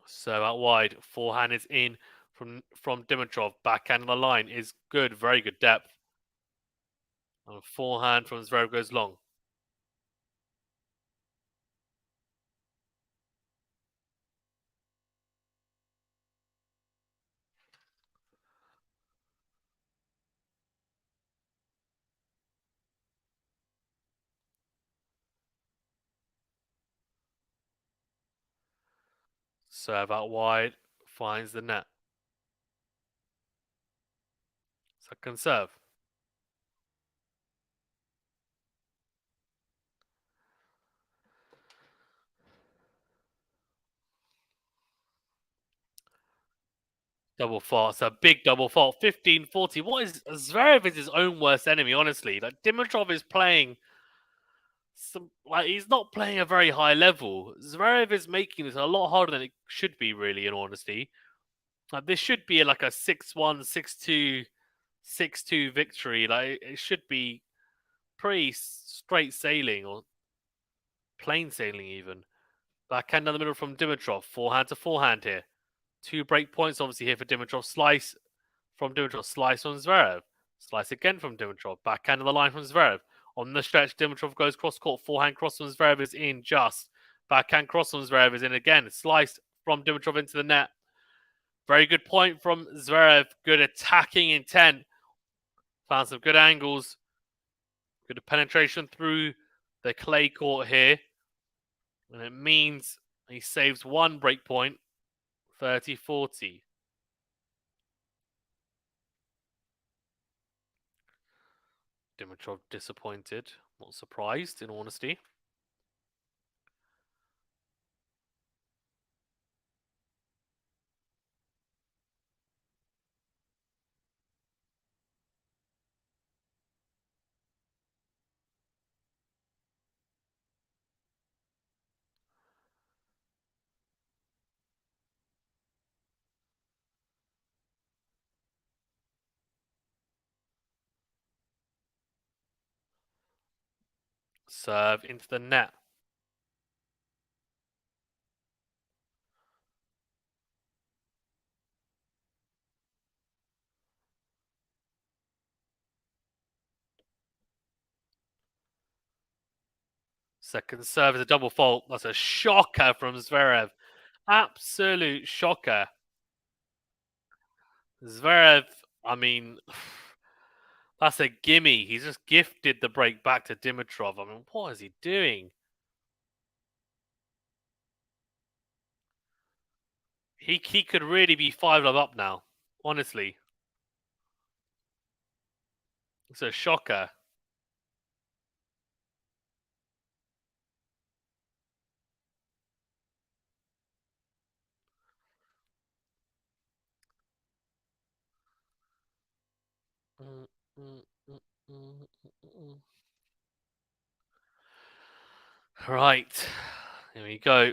S1: So out wide, forehand is in from Dimitrov. Backhand on the line is good, very good depth. And forehand from Zverev goes long. Serve out wide, finds the net. Second serve. Double fault. It's a big double fault. 15-40. What is Zverev is his own worst enemy, honestly. Like, Dimitrov is playing he's not playing a very high level. Zverev is making this a lot harder than it should be, really, in honesty. Like, this should be like a 6-1, 6-2, 6-2 victory. Like, it should be pretty straight sailing, or plain sailing even. Backhand down the middle from Dimitrov. Forehand to forehand here. 2 break points obviously here for Dimitrov. Slice from Dimitrov. Slice on Zverev. Slice again from Dimitrov. Backhand of the line from Zverev. On the stretch, Dimitrov goes cross court. Forehand cross from Zverev is in just. Backhand cross from Zverev is in again. Sliced from Dimitrov into the net. Very good point from Zverev. Good attacking intent. Found some good angles. Good penetration through the clay court here. And it means he saves 1 break point. 30-40. Dimitrov disappointed. Not surprised, in honesty. Serve into the net. Second serve is a double fault. That's a shocker from ZVEREV. Absolute shocker. ZVEREV, I mean, that's a gimme. He's just gifted the break back to Dimitrov. I mean, what is he doing? He could really be 5-love up now. Honestly. It's a shocker. Right. Here we go.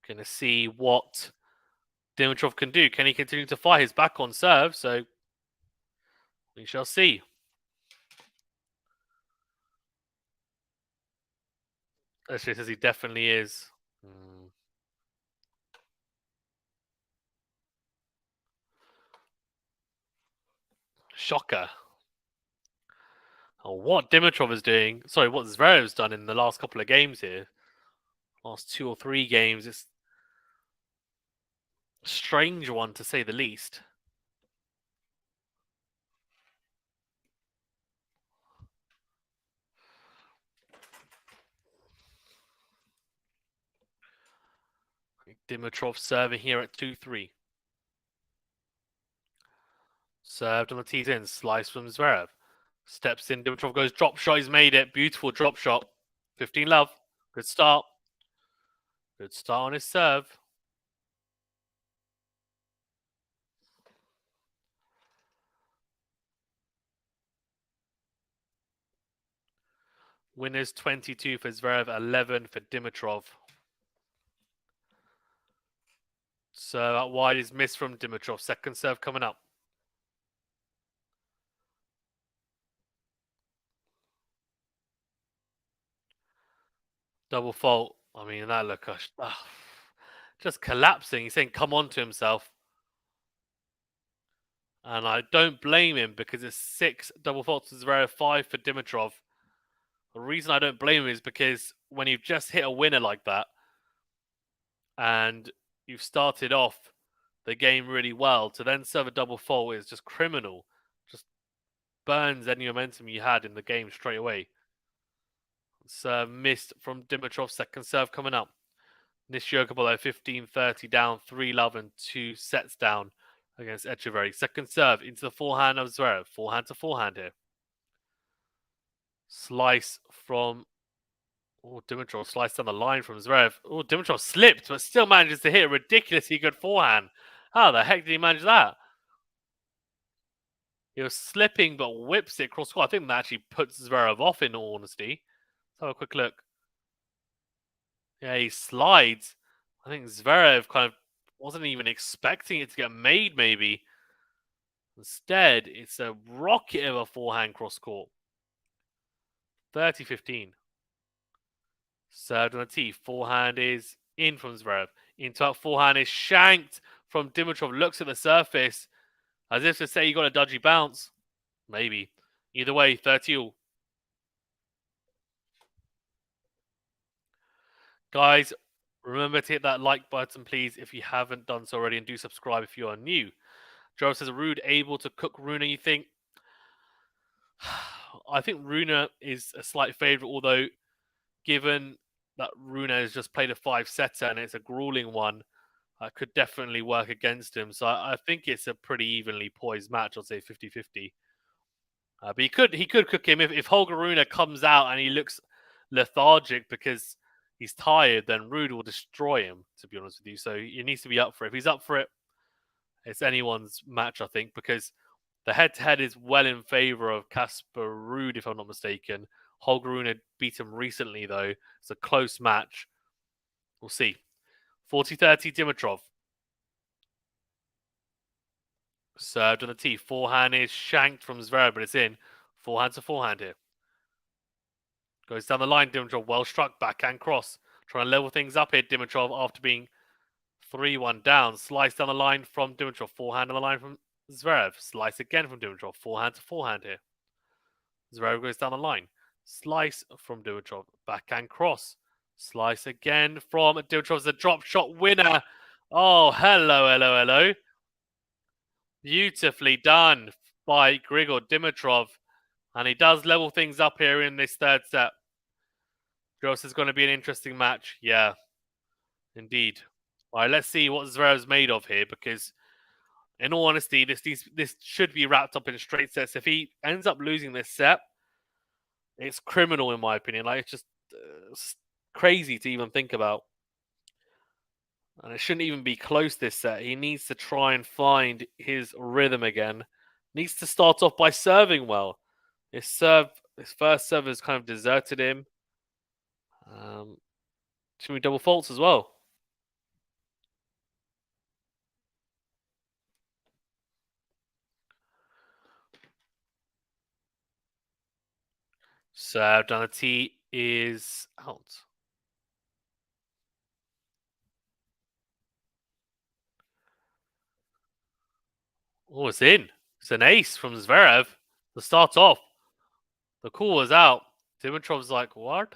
S1: Gonna see what Dimitrov can do. Can he continue to fight his back on serve? So we shall see. Actually, says he definitely is. Shocker. Oh, what Dimitrov is doing. Sorry, what Zverev's done in the last couple of games here. Last 2 or 3 games. It's a strange one to say the least. Dimitrov serving here at 2-3. Served on the tees in. Slice from Zverev. Steps in. Dimitrov goes drop shot. He's made it. Beautiful drop shot. 15-love. Good start. Good start on his serve. Winners 22 for Zverev, 11 for Dimitrov. Serve out wide is missed from Dimitrov. Second serve coming up. Double fault. I mean, that look just collapsing. He's saying come on to himself. And I don't blame him because it's 6 double faults to Zverev, 5 for Dimitrov. The reason I don't blame him is because when you've just hit a winner like that and you've started off the game really well, to then serve a double fault is just criminal. Just burns any momentum you had in the game straight away. Serve missed from Dimitrov. Second serve coming up. Nishioka below 15-30 down, 3-love and 2 sets down against Echeverry. Second serve into the forehand of Zverev. Forehand to forehand here. Slice from Dimitrov sliced down the line from Zverev. Dimitrov slipped, but still manages to hit a ridiculously good forehand. How the heck did he manage that? He was slipping, but whips it cross court. I think that actually puts Zverev off, in all honesty. Let's have a quick look. Yeah, he slides. I think Zverev kind of wasn't even expecting it to get made, maybe. Instead, it's a rocket of a forehand cross court. 30-15. Served on the tee. Forehand is in from Zverev. Into that forehand is shanked from Dimitrov. Looks at the surface as if to say you got a dodgy bounce. Maybe. Either way, 30-all. Guys, remember to hit that like button, please, if you haven't done so already, and do subscribe if you are new. Joe says, Rude able to cook Rune, you think? I think Rune is a slight favourite, although given that Rune has just played a 5-setter and it's a grueling one, could definitely work against him. So I think it's a pretty evenly poised match. I'll say 50-50. But he could cook him if Holger Rune comes out and he looks lethargic because he's tired. Then Rude will destroy him. To be honest with you, so he needs to be up for it. If he's up for it, it's anyone's match, I think, because the head-to-head is well in favour of Casper Ruud, if I'm not mistaken. Holger Rune beat him recently, though. It's a close match. We'll see. 40-30 Dimitrov. Served on the tee. Forehand is shanked from Zverev, but it's in. Forehand to forehand here. Goes down the line, Dimitrov. Well struck. Backhand cross. Trying to level things up here, Dimitrov, after being 3-1 down. Slice down the line from Dimitrov. Forehand on the line from Zverev. Slice again from Dimitrov. Forehand to forehand here. Zverev goes down the line. Slice from Dimitrov. Backhand cross. Slice again from Dimitrov's a drop shot winner. Oh, hello. Beautifully done by Grigor Dimitrov. And he does level things up here in this third set. Gross is going to be an interesting match. Yeah, indeed. All right, let's see what Zverev's made of here, because in all honesty, this should be wrapped up in straight sets. If he ends up losing this set, it's criminal in my opinion. Like, it's just crazy to even think about. And it shouldn't even be close this set. He needs to try and find his rhythm again. Needs to start off by serving well. His first serve has kind of deserted him. Too many double faults as well. Served on the tee is out. Oh, it's in. It's an ace from Zverev to start off. The call was out. Dimitrov's like, what?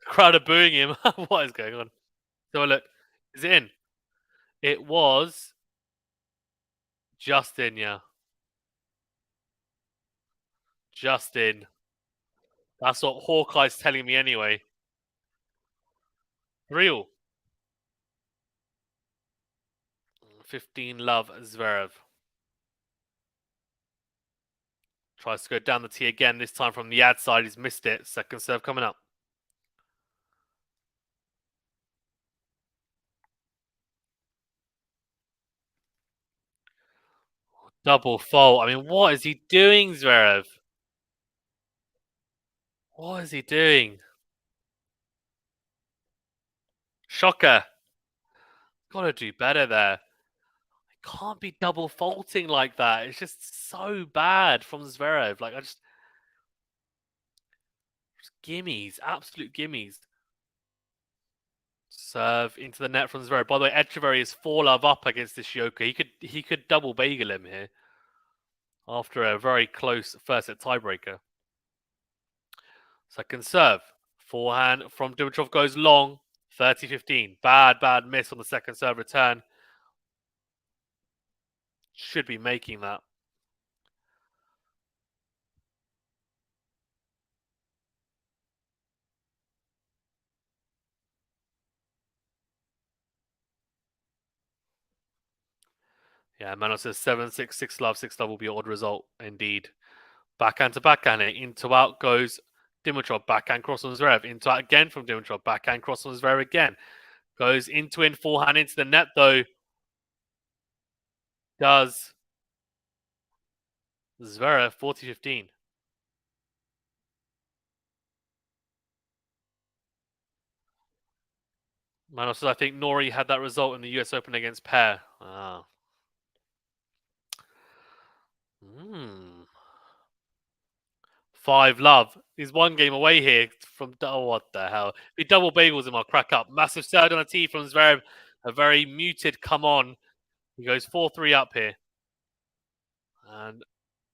S1: The crowd are booing him. What is going on? So look, is it in? It was just in, yeah. Just in. That's what Hawkeye's telling me anyway. Real. 15 love Zverev. Tries to go down the tee again, this time from the ad side. He's missed it. Second serve coming up. Double fault. I mean, what is he doing, Zverev? What is he doing? Shocker. Gotta do better there. Can't be double faulting like that. It's just so bad from Zverev. Like, just gimmies, absolute gimmies. Serve into the net from Zverev. By the way, Echeverry is 4-love up against this Yoka. He could double bagel him here after a very close first set tiebreaker. Second serve. Forehand from Dimitrov goes long. 30-15. Bad miss on the second serve return. Should be making that. Yeah, Manos says 7-6, 6-love, 6-love will be an odd result indeed. Backhand to backhand. Into out goes Dimitrov. Backhand cross on Zverev. Into out again from Dimitrov. Backhand cross on Zverev again. Goes into in, forehand into the net though. Does Zverev 40-15. Manos says, I think Nori had that result in the US Open against Pair. Ah. 5-love. He's one game away here from. Oh, what the hell? If he double bagels him, I'll crack up. Massive serve on a tee from Zverev. A very muted come on. He goes 4-3 up here. And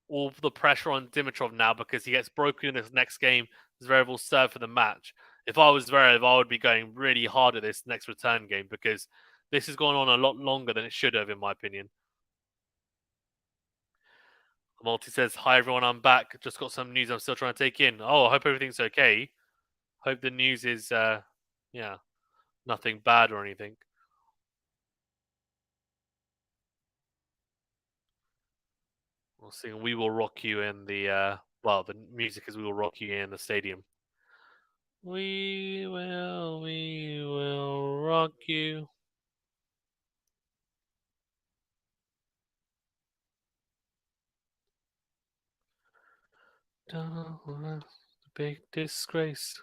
S1: all the pressure on Dimitrov now because he gets broken in this next game. Zverev will serve for the match. If I was Zverev, I would be going really hard at this next return game because this has gone on a lot longer than it should have, in my opinion. Multi says, hi everyone, I'm back. Just got some news I'm still trying to take in. Oh, I hope everything's okay. Hope the news is, yeah, nothing bad or anything. We'll sing We Will Rock You in the, well, the music is We Will Rock You in the stadium. We will rock you. big disgrace.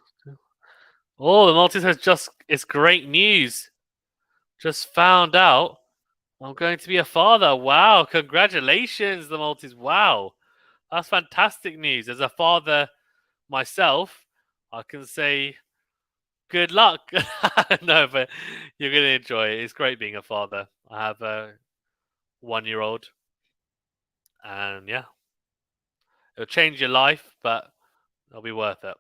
S1: Oh, the Maltese has just, it's great news. Just found out I'm going to be a father. Wow, congratulations, the Maltese. Wow, that's fantastic news. As a father myself, I can say good luck. No, but you're going to enjoy it. It's great being a father. I have a 1-year-old, and yeah, it'll change your life, but it'll be worth it.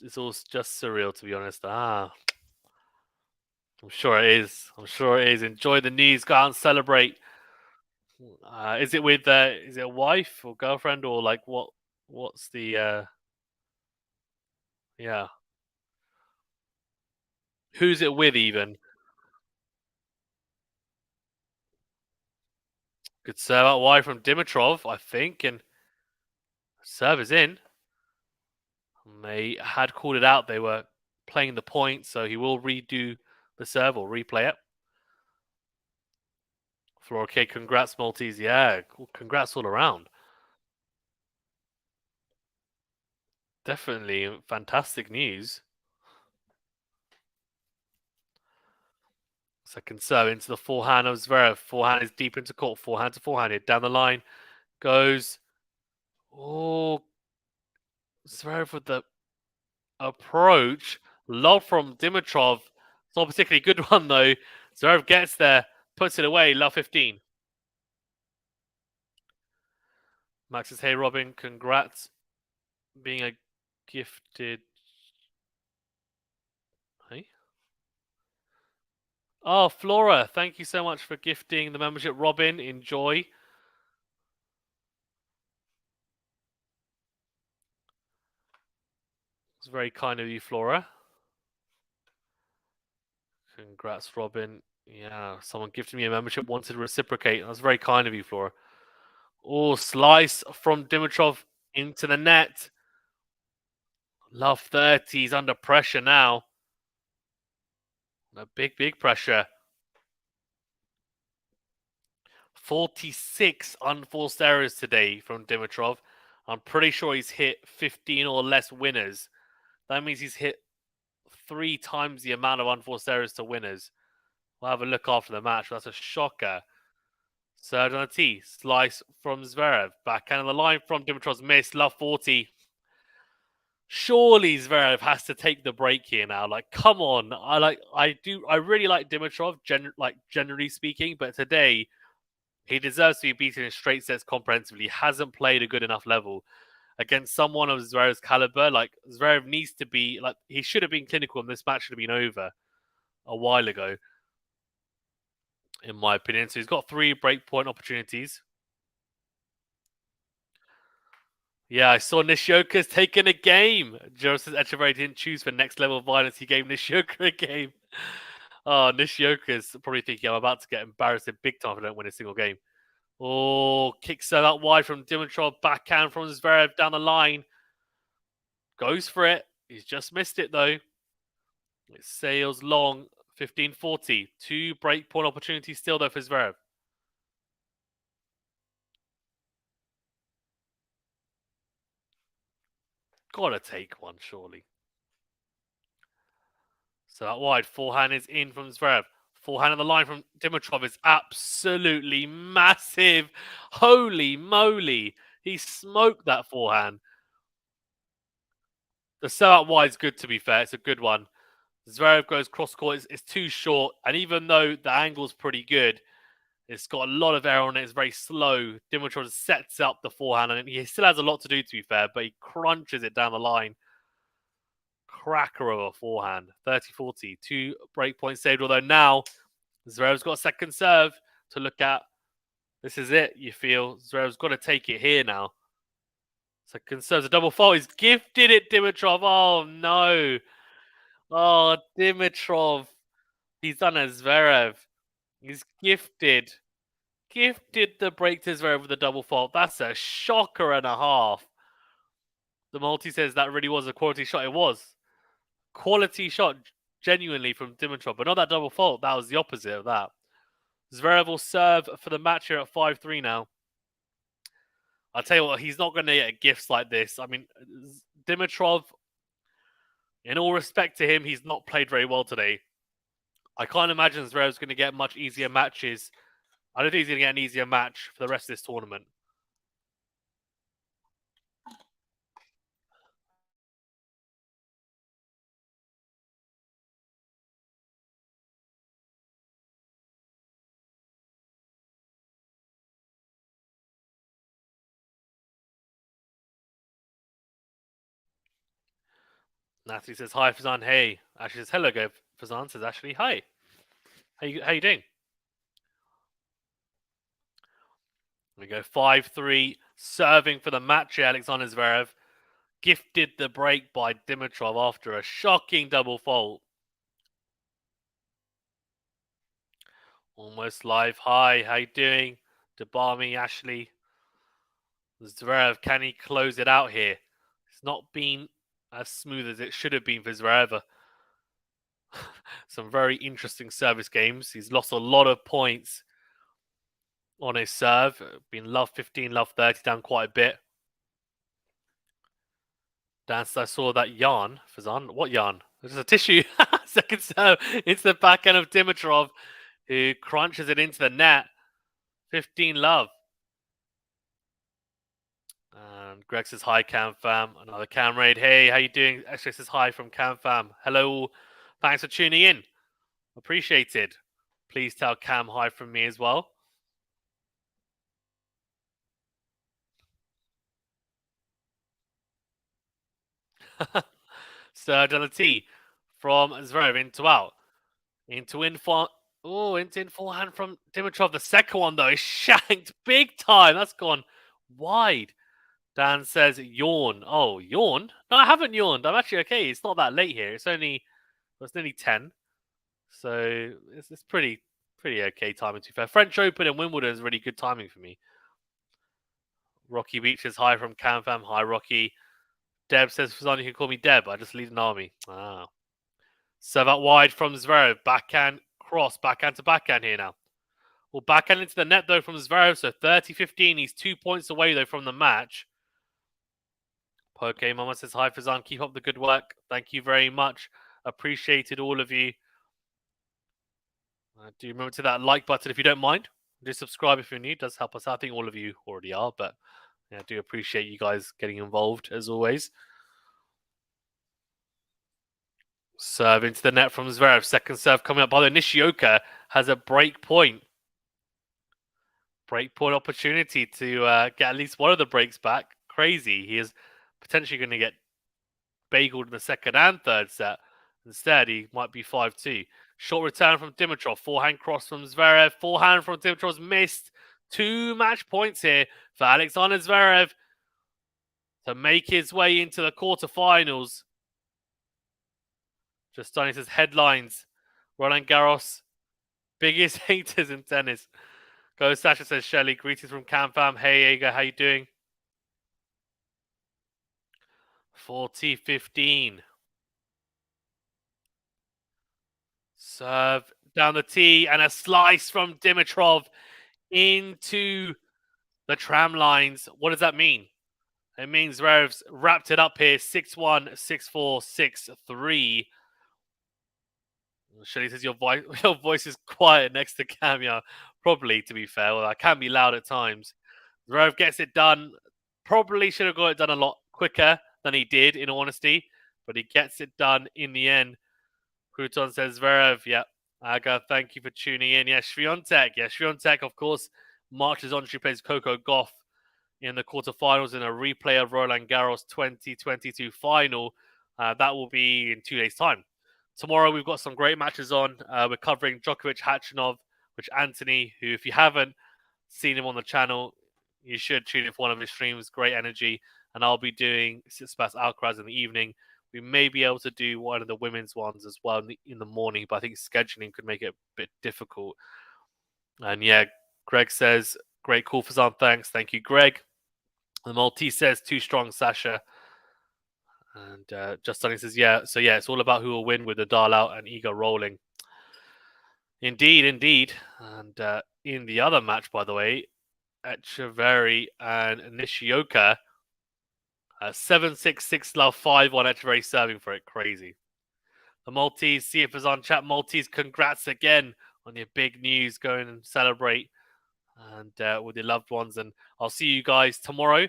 S1: It's all just surreal, to be honest. I'm sure it is. I'm sure it is. Enjoy the news. Go out and celebrate. Is it with is it a wife or girlfriend or like what? What's the yeah? Who's it with even? Good serve out wide from Dimitrov, I think, and serve is in. They had called it out. They were playing the point, so he will redo the serve or replay it. Floor okay, congrats Maltese. Yeah, congrats all around. Definitely fantastic news. Second serve into the forehand of Zverev. Forehand is deep into court. Forehand to forehand. It down the line goes. Oh, Zverev with the approach. Lob from Dimitrov. It's not a particularly good one though. Zverev gets there, puts it away. Love 15. Max says, "Hey Robin, congrats being a gifted." Hey. Oh, Flora, thank you so much for gifting the membership. Robin, enjoy. It's very kind of you, Flora. Congrats, Robin. Yeah, someone gifted me a membership, wanted to reciprocate. That's very kind of you, Flora. Oh, slice from Dimitrov into the net. Love 30. He's under pressure now. A big pressure. 46 unforced errors today from Dimitrov. I'm pretty sure he's hit 15 or less winners. That means he's hit 3 times the amount of unforced errors to winners. We'll have a look after the match. That's a shocker. Serve on the tee. Slice from Zverev. Backhand on the line from Dimitrov's miss. Love 40. Surely Zverev has to take the break here now. Like, come on. I really like Dimitrov, generally speaking, but today he deserves to be beaten in straight sets comprehensively. He hasn't played a good enough level against someone of Zverev's caliber. Like, Zverev needs to be like, he should have been clinical and this match should have been over a while ago, in my opinion. So he's got 3 breakpoint opportunities. Yeah, I saw Nishioka's taken a game. Joe says Echeverry didn't choose for next level violence. He gave Nishioka a game. Oh, Nishioka's probably thinking I'm about to get embarrassed big time if I don't win a single game. Oh, kick serve out wide from Dimitrov. Backhand from Zverev down the line. Goes for it. He's just missed it though. It sails long. 15-40. 2 breakpoint opportunities still though for Zverev. Gotta take one, surely. So that wide forehand is in from Zverev. Forehand on the line from Dimitrov is absolutely massive. Holy moly. He smoked that forehand. The serve out wide is good, to be fair. It's a good one. Zverev goes cross court. It's too short. And even though the angle's pretty good, it's got a lot of error on it. It's very slow. Dimitrov sets up the forehand. And he still has a lot to do, to be fair. But he crunches it down the line. Cracker of a forehand. 30-40. 2 breakpoints saved. Although now Zverev's got a second serve to look at. This is it, you feel. Zverev's got to take it here now. Second serve's a double fault. He's gifted it, Dimitrov. Oh, no. Oh, Dimitrov. He's done a Zverev. He's gifted the break to Zverev with a double fault. That's a shocker and a half. The multi says that really was a quality shot. It was. Quality shot, genuinely, from Dimitrov. But not that double fault. That was the opposite of that. Zverev will serve for the match here at 5-3 now. I'll tell you what, he's not going to get gifts like this. I mean, Dimitrov, in all respect to him, he's not played very well today. I can't imagine Zverev's going to get much easier matches. I don't think he's going to get an easier match for the rest of this tournament. Natalie says, hi, Fazan. Hey. Ashley says, hello, go. Fazan says, Ashley, hi. How you doing? We go 5-3. Serving for the match here, Alexander Zverev. Gifted the break by Dimitrov after a shocking double fault. Almost live. Hi, how you doing? Debami, Ashley. Zverev, can he close it out here? It's not been as smooth as it should have been for Zverev. Some very interesting service games. He's lost a lot of points on his serve. Been love 15, love 30, down quite a bit. I saw that yarn. Fazan, what yarn? There's a tissue. Second serve. It's the backhand of Dimitrov, who crunches it into the net. 15 love. And Greg says, hi, Cam Fam. Another Cam raid. Hey, how you doing? Actually says, hi from Cam Fam. Hello. Thanks for tuning in. Appreciated. Please tell Cam hi from me as well. Served on a tee from Zverev into out. Into in for into in forehand from Dimitrov. The second one though is shanked big time. That's gone wide. Dan says yawn. Oh, yawn? No, I haven't yawned. I'm actually okay. It's not that late here. It's nearly 10. So it's pretty okay timing to be fair. French Open and Wimbledon is really good timing for me. Rocky Beach says hi from CamFam. Hi Rocky. Deb says, Fazan, you can call me Deb. I just lead an army. Ah. Serve out wide from Zverev. Backhand cross. Backhand to backhand here now. Well, backhand into the net though from Zverev. So 30-15. He's 2 points away though from the match. Poke Mama says, hi Fazan. Keep up the good work. Thank you very much. Appreciated all of you. Do remember to that like button if you don't mind. Do subscribe if you're new. It does help us out. I think all of you already are, but yeah, I do appreciate you guys getting involved as always. Serve into the net from Zverev. Second serve coming up. By the Nishioka has a break point. Break point opportunity to get at least one of the breaks back. Crazy. He is potentially going to get bageled in the second and third set. Instead, he might be 5-2. Short return from Dimitrov. Forehand cross from Zverev. Forehand from Dimitrov's missed. 2 match points here for Alexander Zverev to make his way into the quarterfinals. Just starting his headlines. Roland Garros, biggest haters in tennis. Go Sasha says, Shelley, greetings from CamFam. Hey, Aga, how you doing? 40-15. Serve down the tee and a slice from Dimitrov into the tram lines. What does that mean? It means Zverev's wrapped it up here 6-1, 6-4, 6-3. Shelley says your voice is quiet next to Cam. Yeah, probably, to be fair. Well, I can be loud at times. Zverev gets it done. Probably should have got it done a lot quicker than he did, in honesty. But he gets it done in the end. Crouton says, Zverev, yeah. Aga, thank you for tuning in. Yeah, Swiatek. Yeah, Swiatek, of course, marches on. She plays Coco Gauff in the quarterfinals in a replay of Roland Garros 2022 final. That will be in 2 days' time. Tomorrow, we've got some great matches on. We're covering Djokovic, Khachanov, which Anthony, who, if you haven't seen him on the channel, you should tune in for one of his streams. Great energy. And I'll be doing Tsitsipas Alcaraz in the evening. We may be able to do one of the women's ones as well in the morning, but I think scheduling could make it a bit difficult. And yeah, Greg says, great call, Fazan. Thanks. Thank you, Greg. The Maltese says, too strong, Sasha. And Just Sunny says, yeah. So yeah, it's all about who will win with the dial out and ego rolling. Indeed. And in the other match, by the way, Echeverry and Nishioka 7-6, 6-love, 5-1. Echeverry serving for it. Crazy. The Maltese, see if it's on chat. Maltese, congrats again on your big news. Go in and celebrate and with your loved ones. And I'll see you guys tomorrow.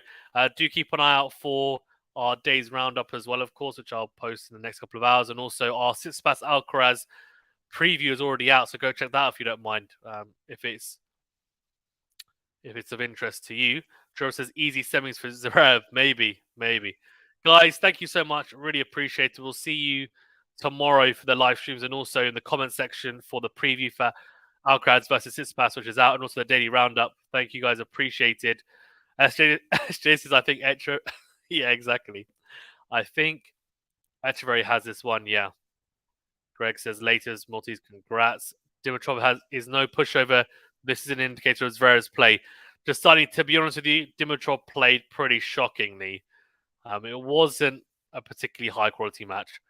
S1: Do keep an eye out for our day's roundup as well, of course, which I'll post in the next couple of hours. And also our Tsitsipas Alcaraz preview is already out, so go check that out if you don't mind. If it's of interest to you. Joe says easy semis for ZVEREV. Maybe. Guys, thank you so much. Really appreciate it. We'll see you tomorrow for the live streams and also in the comment section for the preview for Alcaraz versus Tsitsipas, which is out, and also the daily roundup. Thank you guys. Appreciated. SJ says, I think Echeverry. Yeah, exactly. I think Echeverry has this one. Yeah. Greg says, latest Maltese, congrats. Dimitrov is no pushover. This is an indicator of Zverev's play. Just starting, to be honest with you, Dimitrov played pretty shockingly. It wasn't a particularly high-quality match.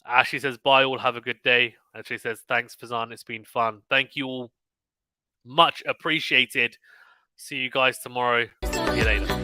S1: Ashley says, bye all, have a good day. Ashley says, thanks, Fazan, it's been fun. Thank you all. Much appreciated. See you guys tomorrow. See you later.